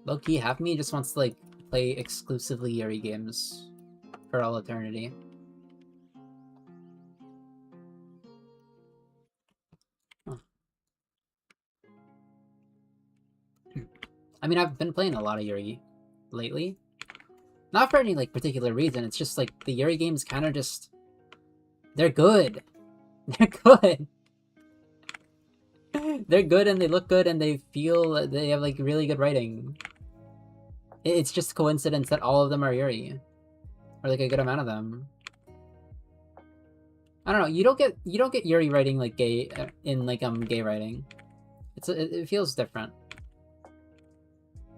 Low-key, half of me just wants to, like, play exclusively Yuri games for all eternity. Huh. I mean, I've been playing a lot of Yuri lately. Not for any, like, particular reason, it's just, like, the Yuri games kind of just... They're good! They're good! They're good and they look good and they feel... They have, like, really good writing. It's just coincidence that all of them are Yuri. Or, like, a good amount of them. I don't know, you don't get Yuri writing, like, gay... in, like, gay writing. It feels different.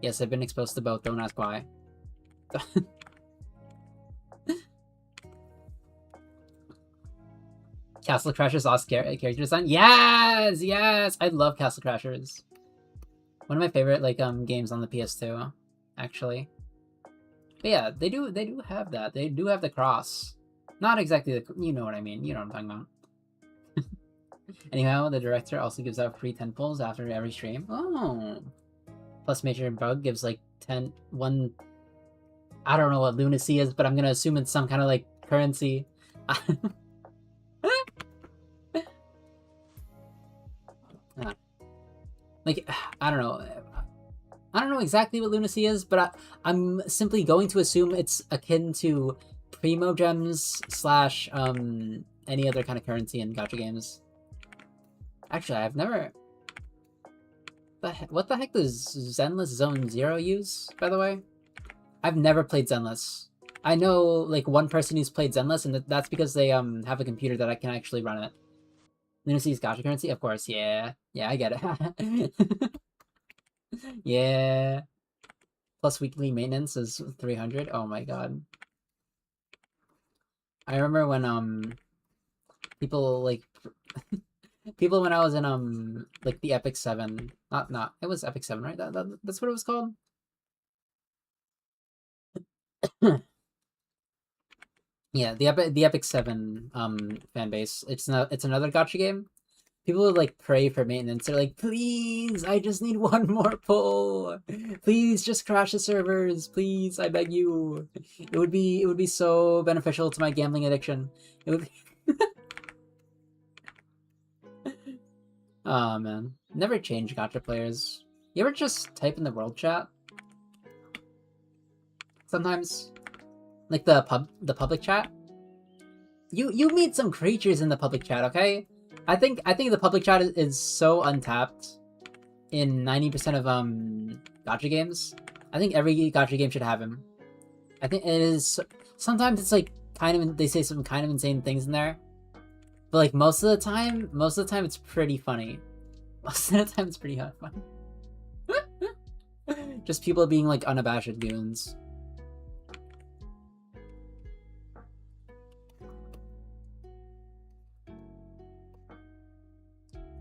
Yes, I've been exposed to both, don't ask why. Castle Crashers lost character design. Yes, yes, I love Castle Crashers. One of my favorite like games on the PS2, actually. But yeah, they do have that. They do have the cross. Not exactly the, you know what I mean. You know what I'm talking about. Anyhow, the director also gives out free 10 pulls after every stream. Oh. Plus Major Bug gives like 1. I don't know what lunacy is, but I'm gonna assume it's some kind of like currency. Like, I don't know. I don't know exactly what lunacy is, but I'm simply going to assume it's akin to primo gems slash any other kind of currency in gacha games. Actually, I've never. What the heck does Zenless Zone Zero use? By the way, I've never played Zenless. I know like one person who's played Zenless, and that's because they have a computer that I can actually run it. Lunacy's gacha currency, of course. Yeah, yeah, I get it. Yeah. Plus weekly maintenance is 300. Oh my god. I remember when people like people when I was in like the Epic 7. Not it was Epic 7, right? That's what it was called. Yeah, the Epic 7 fan base. It's another gacha game. People would like pray for maintenance. They're like, please, I just need one more pull. Please just crash the servers. Please, I beg you. It would be so beneficial to my gambling addiction. It would Oh man. Never change gacha players. You ever just type in the world chat? Sometimes? Like the public chat? You meet some creatures in the public chat, okay? I think the public chat is so untapped in 90% of gacha games. I think every gacha game should have him. I think it is sometimes it's like kind of they say some kind of insane things in there. But like most of the time it's pretty funny. Most of the time it's pretty fun. Just people being like unabashed goons.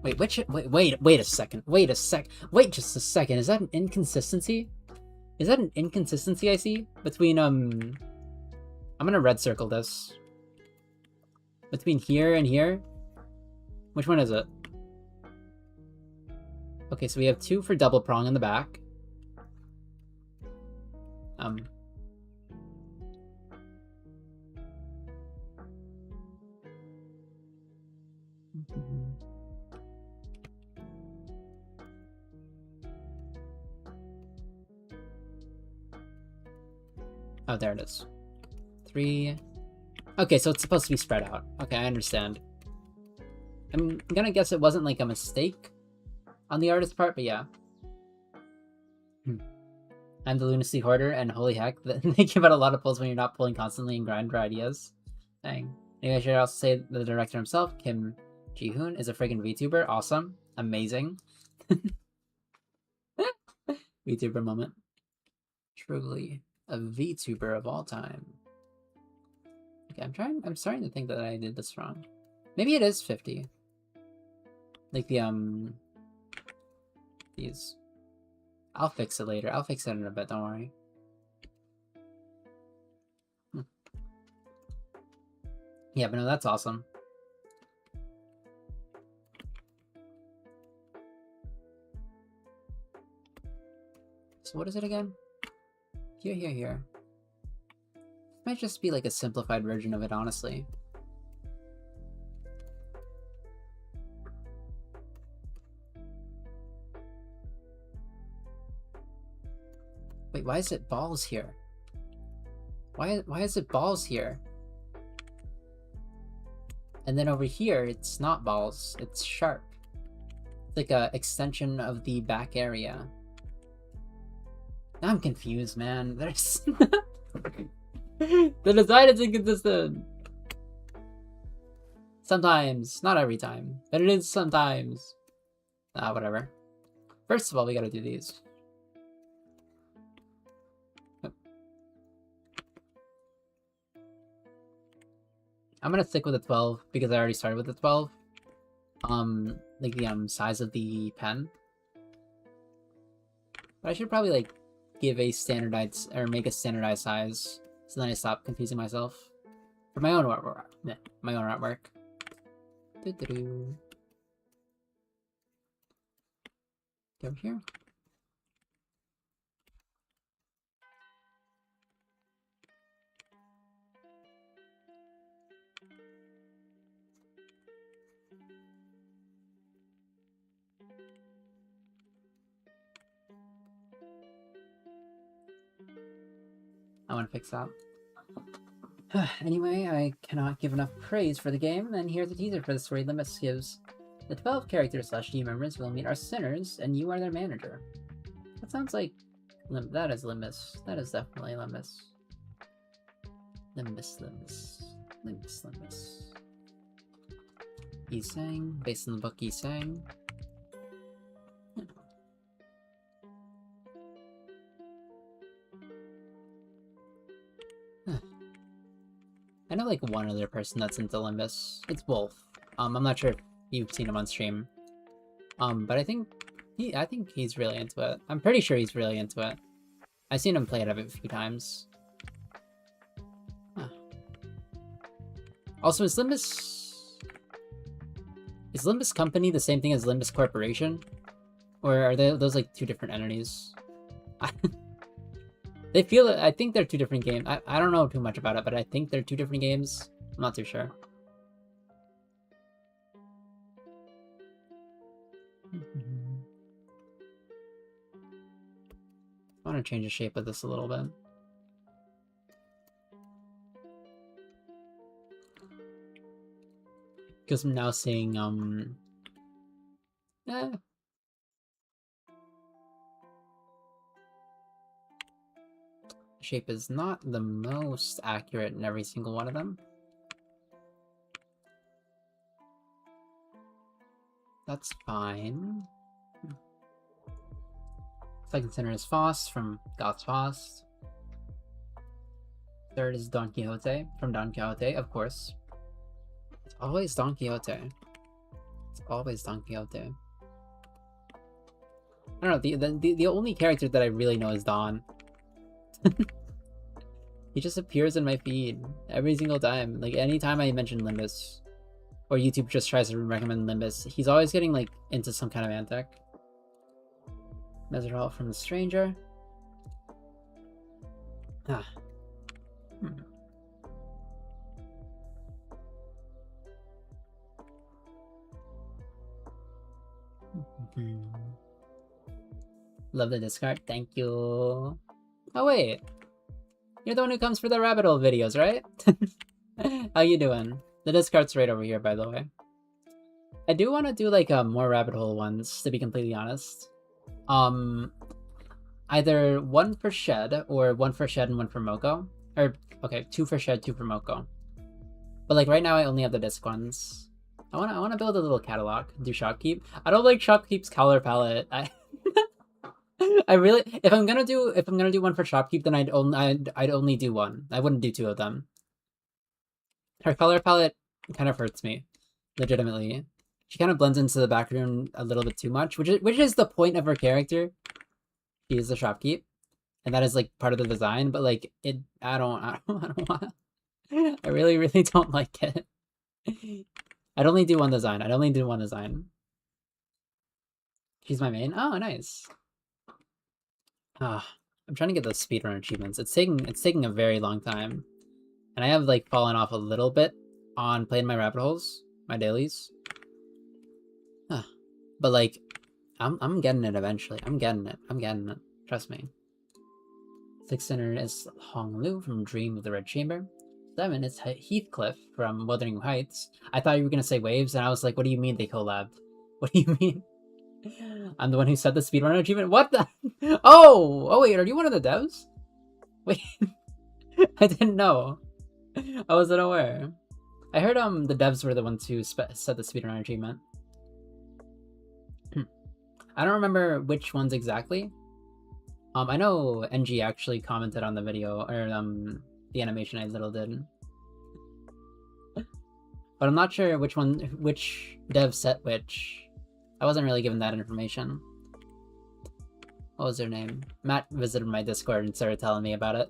Wait a second. Wait just a second. Is that an inconsistency? Is that an inconsistency I see between I'm gonna red circle this. Between here and here? Which one is it? Okay, so we have 2 for double prong in the back. Oh, there it is. 3. Okay, so it's supposed to be spread out. Okay, I understand. I'm gonna guess it wasn't like a mistake on the artist's part, but yeah. I'm the Lunacy Hoarder, and holy heck, they give out a lot of pulls when you're not pulling constantly and grind for ideas. Dang. Maybe I should also say the director himself, Kim Ji-hoon, is a friggin' VTuber. Awesome. Amazing. VTuber moment. Truly a VTuber of all time. Okay, I'm starting to think that I did this wrong. Maybe it is 50. Like the these. I'll fix it later. I'll fix it in a bit, don't worry. Yeah, but no, that's awesome. So what is it again? Here. Might just be like a simplified version of it, honestly. Wait, why is it balls here? Why is it balls here? And then over here, it's not balls, it's sharp. It's like a extension of the back area. Now I'm confused, man. There's the design is inconsistent. Sometimes, not every time, but it is sometimes. Whatever. First of all, we gotta do these. I'm gonna stick with the 12 because I already started with the 12. Like the size of the pen. But I should probably like give a standardized or make a standardized size so then I stop confusing myself for my own artwork. Yeah, my own artwork. Go over here. I want to fix that. Anyway, I cannot give enough praise for the game, and here's a teaser for the story Limbus gives. The 12 characters / team members will meet our sinners, and you are their manager. That sounds like... that is Limbus. That is definitely Limbus. Limbus. Isang, based on the book Isang. I know like one other person that's into Limbus. It's Wolf. I'm not sure if you've seen him on stream. But I think he's really into it. I'm pretty sure he's really into it. I've seen him play it a few times. Huh. Also, is Limbus Company the same thing as Limbus Corporation? Or are those like two different entities? They feel it. I think they're two different games. I don't know too much about it, but I think they're two different games. I'm not too sure. I want to change the shape of this a little bit. Because I'm now seeing shape is not the most accurate in every single one of them. That's fine. Second center is Faust from God's Faust. Third is Don Quixote from Don Quixote, of course. It's always Don Quixote. It's always Don Quixote. I don't know, the only character that I really know is Don. He just appears in my feed every single time. Like, anytime I mention Limbus, or YouTube just tries to recommend Limbus, he's always getting, like, into some kind of antic. Measure from the Stranger. Ah. Love the discard. Thank you. Oh, wait. You're the one who comes for the rabbit hole videos, right? How you doing? The discard's right over here, by the way. I do want to do, like, more rabbit hole ones, to be completely honest. Either one for Shed, or one for Shed and one for Moko. Or, okay, 2 for Shed, 2 for Moko. But, like, right now I only have the disc ones. I wanna build a little catalog, do Shopkeep. I don't like Shopkeep's color palette. I really, if I'm gonna do one for Shopkeep, then I'd only do one. I wouldn't do 2 of them. Her color palette kind of hurts me, legitimately. She kind of blends into the background a little bit too much, which is the point of her character. She is the Shopkeep, and that is like part of the design. But like I don't want. I really don't like it. I'd only do one design. She's my main. Oh, nice. I'm trying to get those speedrun achievements. It's taking a very long time, and I have like fallen off a little bit on playing my rabbit holes, my dailies. But like, I'm getting it eventually. I'm getting it. Trust me. 6 center is Hong Lu from Dream of the Red Chamber. 7 is Heathcliff from Wuthering Heights. I thought you were gonna say Waves, and I was like, what do you mean they collabed? What do you mean? I'm the one who said the speedrunner achievement. What the? Oh wait, are you one of the devs? Wait, I didn't know. I wasn't aware. I heard the devs were the ones who said the speedrunner achievement. I don't remember which ones exactly. I know NG actually commented on the video, or the animation I little did. But I'm not sure which dev set which. I wasn't really given that information. What was their name? Matt visited my Discord and started telling me about it.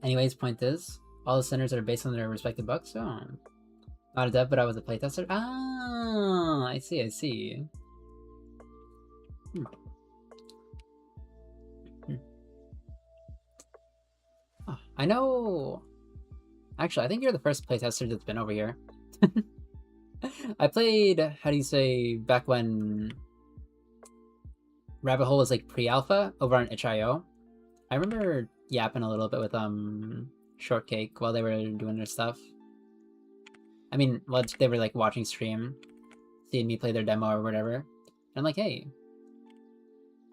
Anyways, point is, all the centers are based on their respective books. Oh. Not a dev, but I was a playtester. Ah, I see. Oh, I know. Actually, I think you're the first playtester that's been over here. I played, how do you say, back when Rabbit Hole was like pre-alpha over on itch.io. I remember yapping a little bit with Shortcake while they were doing their stuff. I mean, they were like watching stream, seeing me play their demo or whatever. And I'm like, hey,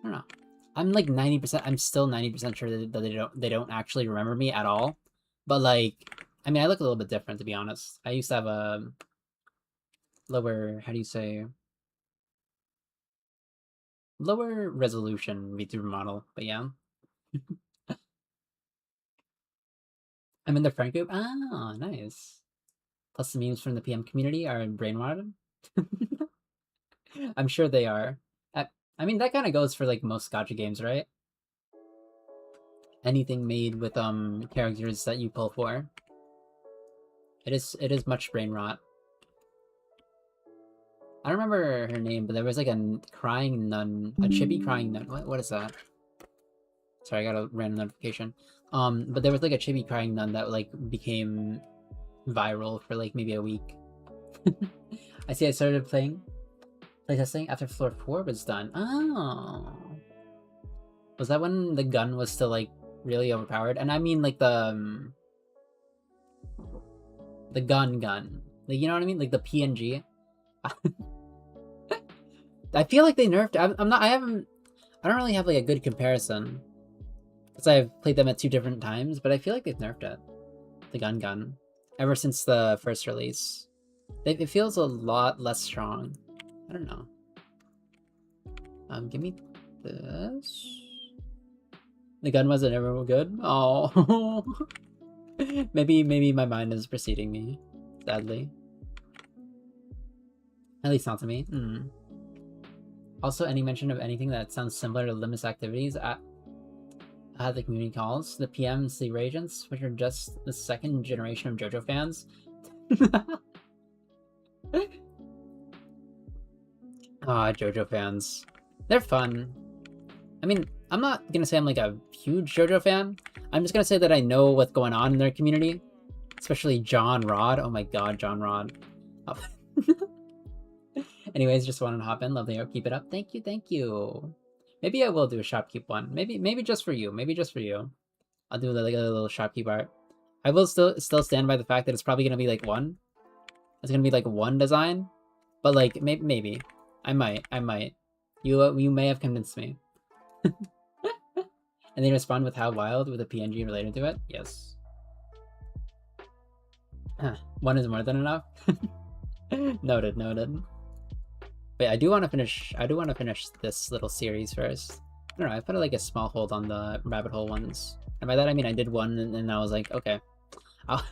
I don't know. I'm like 90%. I'm still 90% sure that they don't actually remember me at all. But like, I mean, I look a little bit different, to be honest. I used to have a lower, how do you say, lower resolution VTuber model. But yeah, I'm in the friend group. Ah, nice. Plus the memes from the PM community are brainwashed. I'm sure they are. I mean, that kind of goes for like most gacha games, right? Anything made with characters that you pull for. It is much brain rot. I don't remember her name, but there was like a crying nun, a chibi crying nun. What is that? Sorry, I got a random notification. But there was like a chibi crying nun that like became viral for like maybe a week. I see. I started playtesting after floor 4 was done. Oh, was that when the gun was still like really overpowered? And I mean like the gun, like, you know what I mean, like the PNG. I feel like they nerfed. I don't really have like a good comparison because I've played them at 2 different times, but I feel like they've nerfed it, the gun, ever since the first release. It feels a lot less strong. I don't know. Give me this. The gun wasn't ever good. Oh, maybe my mind is preceding me, sadly. At least not to me. Also, any mention of anything that sounds similar to Limits activities at the community calls, the PMs, the Regents, which are just the 2nd generation of JoJo fans. JoJo fans. They're fun. I mean, I'm not gonna say I'm like a huge JoJo fan. I'm just gonna say that I know what's going on in their community. Especially John Rod. Oh my god, John Rod. Oh. Anyways, just wanted to hop in. Love the art. Keep it up. Thank you. Maybe I will do a shopkeep one. Maybe just for you. I'll do like a little shopkeep art. I will still stand by the fact that it's probably gonna be like one. It's gonna be like one design, but like maybe I might. You may have convinced me. And they respond with how wild with a PNG related to it. Yes. One is more than enough. Noted. Wait, I do want to finish this little series first. I don't know. I put like a small hold on the rabbit hole ones, and by that I mean I did one, and I was like, okay, I'll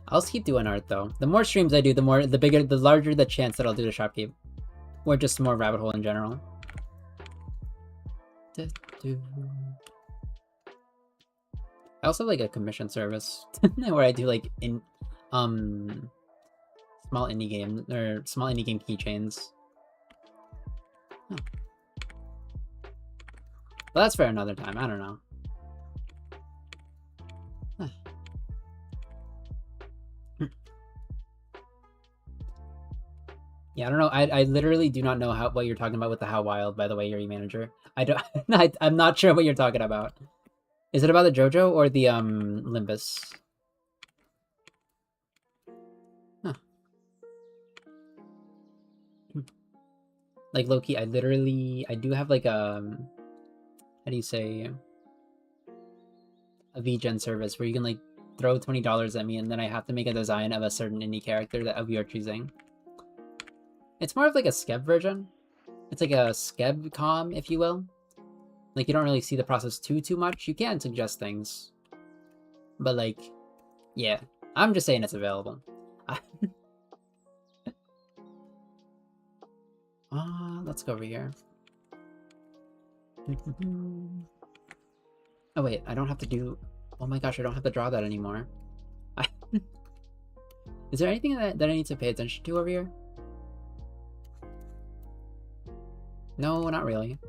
I'll just keep doing art though. The more streams I do, the larger the chance that I'll do the shopkeep, or just more rabbit hole in general. I also have like a commission service where I do like small indie game keychains. Huh. Well, that's for another time. I don't know. Yeah, I don't know. I literally do not know what you're talking about with the How Wild, by the way, Yuri manager. I don't I'm not sure what you're talking about. Is it about the JoJo or the Limbus? Huh. Like low-key, I do have like how do you say, a VGen service where you can like throw $20 at me and then I have to make a design of a certain indie character of your choosing. It's more of like a Skeb version. It's like a Skeb com, if you will. Like, you don't really see the process too much. You can suggest things. But like, yeah. I'm just saying it's available. Let's go over here. Oh wait, I don't have to do... Oh my gosh, I don't have to draw that anymore. Is there anything that I need to pay attention to over here? No, not really.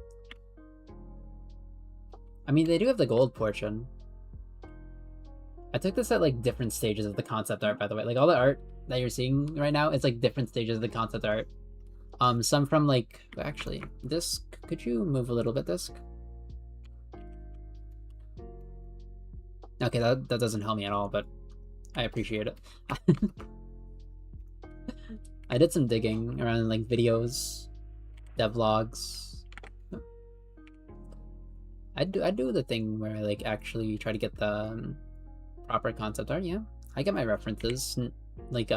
I mean, they do have the gold portion. I took this at like different stages of the concept art, by the way. Like all the art that you're seeing right now, it's like different stages of the concept art. Some from like actually Disc. Could you move a little bit, Disc? Okay, that doesn't help me at all, but I appreciate it. I did some digging around like videos, devlogs. I do the thing where I like actually try to get the proper concept art. Yeah, I get my references like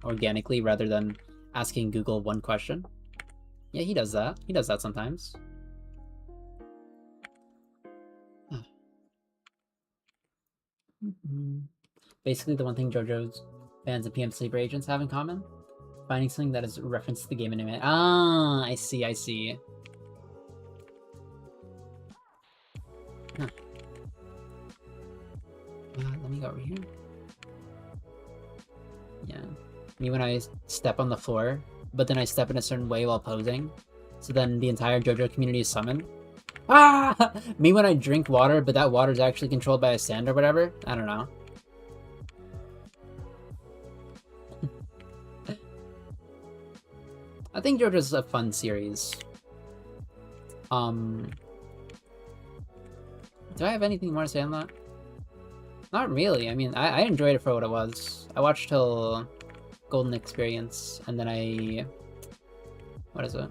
organically rather than asking Google one question. Yeah, he does that. He does that sometimes. Basically, the one thing JoJo's fans and PM Sleeper agents have in common: finding something that is referenced to the game in a minute. Ah, I see, I see. Huh. Let me go over here. Yeah. Me when I step on the floor, but then I step in a certain way while posing, so then the entire JoJo community is summoned. Ah! Me when I drink water, but that water is actually controlled by a sand or whatever. I don't know. I think JoJo's a fun series. Do I have anything more to say on that? Not really. I mean, I enjoyed it for what it was. I watched till Golden Experience, and then I... What is it?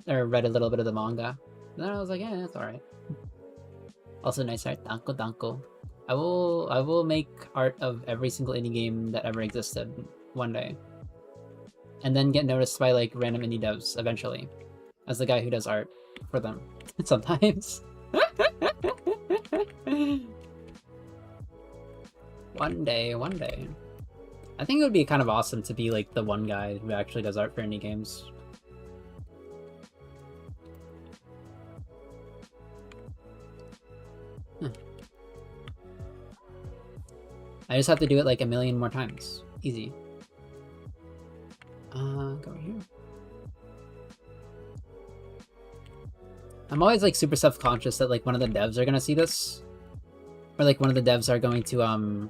Read a little bit of the manga. And then I was like, yeah, that's alright. Also nice art. Danko Danko. I will make art of every single indie game that ever existed one day. And then get noticed by like random indie devs eventually. As the guy who does art for them. Sometimes. One day. I think it would be kind of awesome to be like the one guy who actually does art for indie games. I just have to do it like a million more times. Easy. Go over here. I'm always like super self-conscious that like one of the devs are gonna see this. Or like one of the devs are going to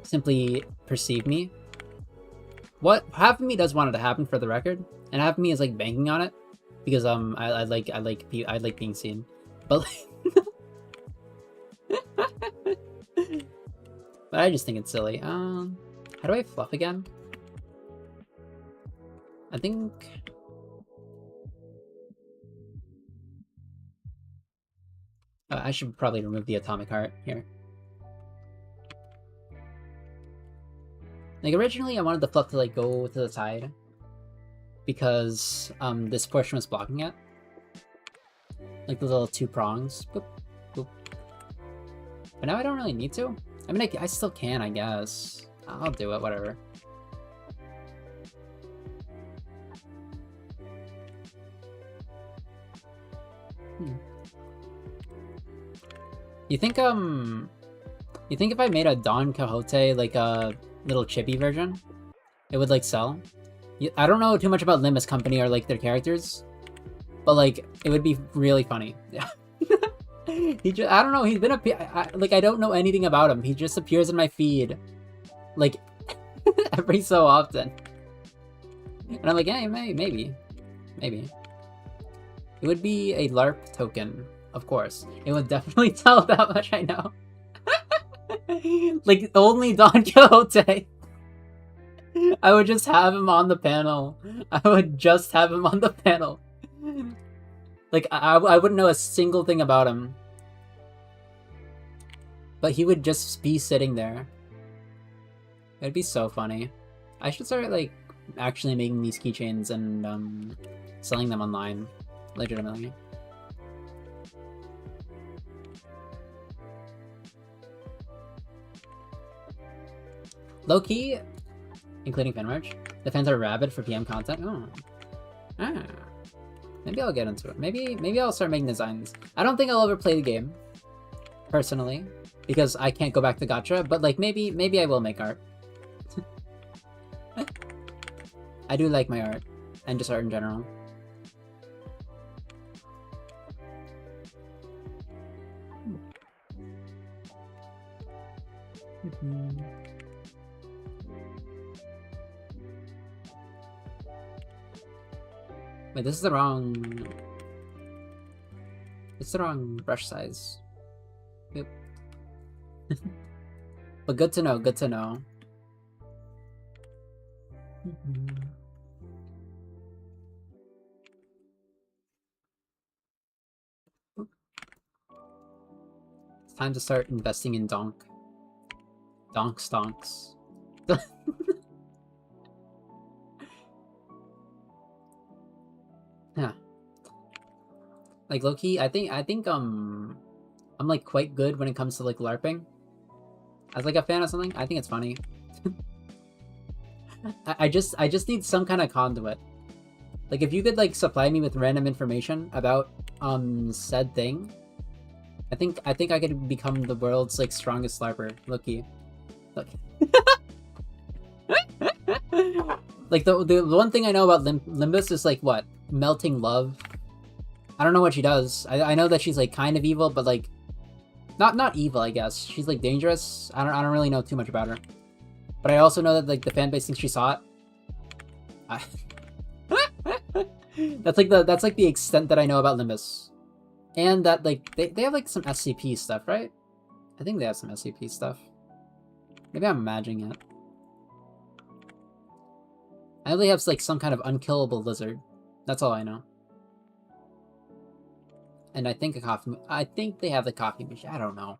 simply perceive me. What half of me does want it to happen for the record, and half of me is like banking on it. Because I like being seen. But like but I just think it's silly. How do I fluff again? I think... I should probably remove the atomic heart here. Like, originally I wanted the fluff to, like, go to the side. Because, this portion was blocking it. Like, the little two prongs. Boop, boop. But now I don't really need to. I mean, I still can, I guess. I'll do it, whatever. You think if I made a Don Quixote, like a little chibi version, it would like sell? I don't know too much about Limbus Company or like their characters, but like it would be really funny. He just, I don't know, he's been like I don't know anything about him. He just appears in my feed like every so often. And I'm like, hey, maybe. It would be a LARP token, of course. It would definitely tell that much, I know. Like, only Don Quixote. I would just have him on the panel. Like, I wouldn't know a single thing about him. But he would just be sitting there. It'd be so funny. I should start, like, actually making these keychains and, selling them online. Legitimately. Low-key, including fan merch, the fans are rabid for PM content. Oh. Ah. Maybe I'll get into it. Maybe I'll start making designs. I don't think I'll ever play the game, personally, because I can't go back to gacha, but like maybe I will make art. I do like my art, and just art in general. Wait, this is the wrong... It's the wrong brush size. Yep. But good to know, good to know. It's time to start investing in donk. Donk stonks. Yeah. Like low-key, I think I'm like quite good when it comes to like LARPing. As like a fan of something, I think it's funny. I just need some kind of conduit. Like if you could like supply me with random information about said thing, I think I could become the world's like strongest LARPer. Look-key. Look. Like the one thing I know about Limbus is like what? Melting love. I don't know what she does. I know that she's like kind of evil, but like not evil, I guess. She's like dangerous. I don't really know too much about her. But I also know that like the fan base thinks she's hot. That's like the extent that I know about Limbus. And that like they have like some SCP stuff, right? I think they have some SCP stuff. Maybe I'm imagining it. I know they have like some kind of unkillable lizard. That's all I know. And I think I think they have the coffee machine. I don't know.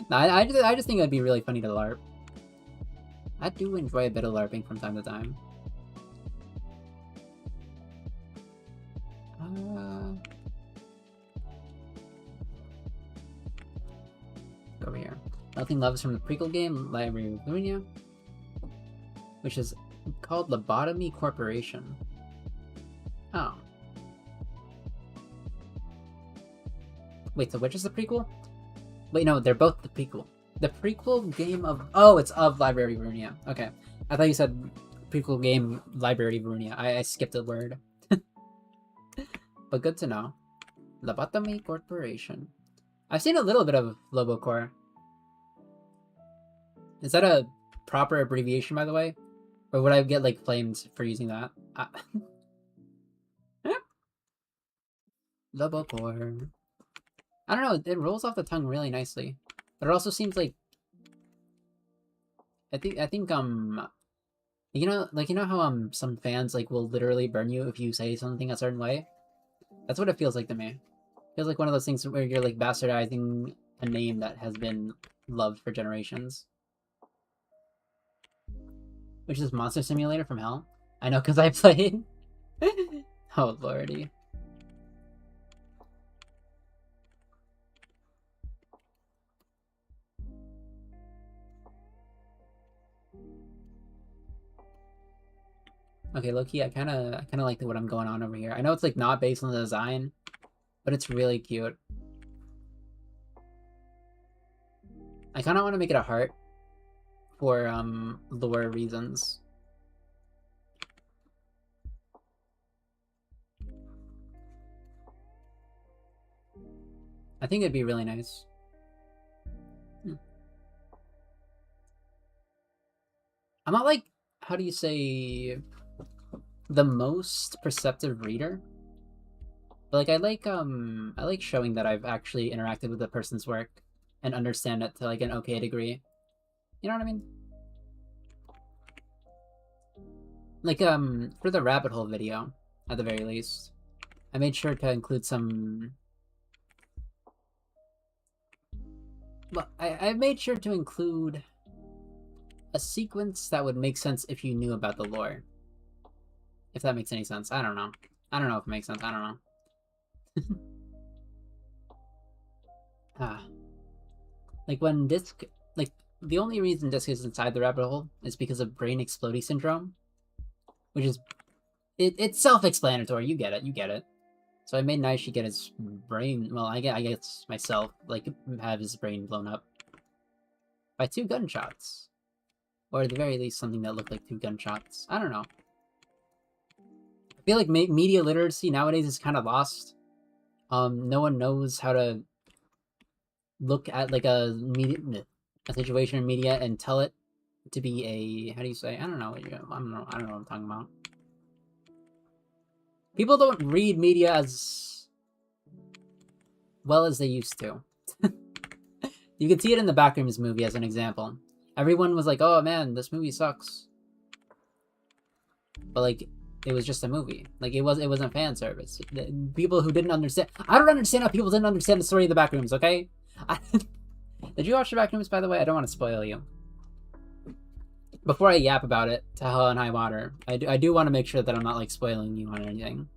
No, I just think it'd be really funny to LARP. I do enjoy a bit of LARPing from time to time. Over here. Nothing Love is from the prequel game, Library of Lunia, which is called Lobotomy Corporation. Oh. Wait, so which is the prequel? Wait, no, they're both the prequel. The prequel game of... Oh, it's of Library of Runia. Okay. I thought you said prequel game Library of Runia. I skipped a word. But good to know. Lobotomy Corporation. I've seen a little bit of Lobocore. Is that a proper abbreviation, by the way? Or would I get, like, flamed for using that? Lobocore. I don't know, it rolls off the tongue really nicely. But it also seems like... I think, you know how, some fans, like, will literally burn you if you say something a certain way? That's what it feels like to me. It feels like one of those things where you're, like, bastardizing a name that has been loved for generations. Which is Monster Simulator from Hell? I know, because I played. Oh, lordy. Okay, low-key, I kind of like what I'm going on over here. I know it's like not based on the design, but it's really cute. I kind of want to make it a heart for lore reasons. I think it'd be really nice. I'm not like, how do you say, the most perceptive reader, but like I like showing that I've actually interacted with a person's work and understand it to like an okay degree. You know what I mean? Like for the rabbit hole video, at the very least, I made sure to include some. Well, I made sure to include a sequence that would make sense if you knew about the lore. If that makes any sense. I don't know. I don't know if it makes sense. I don't know. Like when Disc... Like, the only reason Disc is inside the rabbit hole is because of brain exploding syndrome. Which is... It's self-explanatory. You get it. You get it. So I made Naishi get his brain... Well, I guess myself, like, have his brain blown up. By 2 gunshots. Or at the very least, something that looked like 2 gunshots. I don't know. I feel like media literacy nowadays is kind of lost. No one knows how to look at like a situation in media and tell it to be a, how do you say? I don't know. I don't know what I'm talking about. People don't read media as well as they used to. You can see it in the Backrooms movie as an example. Everyone was like, "Oh man, this movie sucks," but like, it was just a movie. Like it wasn't fan service. People who didn't understand. I don't understand how people didn't understand the story of the Backrooms. Okay, did you watch the Backrooms, by the way? I don't want to spoil you. Before I yap about it to hell and high water, I do want to make sure that I'm not like spoiling you on anything.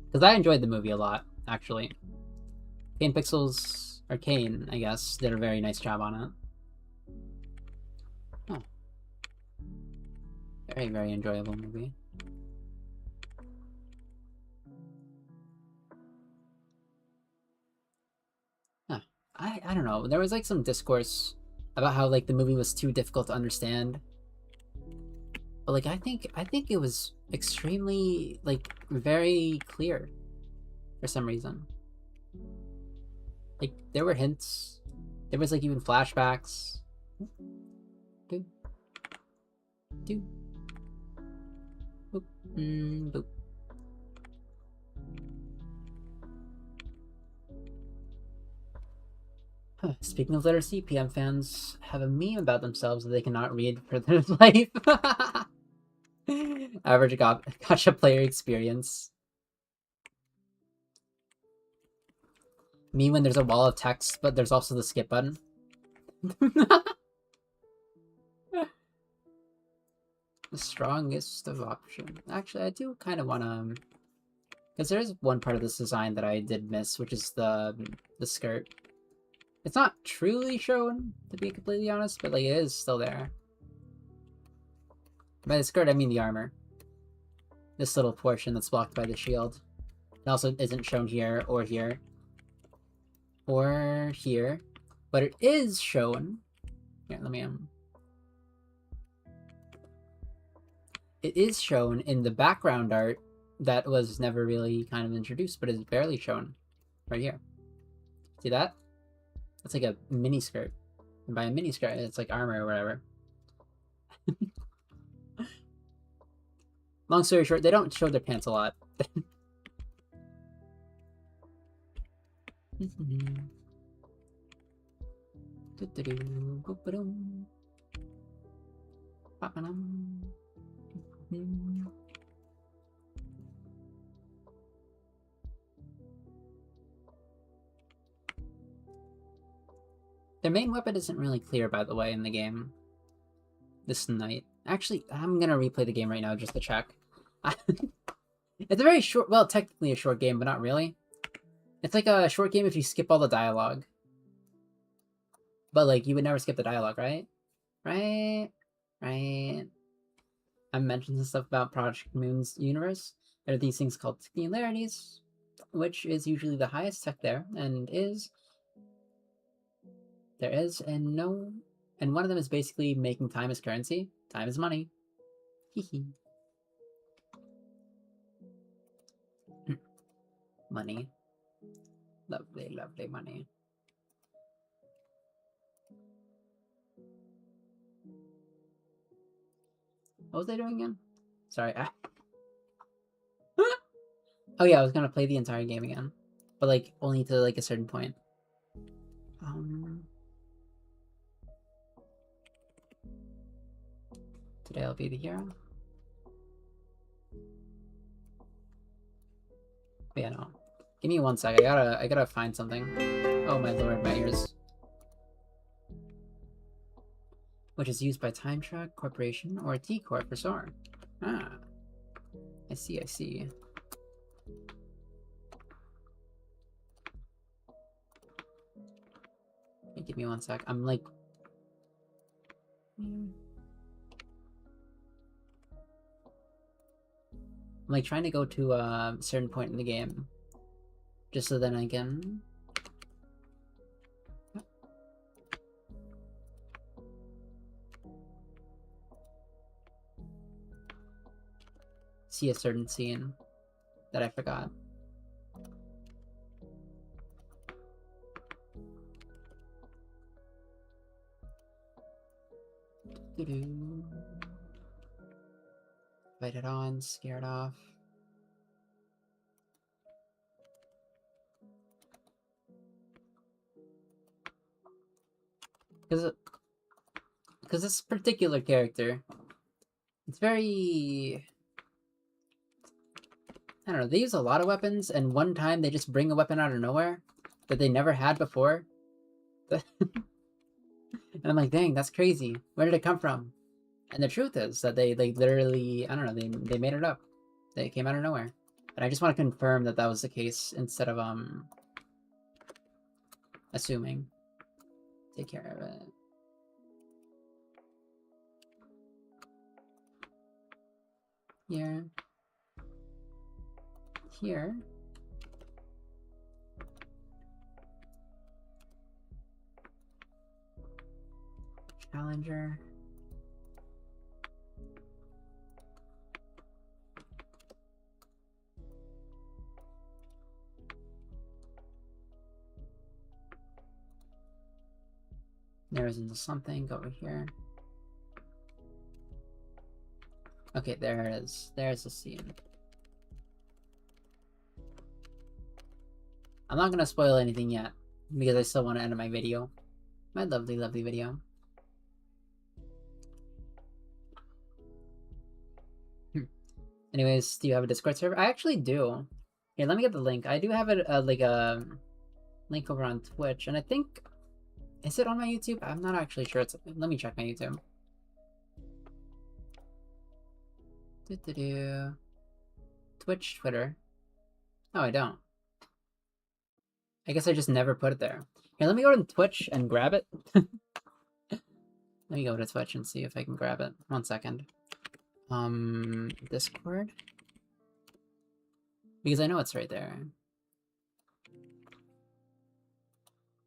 Because I enjoyed the movie a lot, actually. Kane Pixels, or Kane, I guess, did a very nice job on it. Oh. Very, very enjoyable movie. Huh. I don't know. There was like some discourse about how like the movie was too difficult to understand. But like I think it was extremely like very clear for some reason. Like there were hints. There was like even flashbacks. Boop. Boop. Boop. Boop. Huh. Speaking of literacy, PM fans have a meme about themselves that they cannot read for their life. Average gacha player experience. Me when there's a wall of text, but there's also the skip button. The strongest of option. Actually, I do kind of want to... Because there's one part of this design that I did miss, which is the skirt. It's not truly shown, to be completely honest, but like it is still there. By the skirt, I mean the armor. This little portion that's blocked by the shield. It also isn't shown here or here. Or here. But it is shown... Here, let me... It is shown in the background art that was never really kind of introduced, but is barely shown. Right here. See that? That's like a mini skirt. And by a mini skirt, it's like armor or whatever. Long story short, they don't show their pants a lot. Their main weapon isn't really clear, by the way, in the game. This night. Actually, I'm gonna replay the game right now just to check. It's a very short, well, technically a short game, but not really. It's like a short game if you skip all the dialogue. But, like, you would never skip the dialogue, right? Right? Right? I mentioned some stuff about Project Moon's universe. There are these things called singularities, which is usually the highest tech there, and there is, and no... And one of them is basically making time as currency. Time is money. Hehe. Money. Lovely, lovely money. What was I doing again? Sorry. Oh yeah, I was gonna play the entire game again. But like, only to like a certain point. Today I'll be the hero. But yeah, no. Give me 1 sec. I gotta find something. Oh my lord, my ears. Which is used by Time Track Corporation or T Corp for SOAR. Ah. I see, I see. Hey, give me 1 sec. I'm like... I'm like trying to go to a certain point in the game. Just so then I can... see a certain scene that I forgot. Bite it on, scare it off. Because this particular character, it's very... I don't know, they use a lot of weapons, and one time they just bring a weapon out of nowhere that they never had before. And I'm like, dang, that's crazy. Where did it come from? And the truth is that they literally, I don't know, they made it up. They came out of nowhere. And I just want to confirm that that was the case instead of assuming. Take care of it. Here. Here. Challenger. There's something over here. Okay, there it is. There's the scene. I'm not gonna spoil anything yet, because I still want to end my video. My lovely, lovely video. Anyways, do you have a Discord server? I actually do. Here, let me get the link. I do have a like a link over on Twitch, and I think... Is it on my YouTube? I'm not actually sure. Let me check my YouTube. Twitch, Twitter. No, I don't. I guess I just never put it there. Here, let me go to Twitch and grab it. Let me go to Twitch and see if I can grab it. 1 second. Discord? Because I know it's right there.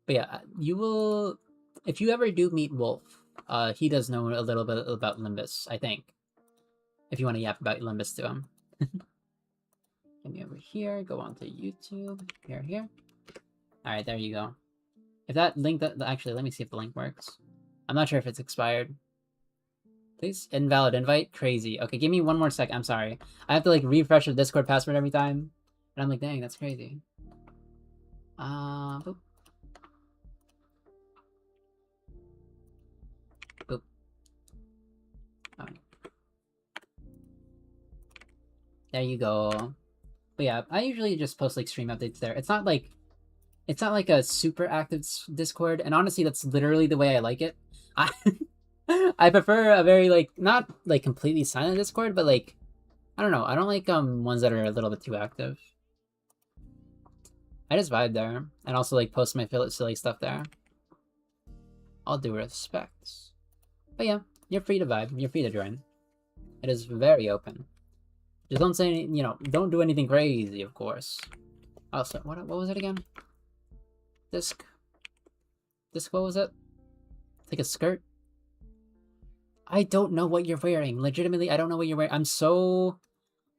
But yeah, you will... If you ever do meet Wolf, he does know a little bit about Limbus, I think. If you want to yap about Limbus to him. Get me over here, go on to YouTube. Here. Alright, there you go. If that link... Actually, let me see if the link works. I'm not sure if it's expired. Please? Invalid invite? Crazy. Okay, give me 1 more sec. I'm sorry. I have to like refresh the Discord password every time. And I'm like, dang, that's crazy. Boop. Boop. Oh. There you go. But yeah, I usually just post like stream updates there. It's not like a super active Discord, and honestly, that's literally the way I like it. I prefer a very like not like completely silent Discord, but like I don't know. I don't like ones that are a little bit too active. I just vibe there, and also like post my silly stuff there. All due respects. But yeah, you're free to vibe. You're free to join. It is very open. Just don't say, don't do anything crazy, of course. Also, what was it again? Disc, what was it? Like a skirt? I don't know what you're wearing. Legitimately, I don't know what you're wearing. I'm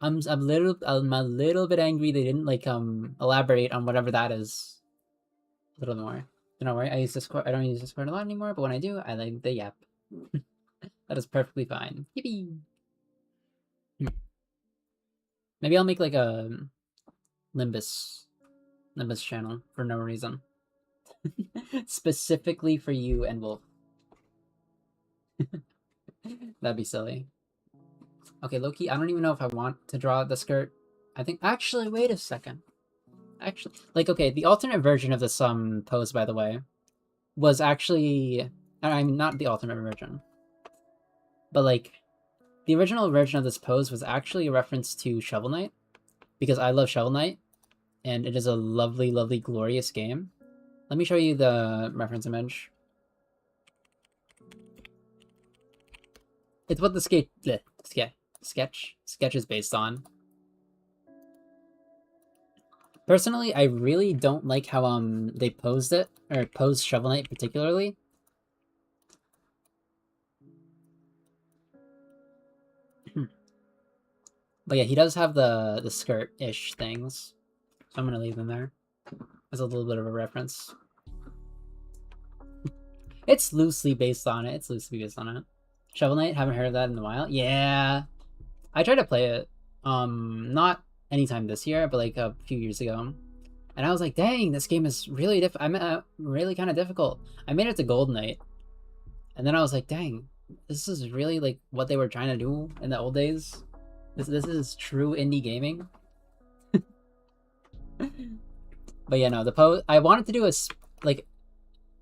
a little bit angry they didn't like elaborate on whatever that is. A little more. Don't worry, I don't use Discord a lot anymore, but when I do, I like the yap. That is perfectly fine. Yippee! Maybe I'll make like a Limbus channel for no reason. Specifically for you and Wolf. That'd be silly. Okay, Loki, I don't even know if I want to draw the skirt. I think... Actually, wait a second. Actually, like, okay, the alternate version of this pose, by the way, was actually... I mean, not the alternate version. But, like, the original version of this pose was actually a reference to Shovel Knight. Because I love Shovel Knight. And it is a lovely, lovely, glorious game. Let me show you the reference image. It's what the sketch is based on. Personally, I really don't like how they posed it, or posed Shovel Knight particularly. But yeah, he does have the skirt-ish things. So I'm gonna leave them there. As a little bit of a reference. It's loosely based on it. Shovel Knight, haven't heard of that in a while. Yeah. I tried to play it, not anytime this year, but like a few years ago, and I was like, dang, this game is really really kind of difficult. I made it to Gold Knight, and then I was like, dang, this is really like what they were trying to do in the old days. This is true indie gaming. But yeah, no, the pose I wanted to do is like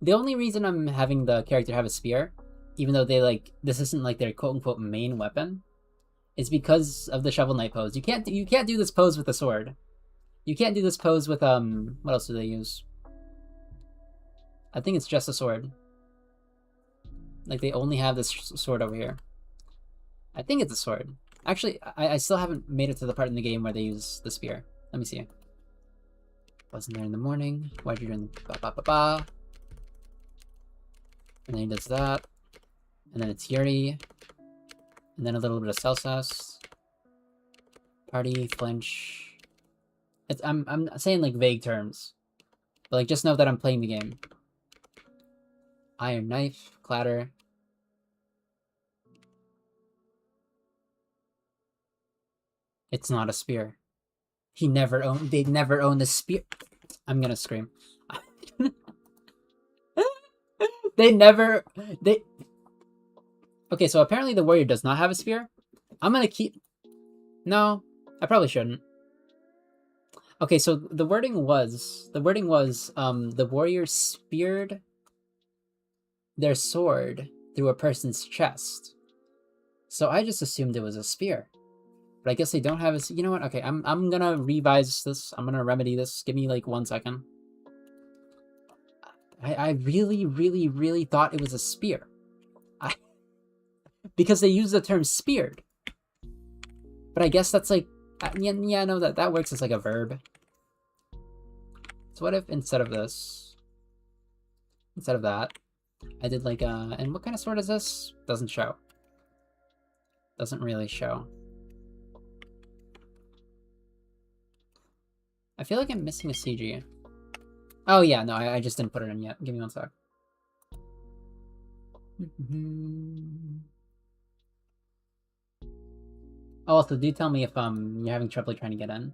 the only reason I'm having the character have a spear, even though they like this isn't like their quote unquote main weapon, is because of the Shovel Knight pose. You can't do this pose with a sword. You can't do this pose with what else do they use? I think it's just a sword. Like they only have this sword over here. I think it's a sword. Actually, I still haven't made it to the part in the game where they use the spear. Let me see. Wasn't there in the morning. Why'd you doing the ba ba ba ba? And then he does that. And then it's Yuri. And then a little bit of Celsius. Party, flinch. I'm saying like vague terms. But like just know that I'm playing the game. Iron knife, clatter. It's not a spear. They never owned the spear. I'm gonna scream. they Okay, so apparently the warrior does not have a spear. I'm gonna keep No, I probably shouldn't. Okay, so the wording was the warrior speared their sword through a person's chest. So I just assumed it was a spear. But I guess they don't have a... You know what? Okay, I'm gonna revise this. I'm gonna remedy this. Give me like 1 second. I really, really, really thought it was a spear. Because they use the term speared. But I guess that's like... Yeah, no, that works as like a verb. So what if instead of this... Instead of that, I did like a... And what kind of sword is this? Doesn't show. Doesn't really show. I feel like I'm missing a CG. Oh yeah, no, I just didn't put it in yet. Give me 1 sec. Oh, also, do tell me if you're having trouble trying to get in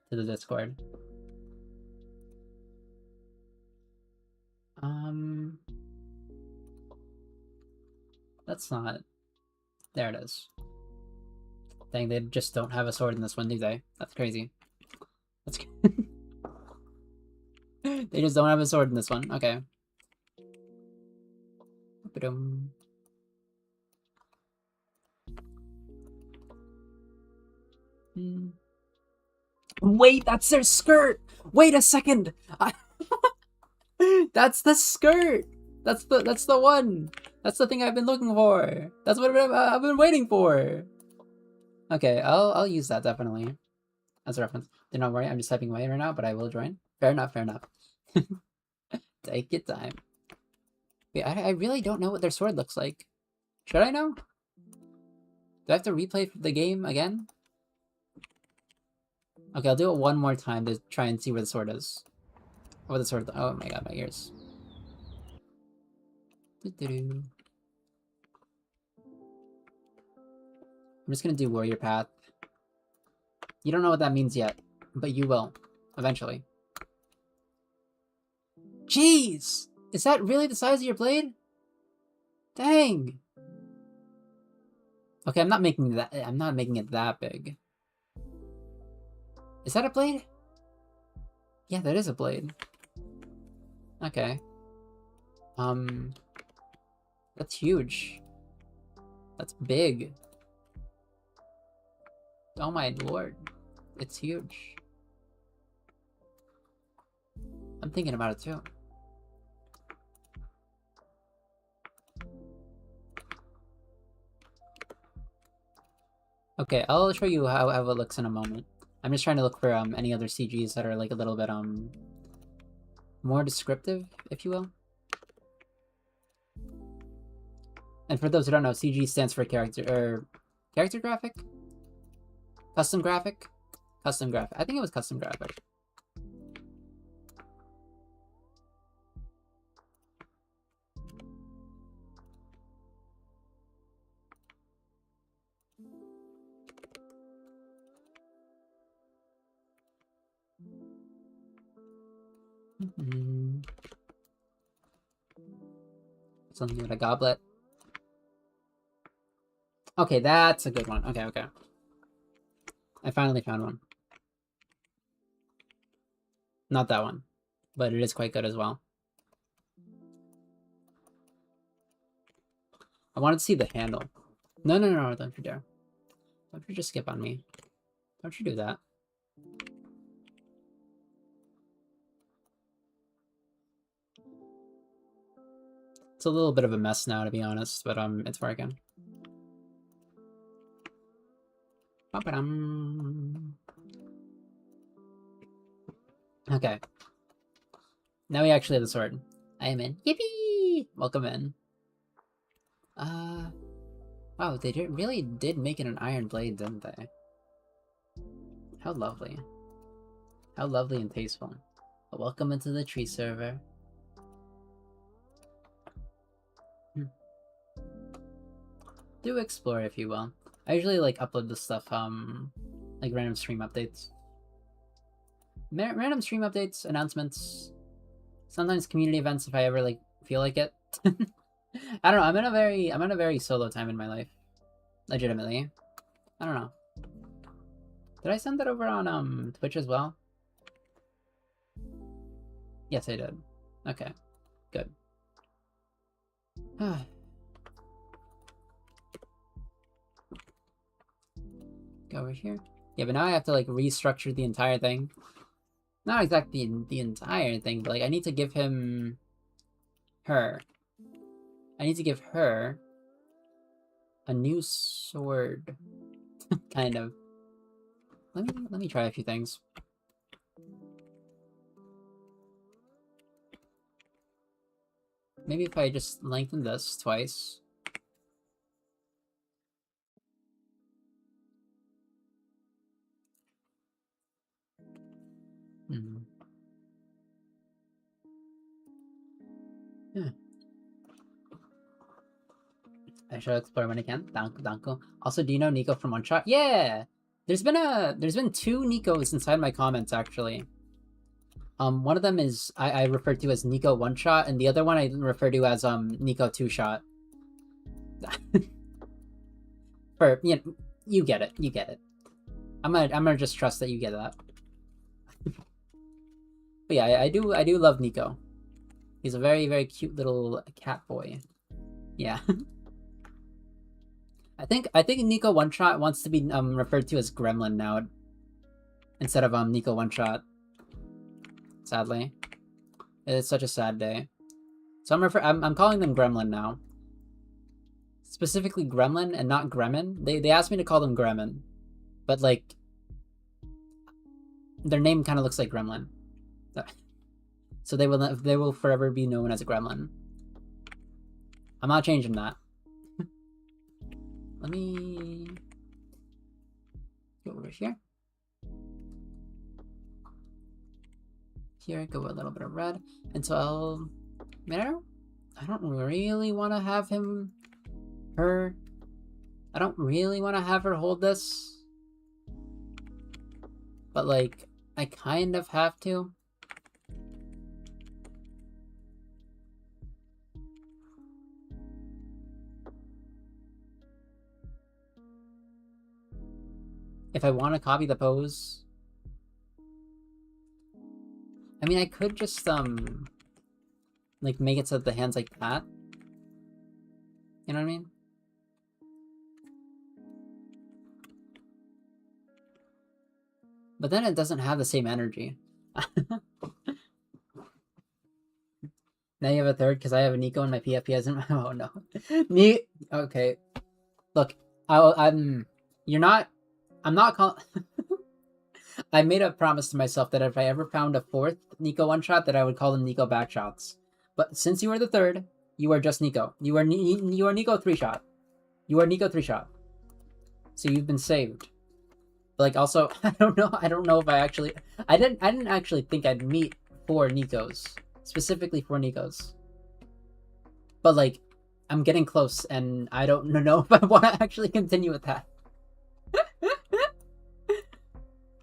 to the Discord. That's not... There it is. Dang, they just don't have a sword in this one, do they? That's crazy. That's... They just don't have a sword in this one. Okay. Ba-dum. Wait, that's their skirt! Wait a second! That's the skirt! That's the one! That's the thing I've been looking for! That's what I've been waiting for! Okay, I'll use that definitely as a reference. Do not worry, I'm just typing away right now, but I will join. Fair enough, fair enough. Take your time. Wait, I really don't know what their sword looks like. Should I know? Do I have to replay the game again? Okay, I'll do it one more time to try and see where the sword is. Where the sword... Oh my god, my ears. I'm just gonna do warrior path. You don't know what that means yet, but you will. Eventually. Jeez! Is that really the size of your blade? Dang! Okay, I'm not making it that big. Is that a blade? Yeah, that is a blade. Okay. That's huge. That's big. Oh my lord. It's huge. I'm thinking about it too. Okay, I'll show you how it looks in a moment. I'm just trying to look for any other CGs that are like a little bit more descriptive, if you will. And for those who don't know, CG stands for character graphic? Custom graphic? Custom graphic. I think it was custom graphic. Something with a goblet. Okay, that's a good one. Okay, okay. I finally found one. Not that one, but it is quite good as well. I wanted to see the handle. No, no, no, don't you dare. Don't you just skip on me. Don't you do that. It's a little bit of a mess now, to be honest, but it's working. Okay. Now we actually have the sword. I am in. Yippee! Welcome in. Wow, they really did make it an iron blade, didn't they? How lovely. How lovely and tasteful. Welcome into the tree server. Do explore if you will. I usually like upload this stuff, like random stream updates. Random stream updates, announcements, sometimes community events if I ever like feel like it. I don't know, I'm in a very solo time in my life. Legitimately. I don't know. Did I send that over on Twitch as well? Yes, I did. Okay. Good. Go over here. Yeah, but now I have to like restructure the entire thing. Not exactly the entire thing, but like I need to give him her. I need to give her a new sword. Kind of. Let me try a few things. Maybe if I just lengthen this twice. Yeah. I shall explore when I can. Danko. Also, do you know Nico from One Shot? Yeah! There's been two Nikos inside my comments actually. One of them is I refer to as Nico One Shot, and the other one I refer to as Nico Two Shot. For you know, you get it. You get it. I'm gonna just trust that you get that. But yeah, I do love Nico. He's a very, very cute little cat boy. Yeah. I think Nico One Shot wants to be referred to as Gremlin now, instead of Nico One Shot. Sadly, it's such a sad day. So I'm calling them Gremlin now. Specifically Gremlin and not Gremmin. They asked me to call them Gremmin, but like their name kind of looks like Gremlin, so they will forever be known as a Gremlin. I'm not changing that. Let me go over here. Here, go a little bit of red. And so I don't really want to have her. I don't really want to have her hold this. But like, I kind of have to. If I want to copy the pose. I mean, I could just, like, make it so that the hand's like that. You know what I mean? But then it doesn't have the same energy. Now you have a third because I have a Nico in my PFPs. Oh no. Okay. Look, you're not. I'm not calling. I made a promise to myself that if I ever found a fourth Nico one shot, that I would call them Nico backshots. But since you are the third, you are just Nico. You are Nico 3-shot. You are Nico 3-shot. So you've been saved. But like also, I don't know if I didn't actually think I'd meet 4 Nikos. Specifically 4 Nikos. But like, I'm getting close and I don't know if I want to actually continue with that.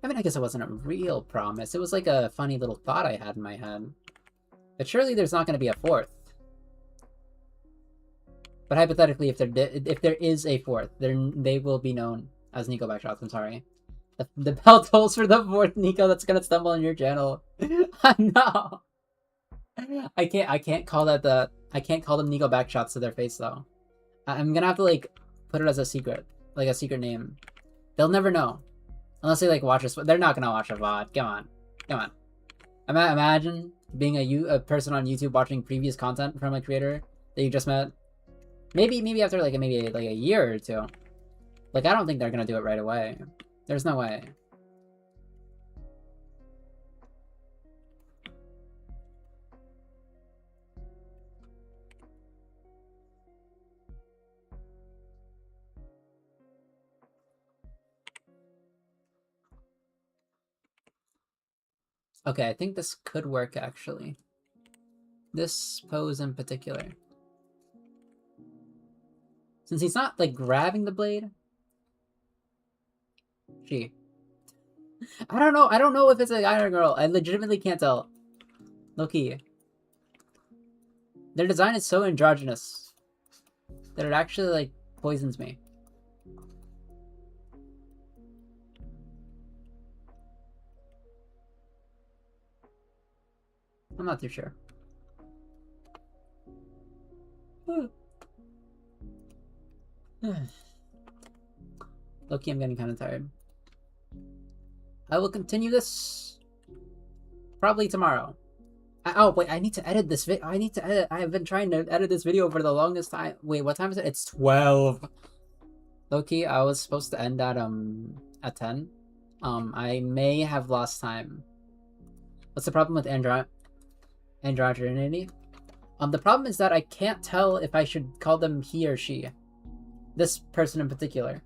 I mean, I guess it wasn't a real promise. It was like a funny little thought I had in my head. But surely there's not going to be a fourth. But hypothetically, if there is a fourth, they will be known as Nico Backshots. I'm sorry. The bell tolls for the fourth Nico that's gonna stumble on your channel. No, I can't call that I can't call them Nico Backshots to their face though. I'm gonna have to like put it as a secret, like a secret name. They'll never know unless they like watch us. They're not gonna watch a VOD. Come on, come on. Imagine being a person on YouTube watching previous content from a creator that you just met. Maybe after like a year or two. Like I don't think they're gonna do it right away. There's no way. Okay, I think this could work actually. This pose in particular. Since he's not like grabbing the blade. Gee. I don't know. I don't know if it's a guy or a girl. I legitimately can't tell. Low-key. Their design is so androgynous that it actually like poisons me. I'm not too sure. Low-key, I'm getting kind of tired. I will continue this probably tomorrow. Oh, wait, I need to edit this video. I need to edit. I have been trying to edit this video for the longest time. Wait, what time is it? It's 12. Low-key, I was supposed to end at 10. I may have lost time. What's the problem with androgyny? The problem is that I can't tell if I should call them he or she. This person in particular.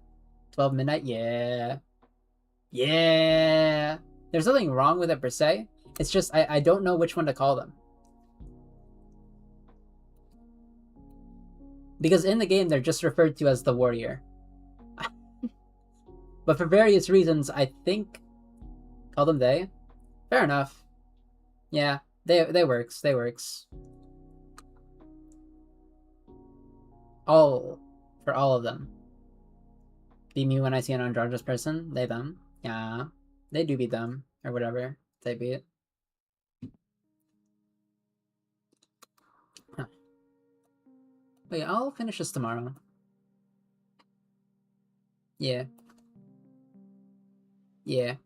12 midnight? Yeah. Yeah. There's nothing wrong with it per se. It's just I don't know which one to call them. Because in the game, they're just referred to as the warrior. But for various reasons, I think... Call them they? Fair enough. Yeah, they works. They works. For all of them. Be me when I see an androgynous person. They, them. Yeah. They do be them. Or whatever. They be it. Huh. Wait, I'll finish this tomorrow. Yeah. Yeah.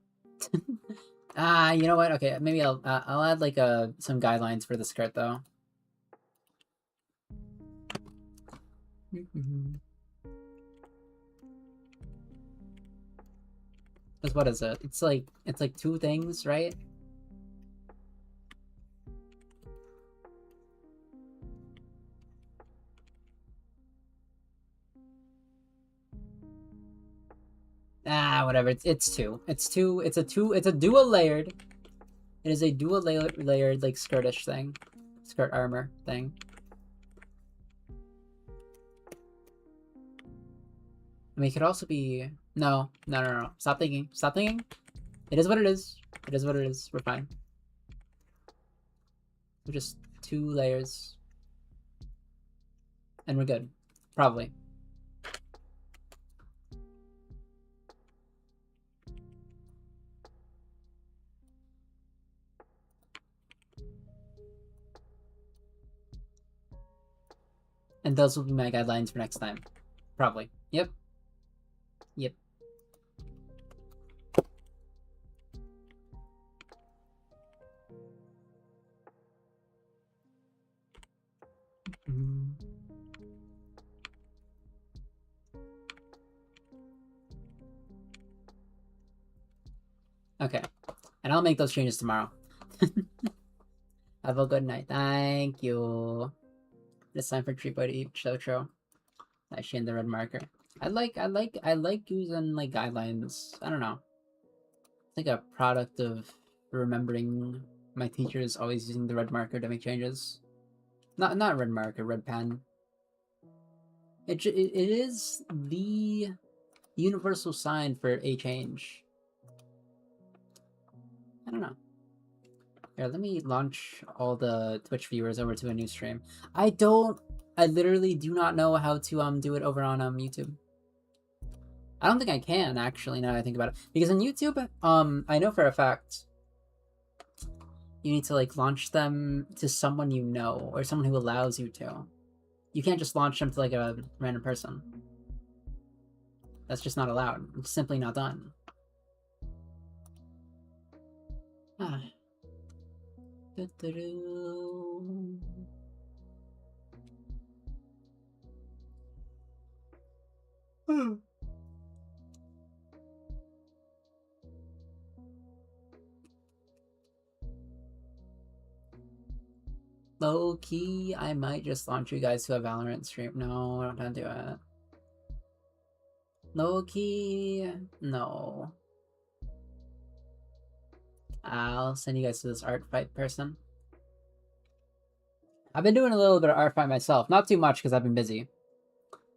You know what? Okay, maybe I'll add like some guidelines for the skirt though. Cause what is it? It's like two things, right? Whatever. It's two. It's two. It's a dual layered. It is a dual layered like skirtish thing, skirt armor thing. I mean, it could also be no. Stop thinking. Stop thinking. It is what it is. It is what it is. We're fine. We're just 2 layers, and we're good. Probably. And those will be my guidelines for next time. Probably. Yep. Yep. Okay. And I'll make those changes tomorrow. Have a good night. Thank you. It's time for Treat Boy to eat Shotro. Naishi and the red marker. I like using like guidelines. I don't know. It's like a product of remembering my teachers always using the red marker to make changes. Not red marker, red pen. It is the universal sign for a change. I don't know. Here, let me launch all the Twitch viewers over to a new stream. I literally do not know how to do it over on YouTube. I don't think I can actually, now that I think about it. Because in YouTube, I know for a fact you need to like launch them to someone you know or someone who allows you to. You can't just launch them to like a random person. That's just not allowed. It's simply not done. Ah. Low key, I might just launch you guys to a Valorant stream. No, I don't want to do it. Low key, no. I'll send you guys to this art fight person. I've been doing a little bit of art fight myself. Not too much because I've been busy.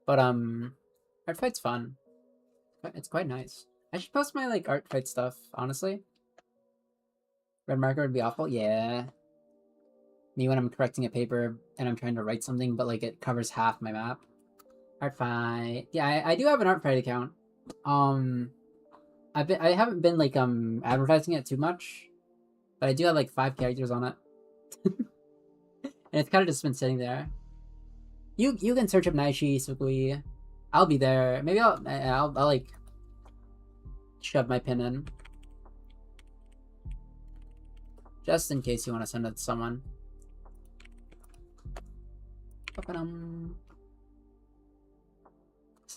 But art fight's fun. It's quite nice. I should post my like art fight stuff, honestly. Red marker would be awful. Yeah. Me when I'm correcting a paper and I'm trying to write something, but like it covers half my map. Art fight. Yeah, I do have an art fight account. I haven't been like advertising it too much, but I do have like 5 characters on it. And it's kind of just been sitting there. You can search up Naishi, Sukui. I'll be there. Maybe I'll like shove my pin in. Just in case you want to send it to someone.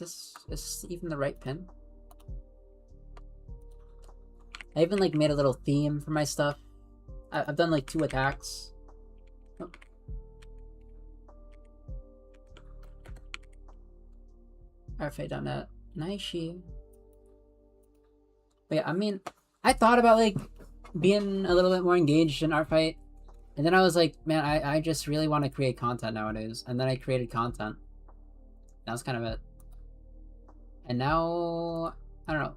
Is this even the right pin? I even like made a little theme for my stuff. I've done like 2 attacks. Oh. Arfei.net. Naishi. But yeah, I mean, I thought about like being a little bit more engaged in art fight, and then I was like, man, I just really want to create content nowadays. And then I created content. That was kind of it. And now, I don't know.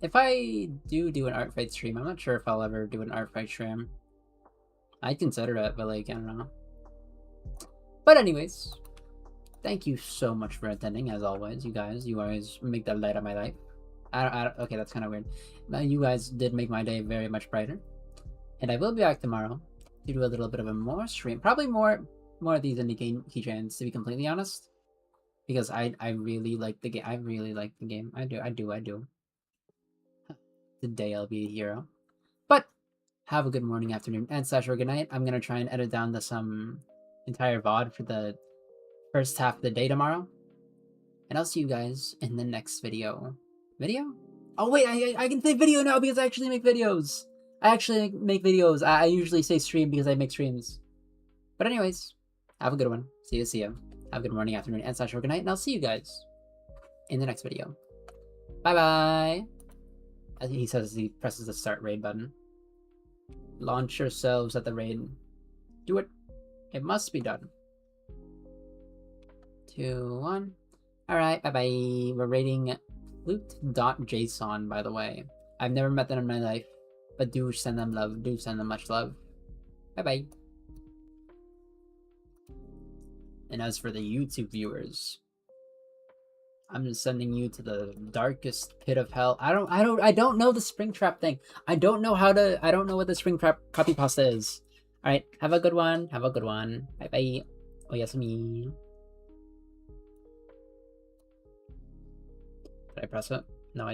If I do an art fight stream, I'm not sure if I'll ever do an art fight stream. I'd consider it, but like, I don't know. But anyways, thank you so much for attending, as always. You guys make the light of my life. Okay, that's kind of weird. You guys did make my day very much brighter. And I will be back tomorrow to do a little bit of a more stream. Probably more of these indie game keychains, to be completely honest. Because I really like the game. I really like the game. I do. Today I'll be a hero. But have a good morning, afternoon, and / or good night. I'm gonna try and edit down this entire VOD for the first half of the day tomorrow. And I'll see you guys in the next video. Video? Oh wait, I can say video now because I actually make videos. I usually say stream because I make streams. But anyways, have a good one. See you. Have a good morning, afternoon, and / or good night, and I'll see you guys in the next video. Bye-bye! As he says, he presses the start raid button. Launch yourselves at the raid. Do it. It must be done. 2, 1. Alright, bye-bye. We're raiding flute.json, by the way. I've never met them in my life, but do send them love. Do send them much love. Bye-bye. And as for the YouTube viewers, I'm just sending you to the darkest pit of hell. I don't know the Springtrap thing. I don't know what the Springtrap copypasta is. Alright, have a good one. Bye bye. Oyasumi. Did I press it? No, I didn't.